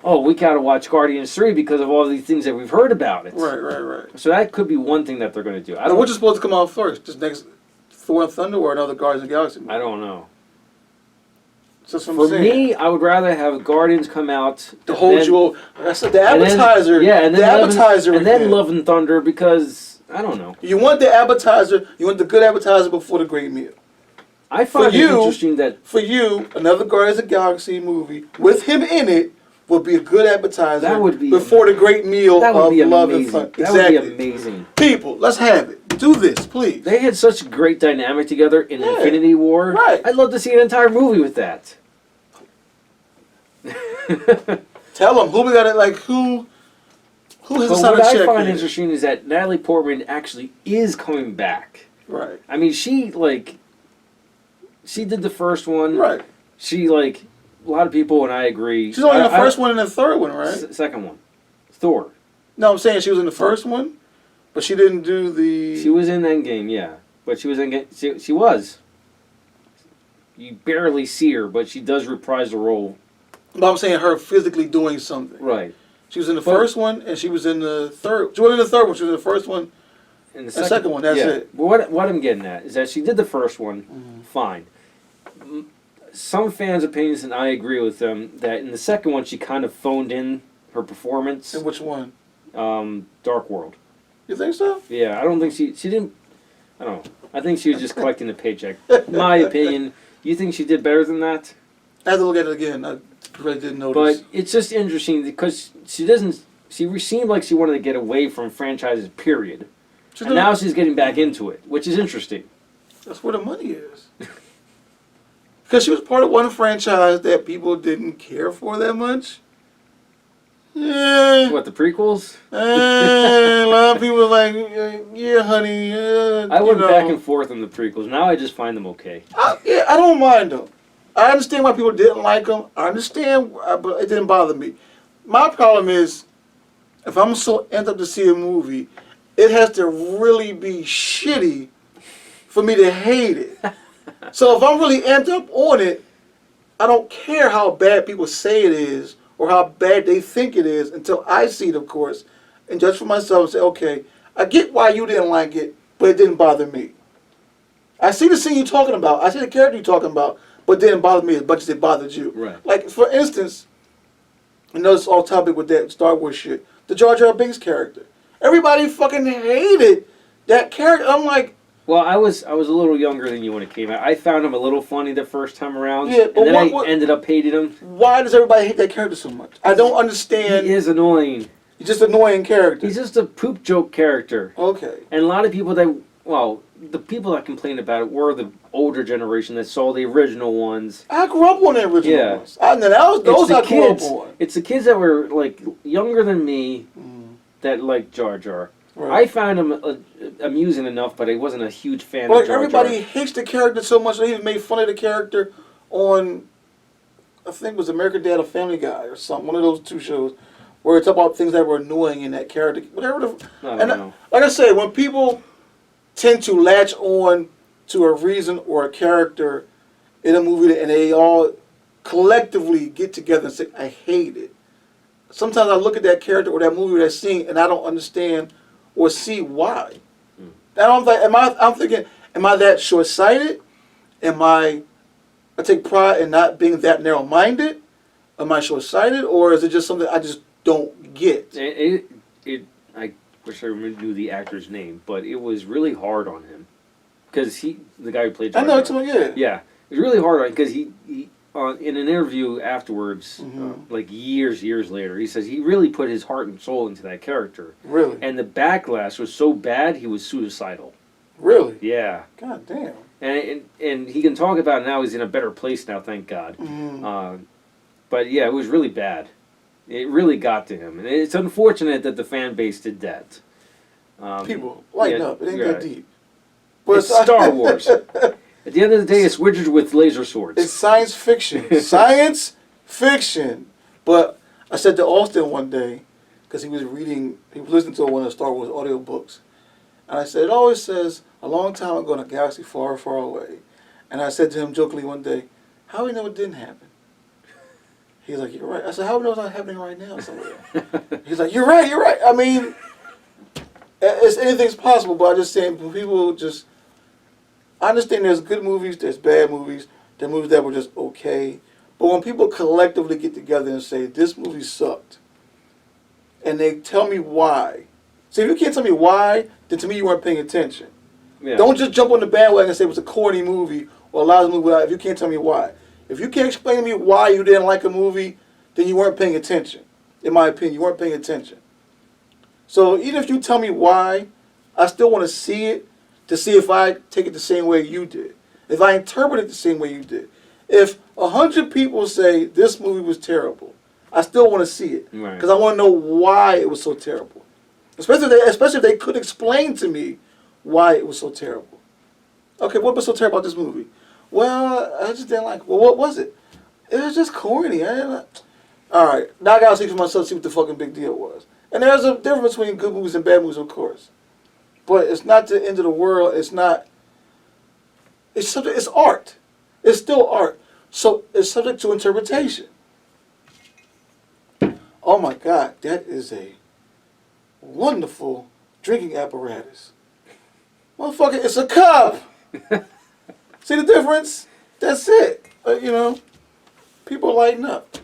oh, we gotta watch Guardians 3 because of all these things that we've heard about it. Right. So that could be one thing that they're gonna do. Which is supposed to come out first? Just next Thor and Thunder or another Guardians of the Galaxy movie? I don't know. For me, I would rather have Guardians come out. To hold you over. That's the appetizer. And then then Love and Thunder because, I don't know. You want the appetizer, you want the good appetizer before the great meal. I find it interesting that... For you, another Guardians of the Galaxy movie with him in it would be a good appetizer that would be before the great meal of Love and Thunder. That would be amazing. People, let's have it. Do this, please. They had such a great dynamic together in Infinity War. Right. I'd love to see an entire movie with that. Tell them who we got it. Like who has what I find interesting is that Natalie Portman actually is coming back. Right. I mean, she did the first one. Right. She a lot of people, and I agree. She's only in the first one and the third one, right? Second one, Thor. No, I'm saying she was in the first one, but she didn't do the. She was in Endgame, yeah, but she was in. She was. You barely see her, but she does reprise the role. But I'm saying her physically doing something. Right. She was in the first one, and she was in the third. She wasn't in the third one. She was in the first one. And the second one. That's it. But what I'm getting at is that she did the first one, fine. Some fans' opinions, and I agree with them, that in the second one she kind of phoned in her performance. In which one? Dark World. You think so? Yeah, I don't think she didn't. I don't know. I think she was just collecting a paycheck. My opinion. You think she did better than that? I have to look at it again. I really didn't notice. But it's just interesting because she doesn't. She seemed like she wanted to get away from franchises. Period. And now she's getting back into it, which is interesting. That's where the money is. Because she was part of one franchise that people didn't care for that much. Yeah. What, the prequels? A lot of people were like, yeah, honey. I went back and forth on the prequels. Now I just find them okay. I don't mind them. I understand why people didn't like them. I understand, but it didn't bother me. My problem is, if I'm so amped up to see a movie, it has to really be shitty for me to hate it. So if I'm really amped up on it, I don't care how bad people say it is or how bad they think it is until I see it, of course, and judge for myself and say, okay, I get why you didn't like it, but it didn't bother me. I see the scene you're talking about. I see the character you're talking about, but it didn't bother me as much as it bothered you. Right. Like, for instance, I know it's all topic with that Star Wars shit, the Jar Jar Binks character. Everybody fucking hated that character. I'm like... Well, I was a little younger than you when it came out. I found him a little funny the first time around, yeah, but and then I ended up hating him. Why does everybody hate that character so much? I don't understand. He is annoying. He's just an annoying character. He's just a poop joke character. Okay. And a lot of people the people that complained about it were the older generation that saw the original ones. I grew up on the original ones. Those I grew up on. It's the kids that were like younger than me that liked Jar Jar. Right. I found him amusing enough, but I wasn't a huge fan of Jar Jar. Everybody hates the character so much, they even made fun of the character on, I think it was American Dad or Family Guy or something, one of those two shows, where it's about things that were annoying in that character. Whatever. No. Like I said, when people tend to latch on to a reason or a character in a movie and they all collectively get together and say, I hate it. Sometimes I look at that character or that movie or that scene and I don't understand or see why. I'm thinking, am I that short-sighted? I take pride in not being that narrow-minded? Am I short-sighted? Or is it just something I just don't get? I wish I knew the actor's name, but it was really hard on him. Because the guy who played Jar I know, Jar, yeah. Yeah, it was really hard on him because he in an interview afterwards, like years later, he says he really put his heart and soul into that character. Really? And the backlash was so bad, he was suicidal. Really? Yeah. God damn. And he can talk about it now. He's in a better place now, thank God. But yeah, it was really bad. It really got to him, and it's unfortunate that the fan base did that. People, lighten up. It ain't that deep. But it's Star Wars. At the end of the day, it's wizards with laser swords. It's science fiction. Science fiction. But I said to Austin one day, because he was listening to one of the Star Wars audiobooks, and I said, it always says, a long time ago in a galaxy far, far away. And I said to him jokingly one day, how do we know it didn't happen? He's like, you're right. I said, how do we know it's not happening right now somewhere? He's like, you're right. I mean, anything's possible, but I'm just saying, people just, I understand there's good movies, there's bad movies, there are movies that were just okay. But when people collectively get together and say, this movie sucked, and they tell me why. See, if you can't tell me why, then to me you weren't paying attention. Yeah. Don't just jump on the bandwagon and say it was a corny movie or a lousy movie if you can't tell me why. If you can't explain to me why you didn't like a movie, then you weren't paying attention. In my opinion, you weren't paying attention. So even if you tell me why, I still want to see it to see if I take it the same way you did. If I interpret it the same way you did. If 100 people say this movie was terrible, I still want to see it. Because I want to know why it was so terrible. Especially if they could explain to me why it was so terrible. Okay, what was so terrible about this movie? Well, I just didn't like it. Well, what was it? It was just corny. Alright, now I gotta see for myself, see what the fucking big deal was. And there's a difference between good movies and bad movies, of course. But it's not the end of the world. It's not. It's art. It's still art. So it's subject to interpretation. Oh my God, that is a wonderful drinking apparatus. Motherfucker, it's a cup. See the difference? That's it. People lighten up.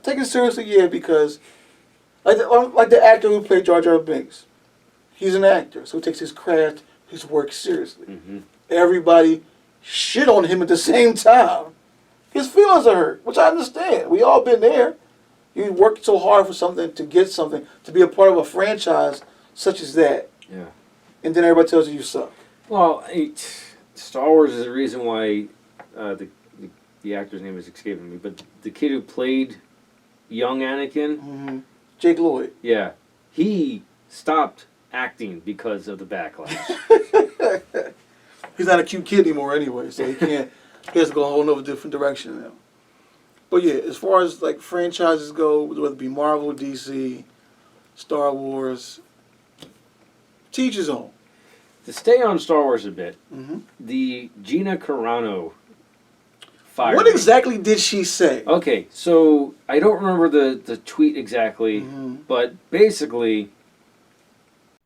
Take it seriously, yeah, because like the actor who played Jar Jar Binks, he's an actor, so he takes his craft, his work seriously. Mm-hmm. Everybody shit on him at the same time. His feelings are hurt, which I understand. We all been there. You worked so hard for something to get something, to be a part of a franchise such as that. Yeah. And then everybody tells you suck. Well, Star Wars is the reason why the actor's name is escaping me, but the kid who played young Anakin, Jake Lloyd. Yeah, he stopped acting because of the backlash. He's not a cute kid anymore anyway, so he has to go a whole nother different direction now. But yeah, as far as like franchises go, whether it be Marvel, DC, Star Wars, teach his own. To stay on Star Wars a bit, the Gina Carano fired. What exactly did she say? Okay, so I don't remember the tweet exactly, but basically,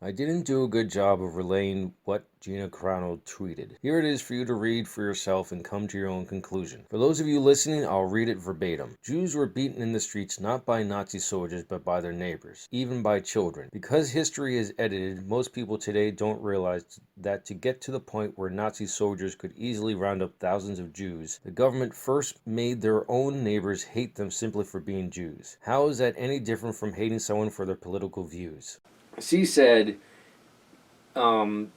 I didn't do a good job of relaying what Gina Carano tweeted. Here it is for you to read for yourself and come to your own conclusion. For those of you listening, I'll read it verbatim. Jews were beaten in the streets not by Nazi soldiers but by their neighbors, even by children. Because history is edited, most people today don't realize that to get to the point where Nazi soldiers could easily round up thousands of Jews, the government first made their own neighbors hate them simply for being Jews. How is that any different from hating someone for their political views? She said, how...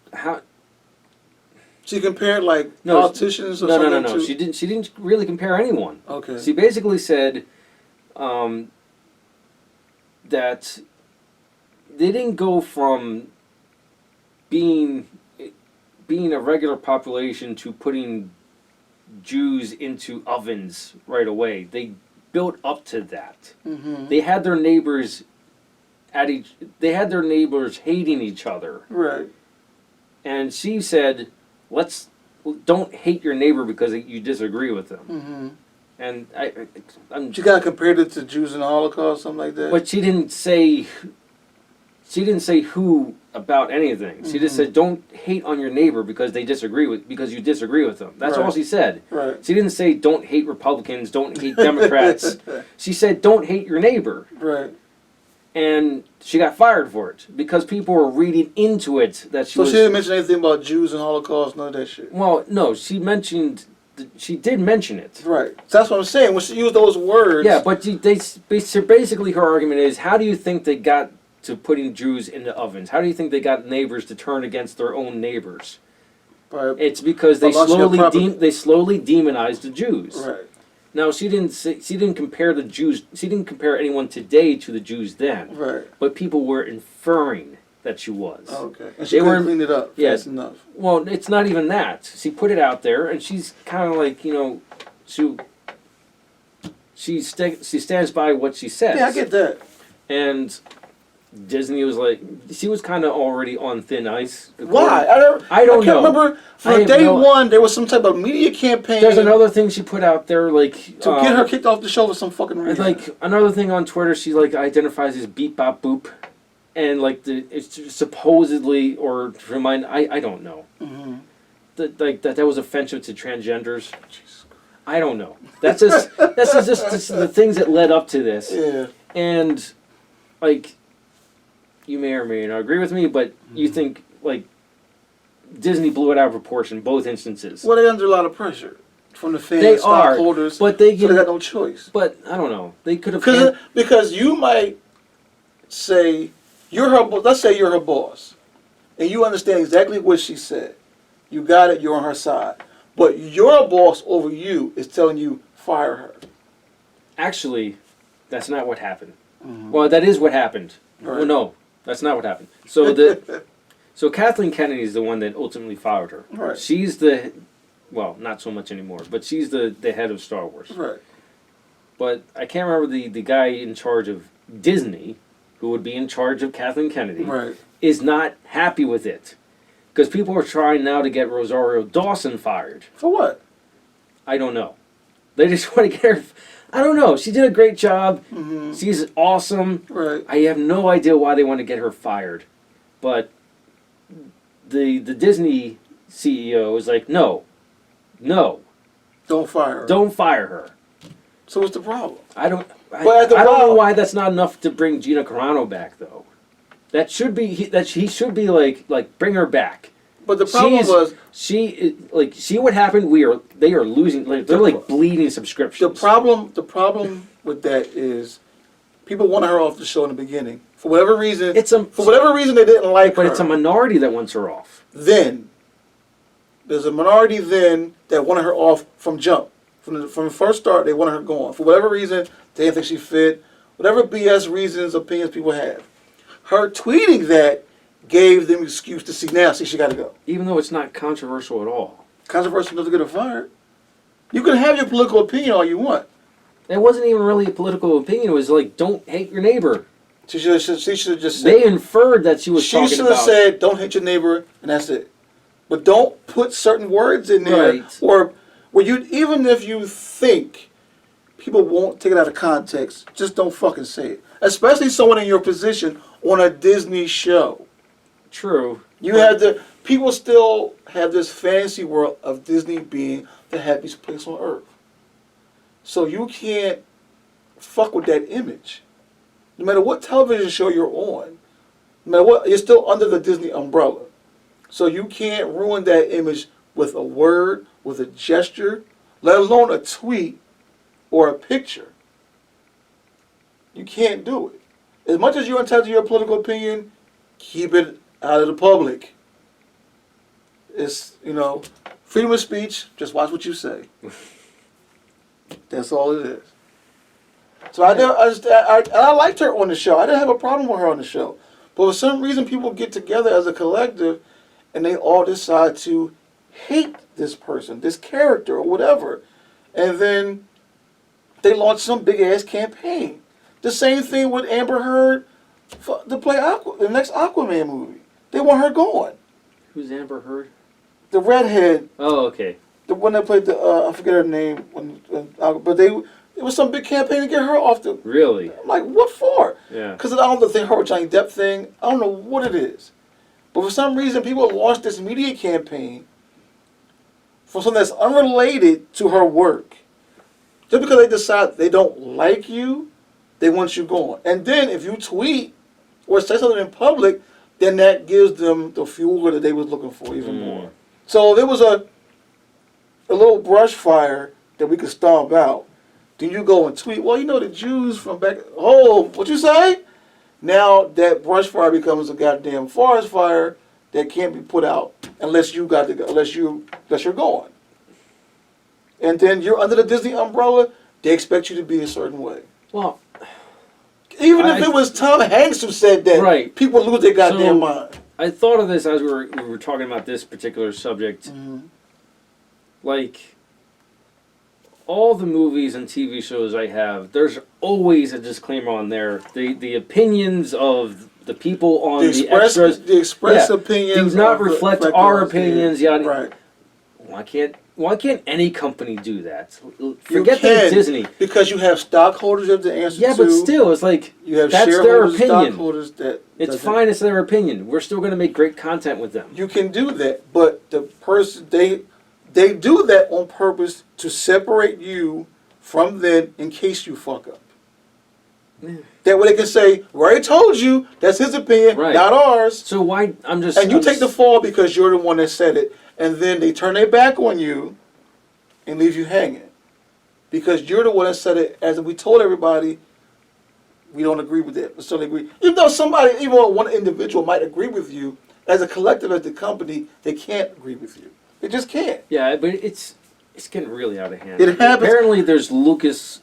She compared politicians or something? No. She didn't really compare anyone. Okay. She basically said that they didn't go from being a regular population to putting Jews into ovens right away. built up to that. Mm-hmm. They had their neighbors they had their neighbors hating each other. Right. And she said, don't hate your neighbor because you disagree with them. Mm-hmm. And She kind of compared it to Jews in the Holocaust, something like that. but she didn't say who about anything. She just said, don't hate on your neighbor because you disagree with them. That's all she said. Right. She didn't say don't hate Republicans, don't hate Democrats. She said don't hate your neighbor. Right. And she got fired for it because people were reading into it that she So she didn't mention anything about Jews and Holocaust, none of that shit. Well, no, she did mention it. Right. So that's what I'm saying. When she used those words. Yeah, but basically her argument is, how do you think they got to putting Jews into ovens? How do you think they got neighbors to turn against their own neighbors? It's because they slowly demonized the Jews. Right. Now she didn't compare the Jews. She didn't compare anyone today to the Jews then. Right. But people were inferring that she was. Okay. And she couldn't clean it up fast enough. Well, it's not even that. She put it out there, and she's kind of like, she stands by what she says. Yeah, I get that. And Disney was like, she was kind of already on thin ice. Why? I don't know. I can't remember. From day one, there was some type of media campaign. There's another thing she put out there, like to get her kicked off the show for some fucking reason. Like another thing on Twitter, she like identifies as beep bop boop, and like it's supposedly or to remind I don't know. Mm-hmm. That was offensive to transgenders. I don't know. That's just the things that led up to this. Yeah. And like, you may or may not agree with me, but you think like Disney blew it out of proportion both instances. Well, they're under a lot of pressure from the fans, they stockholders, but they got no choice. But I don't know. They could have because you might say you're her. Let's say you're her boss, and you understand exactly what she said. You got it. You're on her side. But your boss over you is telling you fire her. Actually, that's not what happened. Mm-hmm. Well, that is what happened. Right. Well, no, that's not what happened. So Kathleen Kennedy is the one that ultimately fired her. Right. She's well, not so much anymore, but she's the head of Star Wars. Right. But I can't remember the guy in charge of Disney, who would be in charge of Kathleen Kennedy, right, is not happy with it. Because people are trying now to get Rosario Dawson fired. For what? I don't know. They just want to get her... I don't know. She did a great job. Mm-hmm. She's awesome. Right. I have no idea why they want to get her fired. But the Disney CEO is like, no. Don't fire her. Don't fire her. So what's the problem? I don't know why that's not enough to bring Gina Carano back, though. That should be he should be like bring her back. But the problem was see what happened. They are losing. They're like bleeding subscriptions. The problem with that is people wanted her off the show in the beginning for whatever reason. For whatever reason they didn't like her. But it's a minority that wants her off. Then there's a minority that wanted her off from jump. From the first start, they wanted her gone for whatever reason. They didn't think she fit. Whatever BS reasons, opinions people have. Her tweeting that gave them excuse to see she got to go. Even though it's not controversial at all. Controversial enough to get her fired. You can have your political opinion all you want. It wasn't even really a political opinion. It was like, don't hate your neighbor. She should have just said... They inferred that she was talking about... She should have said, don't hate your neighbor, and that's it. But don't put certain words in there. Right. Or even if you think people won't take it out of context, just don't fucking say it. Especially someone in your position on a Disney show. True. People still have this fantasy world of Disney being the happiest place on earth. So you can't fuck with that image. No matter what television show you're on, no matter what, you're still under the Disney umbrella. So you can't ruin that image with a word, with a gesture, let alone a tweet or a picture. You can't do it. As much as you're entitled to your political opinion, keep it out of the public. It's, freedom of speech, just watch what you say. That's all it is. So I liked her on the show. I didn't have a problem with her on the show. But for some reason, people get together as a collective and they all decide to hate this person, this character, or whatever. And then they launched some big ass campaign. The same thing with Amber Heard to play the next Aquaman movie. They want her going. Who's Amber Heard? The redhead. Oh, okay. The one that played the I forget her name. But it was some big campaign to get her off the. Really? I'm like, what for? Yeah. Because I don't know the thing, her Johnny Depp thing. I don't know what it is, but for some reason, people launched this media campaign for something that's unrelated to her work, just because they decide they don't like you, they want you gone. And then if you tweet or say something in public, then that gives them the fuel that they was looking for even more. So there was a little brush fire that we could stomp out. Then you go and tweet, well, you know the Jews from back, oh, what you say? Now that brush fire becomes a goddamn forest fire that can't be put out unless you're going. And then you're under the Disney umbrella, they expect you to be a certain way. Well, even if it was Tom Hanks who said that, right. People lose their goddamn mind. I thought of this as we were talking about this particular subject. Like, all the movies and TV shows I have, there's always a disclaimer on there. The opinions of the people on the extras, the express opinions do not reflect our opinions. Yada. Right. Why can't any company do that? Forget that Disney. Because you have stockholders you have to answer to. Yeah, but still, it's like, you have that's their opinion. Stockholders that it's fine, it's their opinion. We're still going to make great content with them. You can do that, but the person, they do that on purpose to separate you from them in case you fuck up. Yeah. That way they can say, we already told you, that's his opinion, not ours. So why, And you take the fall because you're the one that said it. And then they turn their back on you and leave you hanging. Because you're the one that said it, as we told everybody, we don't agree with it. So they agree. Even though even one individual might agree with you, as a collective, as the company, they can't agree with you. They just can't. Yeah, but it's getting really out of hand. It happens. Apparently there's Lucas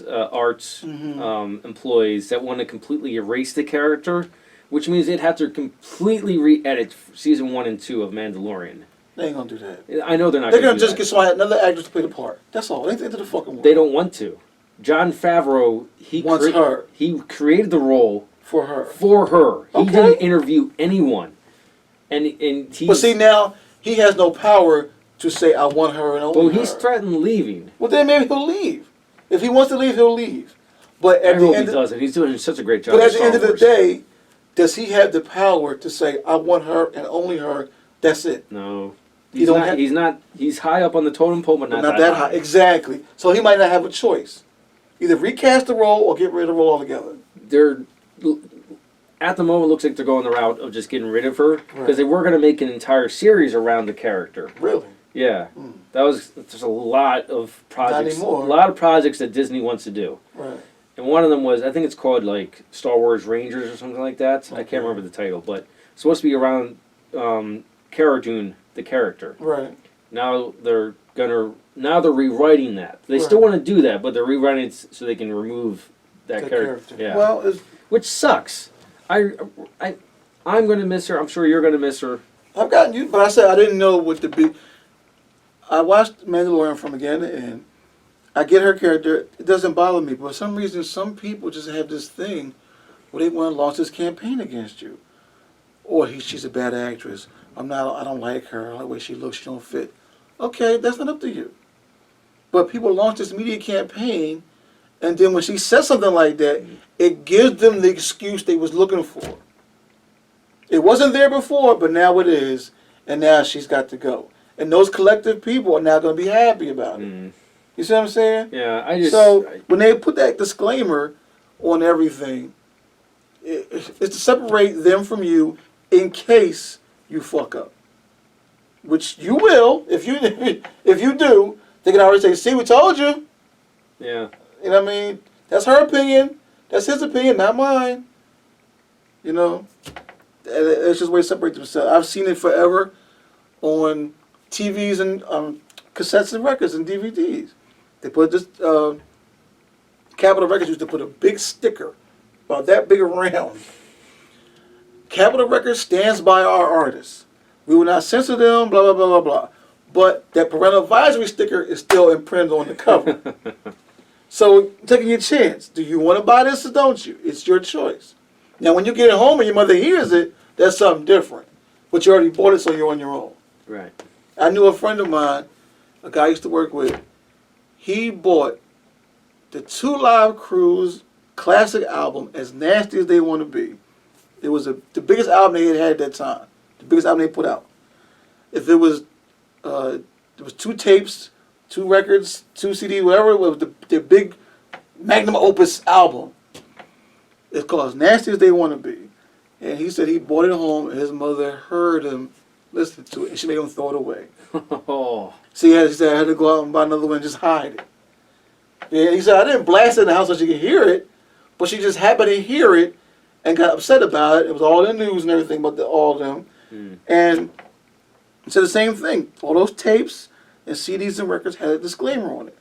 Arts employees that want to completely erase the character, which means they'd have to completely re-edit season 1 and 2 of Mandalorian. They ain't gonna do that. I know they're not. They're gonna just get another actor to play the part. That's all. They ain't into the fucking world. They don't want to. Jon Favreau, he wants her. He created the role for her. He didn't interview anyone, and he. But see, now he has no power to say I want her and only her. Well, he's threatened leaving. Well, then maybe he'll leave. If he wants to leave, he'll leave. But at the end, he doesn't. He's doing such a great job. But at the end of the day, does he have the power to say I want her and only her? That's it. No. He's not. He's high up on the totem pole, but not that high. Exactly. So he might not have a choice. Either recast the role or get rid of the role altogether. At the moment, looks like they're going the route of just getting rid of her because they were going to make an entire series around the character. Really? Yeah. There's a lot of projects. A lot of projects that Disney wants to do. Right. And one of them was, I think it's called like Star Wars Rangers or something like that. I can't remember the title, but it's supposed to be around Cara Dune, the character. Right. Now they're rewriting that. They still want to do that, but they're rewriting it so they can remove that character. Yeah. Well, which sucks. I'm going to miss her. I'm sure you're going to miss her. I've gotten you, but I said I didn't know what to be. I watched Mandalorian from beginning to end. I get her character. It doesn't bother me, but for some reason, some people just have this thing where they want to launch this campaign against you. Or she's a bad actress. I don't like her. I don't like the way she looks. She don't fit. Okay, that's not up to you. But people launch this media campaign, and then when she says something like that, it gives them the excuse they was looking for. It wasn't there before, but now it is, and now she's got to go. And those collective people are now going to be happy about it. You see what I'm saying? Yeah, when they put that disclaimer on everything, it's to separate them from you in case you fuck up. Which you will, if you do, they can always say, see, we told you. Yeah. You know what I mean? That's her opinion. That's his opinion, not mine. You know? It's just a way to separate themselves. I've seen it forever on TVs and cassettes and records and DVDs. They put this, Capitol Records used to put a big sticker, about that big around. Capitol Records stands by our artists. We will not censor them, blah, blah, blah, blah, blah. But that parental advisory sticker is still imprinted on the cover. So taking your chance. Do you want to buy this or don't you? It's your choice. Now, when you get it home and your mother hears it, that's something different. But you already bought it, so you're on your own. Right. I knew a friend of mine, a guy I used to work with. He bought the 2 Live Crews classic album, As Nasty as They Want to Be. It was the biggest album they had at that time. The biggest album they put out. If it was, there was 2 tapes, 2 records, 2 CDs, whatever it was, the big magnum opus album. It's called As Nasty as They Want to Be. And he said he bought it home and his mother heard him listen to it and she made him throw it away. Oh. So he said I had to go out and buy another one and just hide it. Yeah, he said I didn't blast it in the house so she could hear it, but she just happened to hear it and got upset about it. It was all in the news and everything about all of them. And he said the same thing. All those tapes and CDs and records had a disclaimer on it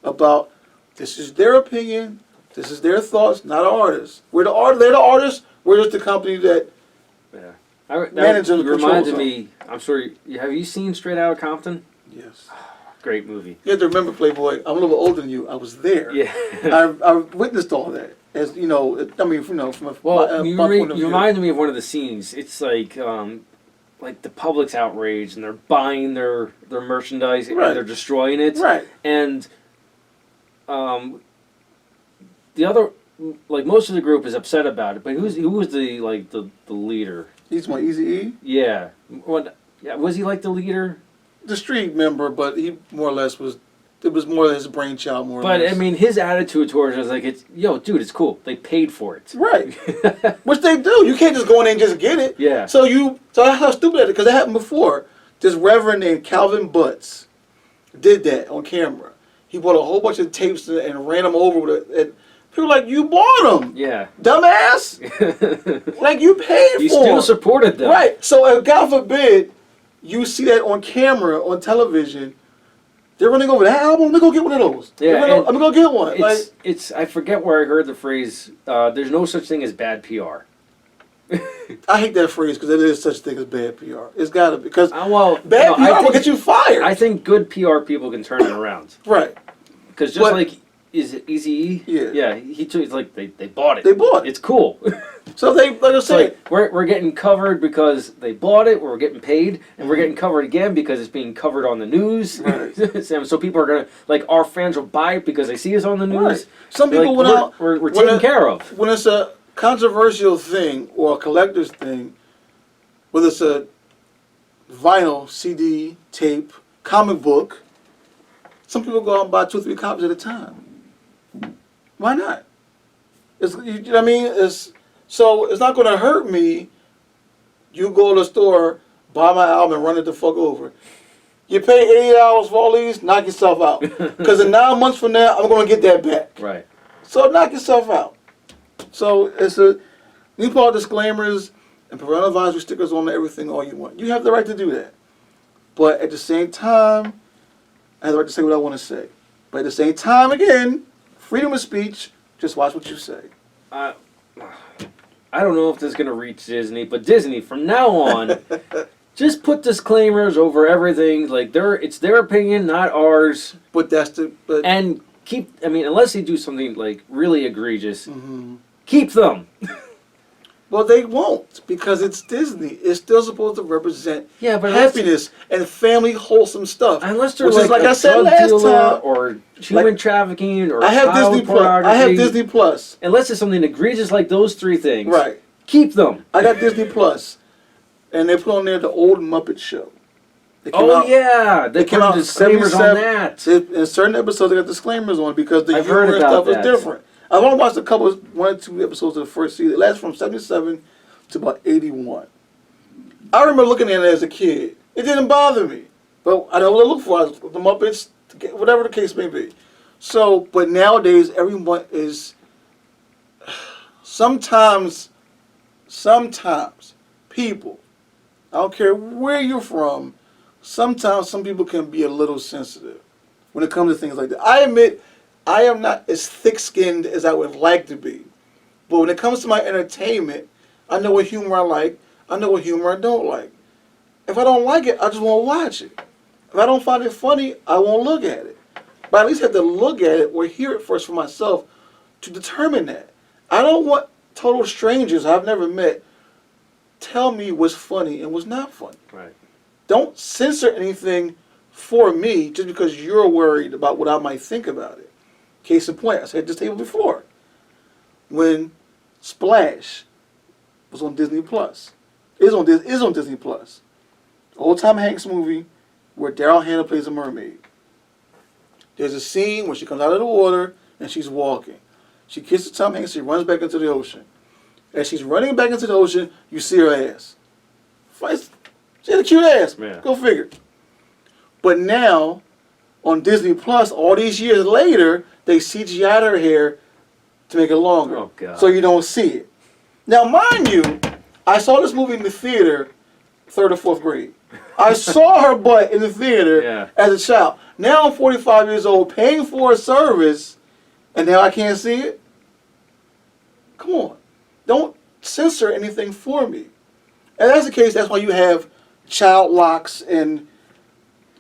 about this is their opinion, this is their thoughts, not artists. They're the artists. We're just the company that manages and controls reminded me. I'm sorry. Have you seen Straight Outta Compton? Yes. Great movie. You have to remember, Playboy. I'm a little bit older than you. I was there. Yeah. I witnessed all that. As you know, I mean, from you reminded me of one of the scenes. It's like the public's outraged and they're buying their merchandise and they're destroying it. Right. And the other, like most of the group is upset about it. But who was the leader? He's my Eazy-E? Yeah. Was he like the leader? The street member, but he more or less was. It was more his brainchild, more or less. But I mean, his attitude towards it was like, dude, it's cool. They paid for it. Right. Which they do. You can't just go in there and just get it. Yeah. So that's how stupid that is, because it happened before. This reverend named Calvin Butts did that on camera. He bought a whole bunch of tapes and ran them over with it. And people were like, you bought them. Yeah. Dumbass. Like, you paid for them. You still supported them. Right. So, God forbid, you see that on camera, on television, they're running over that album. Let me go get one of those. Yeah, let me go get one. I forget where I heard the phrase. There's no such thing as bad PR. I hate that phrase because there is such a thing as bad PR. It's got to be because bad PR will get you fired. I think good PR people can turn it around. Right. Because just like is it Eazy-E? Yeah. He took. It's like they bought it. They bought it. It's cool. So like I said, we're getting covered because they bought it. We're getting paid, and we're getting covered again because it's being covered on the news. Right. So people are gonna our fans will buy it because they see us on the news. Right. Some people we're taken care of. When it's a controversial thing or a collector's thing, whether it's a vinyl, CD, tape, comic book, some people go out and buy 2 or 3 copies at a time. Why not? You know what I mean? So it's not going to hurt me. You go to the store, buy my album, and run it the fuck over. You pay $80 for all these, knock yourself out. Because in 9 months from now, I'm going to get that back. Right. So knock yourself out. So you put all disclaimers and parental advisory stickers on everything all you want. You have the right to do that. But at the same time, I have the right to say what I want to say. But at the same time, again, freedom of speech, just watch what you say. I don't know if this is going to reach Disney, but Disney, from now on, just put disclaimers over everything. Like it's their opinion, not ours. But and unless they do something like really egregious, keep them. Well, they won't because it's Disney. It's still supposed to represent happiness and family wholesome stuff. Unless they're like I said last time, or human trafficking or I have child Disney pornography. I have Disney Plus. Unless it's something egregious like those 3 things, right? Keep them. I got Disney Plus, and they put on there the old Muppet Show. They came out disclaimers on that. In certain episodes, they got disclaimers on because the humor and stuff is different. I've only watched 1 or 2 episodes of the first season. It lasts from 77 to about 81. I remember looking at it as a kid. It didn't bother me. But I know what I look for. The Muppets, whatever the case may be. So, but nowadays, everyone is... Sometimes people, I don't care where you're from, sometimes some people can be a little sensitive when it comes to things like that. I admit, I am not as thick-skinned as I would like to be. But when it comes to my entertainment, I know what humor I like. I know what humor I don't like. If I don't like it, I just won't watch it. If I don't find it funny, I won't look at it. If But I at least have to look at it or hear it first for myself to determine that. I don't want total strangers I've never met tell me what's funny and what's not funny. Right. Don't censor anything for me just because you're worried about what I might think about it. Case in point, I said this table before. When Splash was on Disney Plus, is on Disney Plus. Old Tom Hanks movie where Daryl Hannah plays a mermaid. There's a scene where she comes out of the water and she's walking. She kisses Tom Hanks, she runs back into the ocean. As she's running back into the ocean, you see her ass. She had a cute ass. Yeah. Go figure. But now, on Disney Plus, all these years later, they CGI'd her hair to make it longer. Oh, God. So you don't see it. Now, mind you, I saw this movie in the theater, 3rd or 4th grade. I saw her butt in the theater as a child. Now I'm 45 years old, paying for a service, and now I can't see it? Come on. Don't censor anything for me. And that's the case, that's why you have child locks and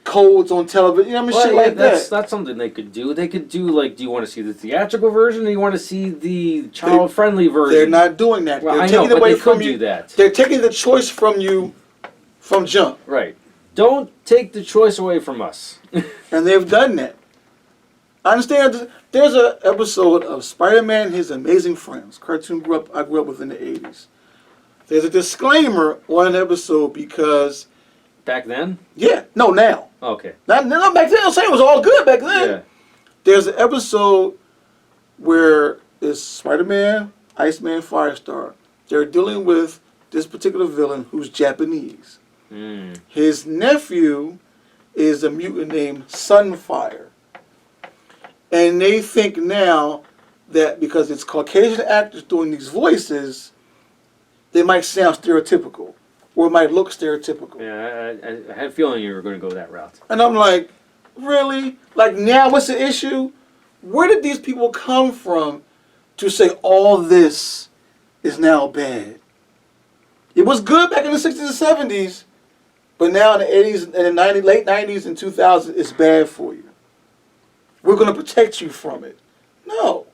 codes on television, you know what I mean, shit like that. That's something they could do. They could do, like, do you want to see the theatrical version or do you want to see the child-friendly version? They're not doing that. Well, they're I taking know, it away but they from could you. do that. They're taking the choice from you from jump. Right. Don't take the choice away from us. And they've done that. I understand. There's an episode of Spider-Man and His Amazing Friends. Cartoon I grew up with in the 80s. There's a disclaimer on an episode because... Back then? Yeah. No, now. Okay. Not back then. I'm saying it was all good back then. Yeah. There's an episode where it's Spider-Man, Iceman, Firestar. They're dealing with this particular villain who's Japanese. Mm. His nephew is a mutant named Sunfire. And they think now that because it's Caucasian actors doing these voices, they might sound stereotypical. Or it might look stereotypical. Yeah, I had a feeling you were going to go that route. And I'm like, really? Like now what's the issue? Where did these people come from to say all this is now bad? It was good back in the 60s and 70s, but now in the 80s and the 90s, late 90s and 2000s, it's bad for you. We're going to protect you from it. No.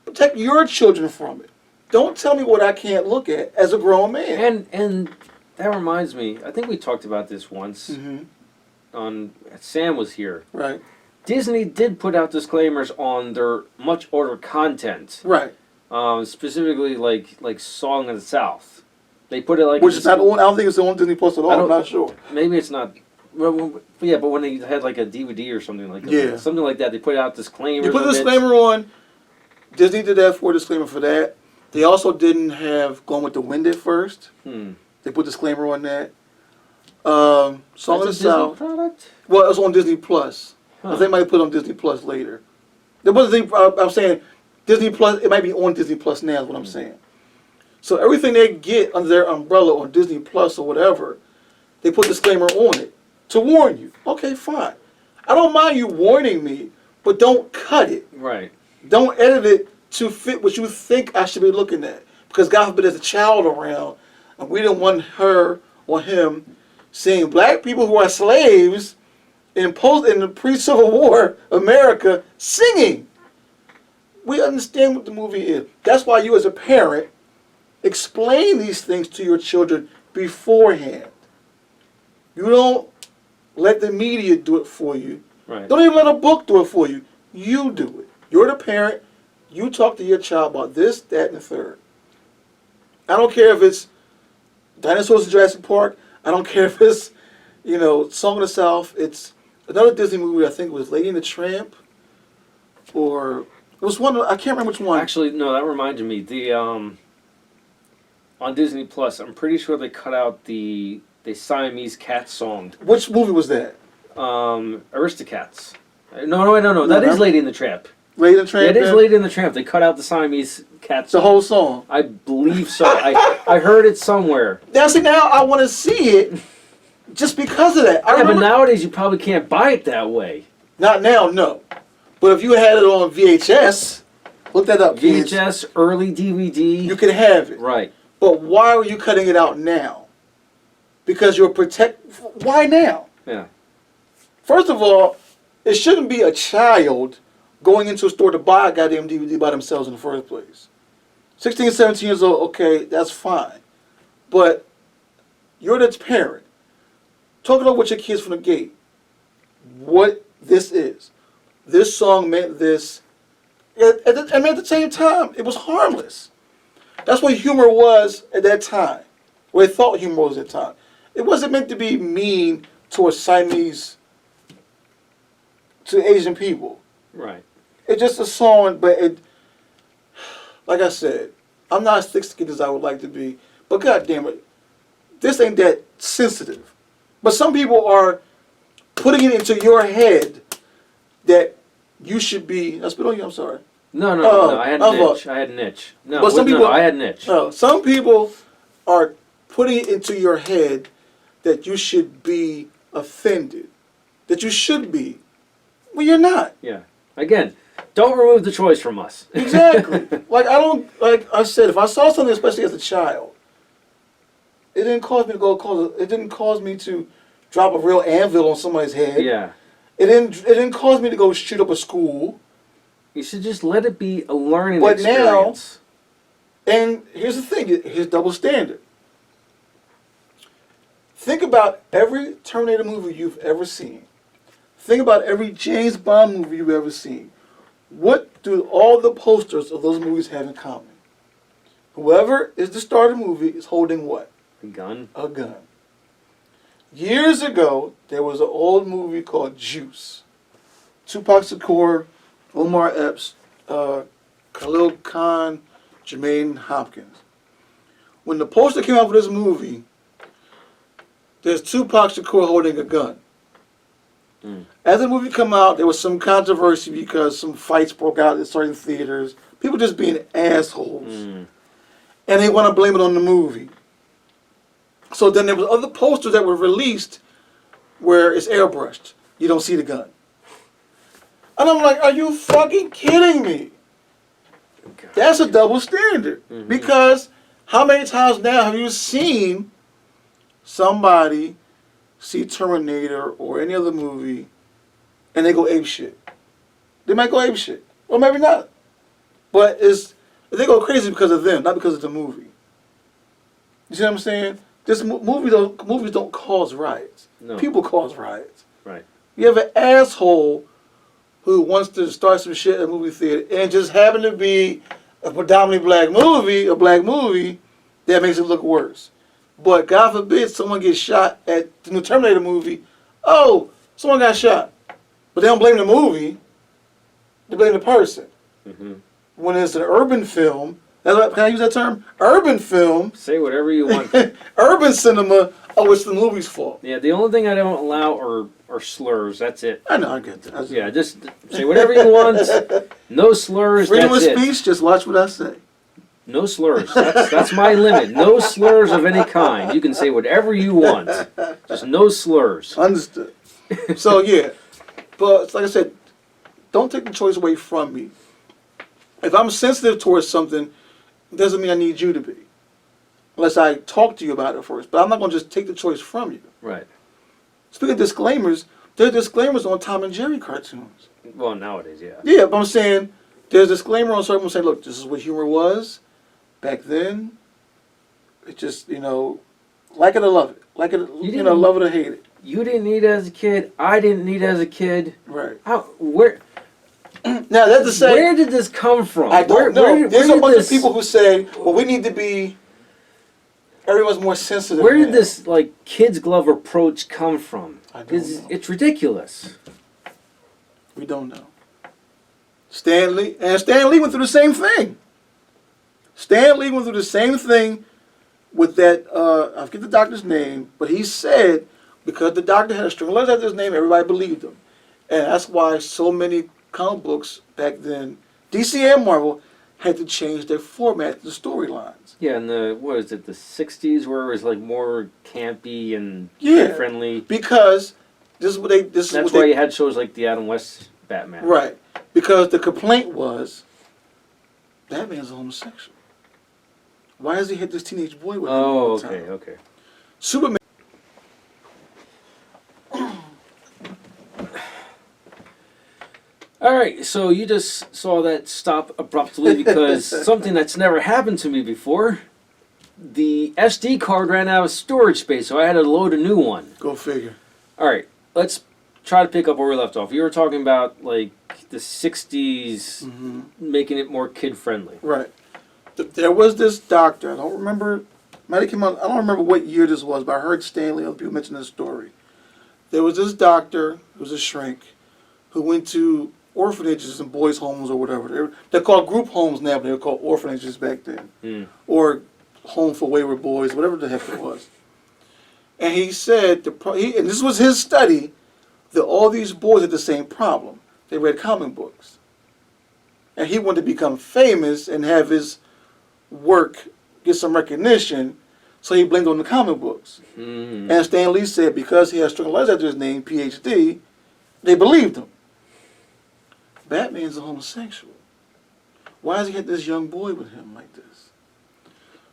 Protect your children from it. Don't tell me what I can't look at as a grown man. And that reminds me, I think we talked about this once. On Sam was here. Right. Disney did put out disclaimers on their much older content. Right. Specifically like Song of the South. They put it like... Which is not on, I don't think it's on Disney Plus at all, I'm not sure. Maybe it's not... Well, yeah, but when they had like a DVD or something like that, yeah. Something like that, they put out disclaimers. You put a disclaimer on. Disney did that for a disclaimer for that. They also didn't have Gone with the Wind at first. They put a disclaimer on that. Song of the South. Product? Well, it was on Disney Plus. I think they might put it on Disney Plus later. There wasn't. I'm saying Disney Plus. It might be on Disney Plus now. Is what I'm saying. So everything they get under their umbrella on Disney Plus or whatever, they put a disclaimer on it to warn you. Okay, fine. I don't mind you warning me, but don't cut it. Right. Don't edit it to fit what you think I should be looking at. Because God forbid there's a child around, and we didn't want her or him seeing black people who are slaves in the pre-Civil War America singing. We understand what the movie is. That's why you as a parent explain these things to your children beforehand. You don't let the media do it for you. Right. Don't even let a book do it for you. You do it. You're the parent. You talk to your child about this, that, and the third. I don't care if it's Dinosaurs in Jurassic Park. I don't care if it's, Song of the South. It's another Disney movie. I think it was Lady and the Tramp, or it was one. I can't remember which one. Actually, no. That reminded me. The on Disney Plus, I'm pretty sure they cut out the Siamese cat song. Which movie was that? Aristocats. No. That is Lady and the Tramp. Lady and the Tramp? Yeah, it is Lady and the Tramp. They cut out the Siamese cat song. The whole song? I believe so. I heard it somewhere. Now I want to see it just because of that. But nowadays you probably can't buy it that way. Not now, no. But if you had it on VHS, look that up, kids. VHS, early DVD. You can have it. Right. But why are you cutting it out now? Because you're why now? Yeah. First of all, it shouldn't be a child going into a store to buy a goddamn DVD by themselves in the first place. 16, 17 years old, okay, that's fine. But you're the parent. Talk it over with your kids from the gate. What this is. This song meant this. And at the same time, it was harmless. That's what humor was at that time. What they thought humor was at that time. It wasn't meant to be mean towards Siamese, to Asian people. Right. It's just a song, but it, like I said, I'm not as thick-skinned as I would like to be, but goddamn it, this ain't that sensitive. But some people are putting it into your head that you should be. I spit on you. I'm sorry. No. I had an itch. I had an itch. No, but some people, I had an itch. Some people are putting it into your head that you should be offended, that you should be. Well, you're not. Yeah. Again, don't remove the choice from us. Exactly. Like I said, if I saw something, especially as a child, it didn't cause me to it didn't cause me to drop a real anvil on somebody's head. Yeah. It didn't cause me to go shoot up a school. You should just let it be a learning experience. Now, and here's the thing, here's double standard. Think about every Terminator movie you've ever seen. Think about every James Bond movie you've ever seen. What do all the posters of those movies have in common? Whoever is the star of the movie is holding what? A gun? A gun. Years ago, there was an old movie called Juice. Tupac Shakur, Omar Epps, Khalil Khan, Jermaine Hopkins. When the poster came out for this movie, there's Tupac Shakur holding a gun. As the movie came out, there was some controversy because some fights broke out in certain theaters. People just being assholes. And they want to blame it on the movie. So then there was other posters that were released where it's airbrushed. You don't see the gun. And I'm like, are you fucking kidding me? That's a double standard. Because how many times now have you seen somebody see Terminator or any other movie and they go ape shit? They might go ape shit. Or maybe not. But they go crazy because of them, not because of the movie. You see what I'm saying? Movies don't cause riots. No. People cause riots. Right. You have an asshole who wants to start some shit at a movie theater and just happen to be a predominantly black movie that makes it look worse. But God forbid someone gets shot at the new Terminator movie. Oh, someone got shot. But they don't blame the movie. They blame the person. When it's an urban film, can I use that term? Urban film. Say whatever you want. Urban cinema, it's the movie's fault. Yeah, the only thing I don't allow are slurs. That's it. I know, I get that. Yeah, just say whatever you want. No slurs, Freedom that's of speech, just watch what I say. No slurs. That's my limit. No slurs of any kind. You can say whatever you want. Just no slurs. Understood. So, yeah. But, like I said, don't take the choice away from me. If I'm sensitive towards something, it doesn't mean I need you to be. Unless I talk to you about it first. But I'm not going to just take the choice from you. Right. Speaking of disclaimers, there are disclaimers on Tom and Jerry cartoons. Well, nowadays, yeah. Yeah, but I'm saying there's a disclaimer on certain ones saying, look, this is what humor was back then. It just, like it or love it. Like it, love it or hate it. You didn't need it as a kid. I didn't need it as a kid. Right. Now, that's to say, where did this come from? I don't know. There's a bunch of people who say, well, we need to be, everyone's more sensitive. Where did this, kid's glove approach come from? I don't know. It's ridiculous. We don't know. Stan Lee went through the same thing. Stan Lee went through the same thing with that, I forget the doctor's name, but he said, because the doctor had a string of letters after his name, everybody believed him. And that's why so many comic books back then, DC and Marvel, had to change their format, the storylines. Yeah, in the 60s, where it was more campy and friendly. Because that's why you had shows like the Adam West Batman. Right. Because the complaint was, Batman's a homosexual. Why has he hit this teenage boy with him all the time? Okay. Superman. All right, so you just saw that stop abruptly because something that's never happened to me before. The SD card ran out of storage space, so I had to load a new one. Go figure. All right, let's try to pick up where we left off. You were talking about like the '60s, making it more kid friendly. Right. There was this doctor. I don't remember. Might have came out. I don't remember what year this was, but I heard Stanley. Other people mention this story. There was this doctor who was a shrink who went to orphanages and boys' homes or whatever. They're called group homes now, but they were called orphanages back then, or home for wayward boys, whatever the heck it was. And he said, and this was his study, that all these boys had the same problem. They read comic books. And he wanted to become famous and have his work get some recognition, so he blamed on the comic books. And Stan Lee said because he had strong letters after his name, PhD, they believed him. Batman's a homosexual. Why does he have this young boy with him like this?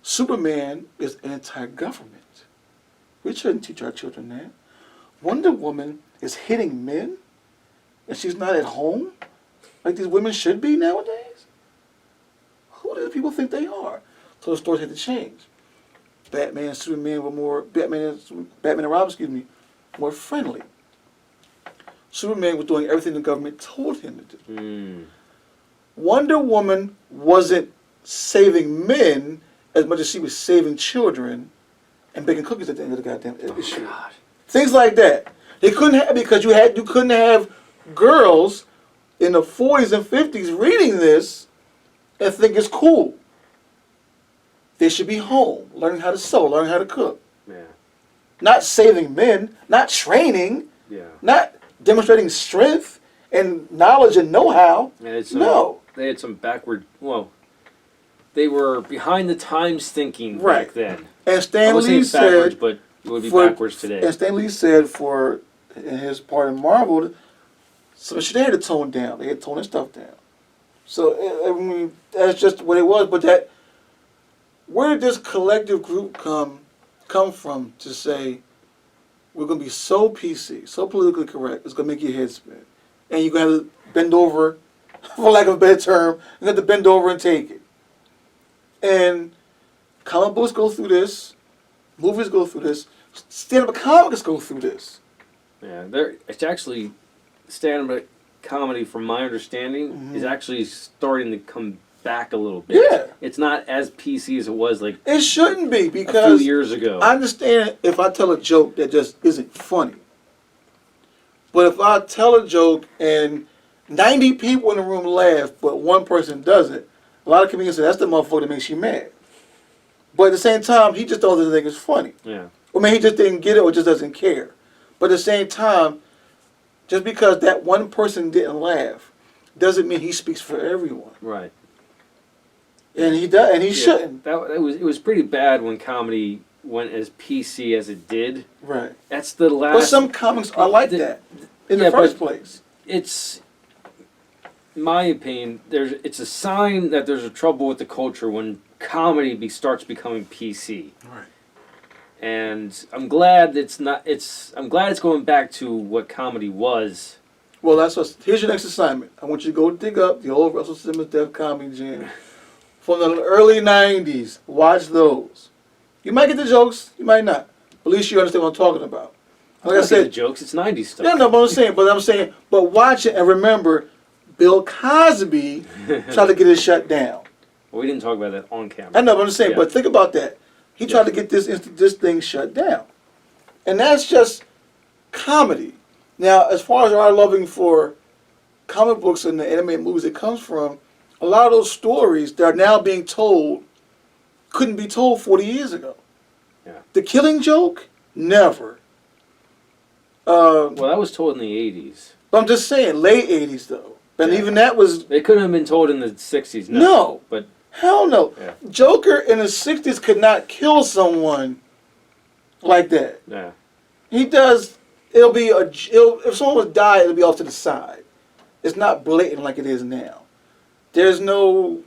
Superman is anti-government. We shouldn't teach our children that. Wonder Woman is hitting men, and she's not at home like these women should be nowadays. Who do people think they are? So the stories had to change. Batman and Superman were more, Batman and Robin, more friendly. Superman was doing everything the government told him to do. Wonder Woman wasn't saving men as much as she was saving children and baking cookies at the end of the goddamn issue. God. Things like that. They couldn't have, because you couldn't have girls in the 40s and 50s reading this and think it's cool. They should be home, learning how to sew, learning how to cook. Yeah. Not saving men, not training, not demonstrating strength and knowledge and know-how. No. They had some backward, they were behind the times thinking back then. And Stan Lee said, but it would be backwards today. And Stan Lee said in his part in Marvel, so they had to tone down. They had to tone their stuff down. So, I mean, that's just what it was. But where did this collective group come from to say, we're going to be so PC, so politically correct, it's going to make your head spin. And you're going to have to bend over, for lack of a better term, you're going to have to bend over and take it. And comic books go through this, movies go through this, stand-up comics go through this. Yeah, it's actually, stand-up comedy, from my understanding, is actually starting to come back a little bit. Yeah. It's not as PC as it was like it shouldn't be, because a few years ago. I understand if I tell a joke that just isn't funny. But if I tell a joke and 90 people in the room laugh, but one person doesn't, a lot of comedians say that's the motherfucker that makes you mad. But at the same time, he just doesn't think it's funny. Yeah. Or maybe he just didn't get it or just doesn't care. But at the same time, just because that one person didn't laugh doesn't mean he speaks for everyone. Right. And he does, and he shouldn't. It was pretty bad when comedy went as PC as it did. Right. That's the last. But some comics are like that in the first place. It's, in my opinion, it's a sign that there's a trouble with the culture when comedy starts becoming PC. Right. And I'm glad I'm glad it's going back to what comedy was. Well, here's your next assignment. I want you to go dig up the old Russell Simmons Def Comedy Jam from the early 90s. Watch those. You might get the jokes, you might not. But at least you understand what I'm talking about. Like I said, the jokes, it's 90s stuff. No, but I'm saying, watch it and remember, Bill Cosby tried to get it shut down. Well, we didn't talk about that on camera. I know, but I'm just saying, but think about that. He tried to get this thing shut down. And that's just comedy. Now, as far as our loving for comic books and the animated movies it comes from, a lot of those stories that are now being told couldn't be told 40 years ago. Yeah. The Killing Joke? Never. Well, that was told in the 80s. But I'm just saying, late 80s, though. And even that was... It couldn't have been told in the 60s, No. But hell no. Yeah. Joker in the 60s could not kill someone like that. Yeah. He does... if someone was die, it'll be off to the side. It's not blatant like it is now. There's no...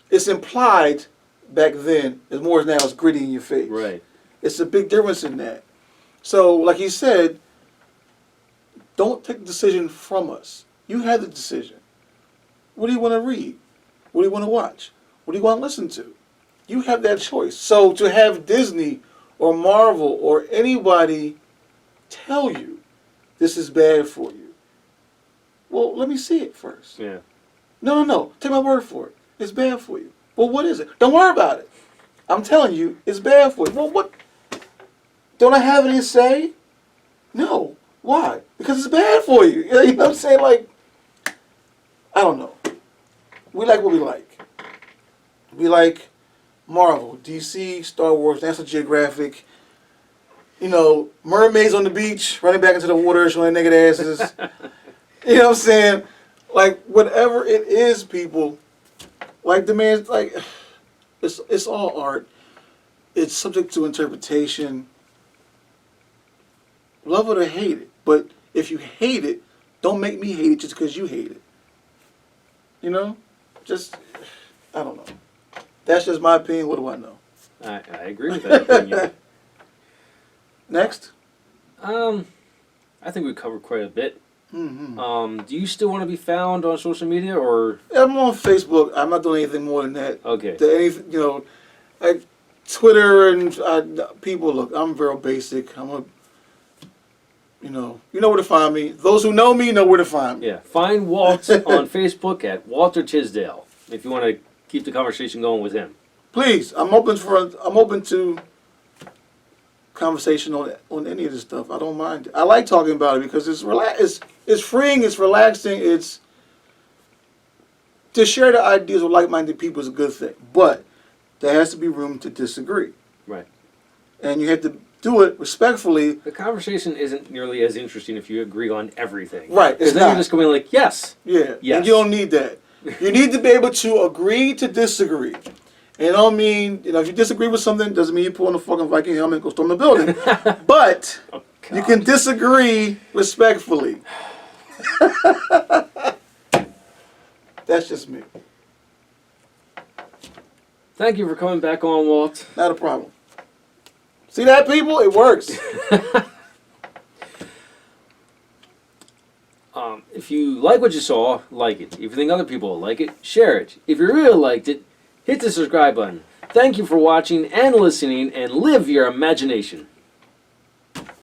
It's implied back then. As more as now, it's gritty in your face. Right. It's a big difference in that. So, like he said, don't take the decision from us. You have the decision. What do you want to read? What do you want to watch? What do you want to listen to? You have that choice. So to have Disney or Marvel or anybody tell you this is bad for you, well, let me see it first. Yeah. No. Take my word for it. It's bad for you. Well, what is it? Don't worry about it. I'm telling you, it's bad for you. Well, what? Don't I have any say? No. Why? Because it's bad for you. You know what I'm saying? Like, I don't know. We like what we like. We like Marvel, DC, Star Wars, National Geographic. You know, mermaids on the beach, running back into the water, showing naked asses. You know what I'm saying? Like, whatever it is, people, like the man's like, it's all art. It's subject to interpretation. Love it or hate it. But if you hate it, don't make me hate it just because you hate it. You know? Just, I don't know. That's just my opinion. What do I know? I agree with that opinion. Next? I think we covered quite a bit. Mm-hmm. Do you still want to be found on social media, or? I'm on Facebook. I'm not doing anything more than that. Okay. Anything, you know, like Twitter and people. Look, I'm real basic. You know where to find me. Those who know me know where to find me. Yeah. Find Walt on Facebook at Walter Tisdale if you want to keep the conversation going with him. Please, I'm open to conversation on any of this stuff. I don't mind. I like talking about it because it's freeing, it's relaxing, it's to share the ideas with like-minded people is a good thing. But there has to be room to disagree. Right. And you have to do it respectfully. The conversation isn't nearly as interesting if you agree on everything. Right. Because then you're just going like, yes. Yeah. Yes. And you don't need that. You need to be able to agree to disagree. And I don't mean, if you disagree with something, doesn't mean you put on a fucking Viking helmet and go storm the building. But you can disagree respectfully. That's just me. Thank you for coming back on, Walt. Not a problem. See that, people? It works. If you like what you saw, like it. If you think other people will like it, share it. If you really liked it, hit the subscribe button. Thank you for watching and listening, and live your imagination.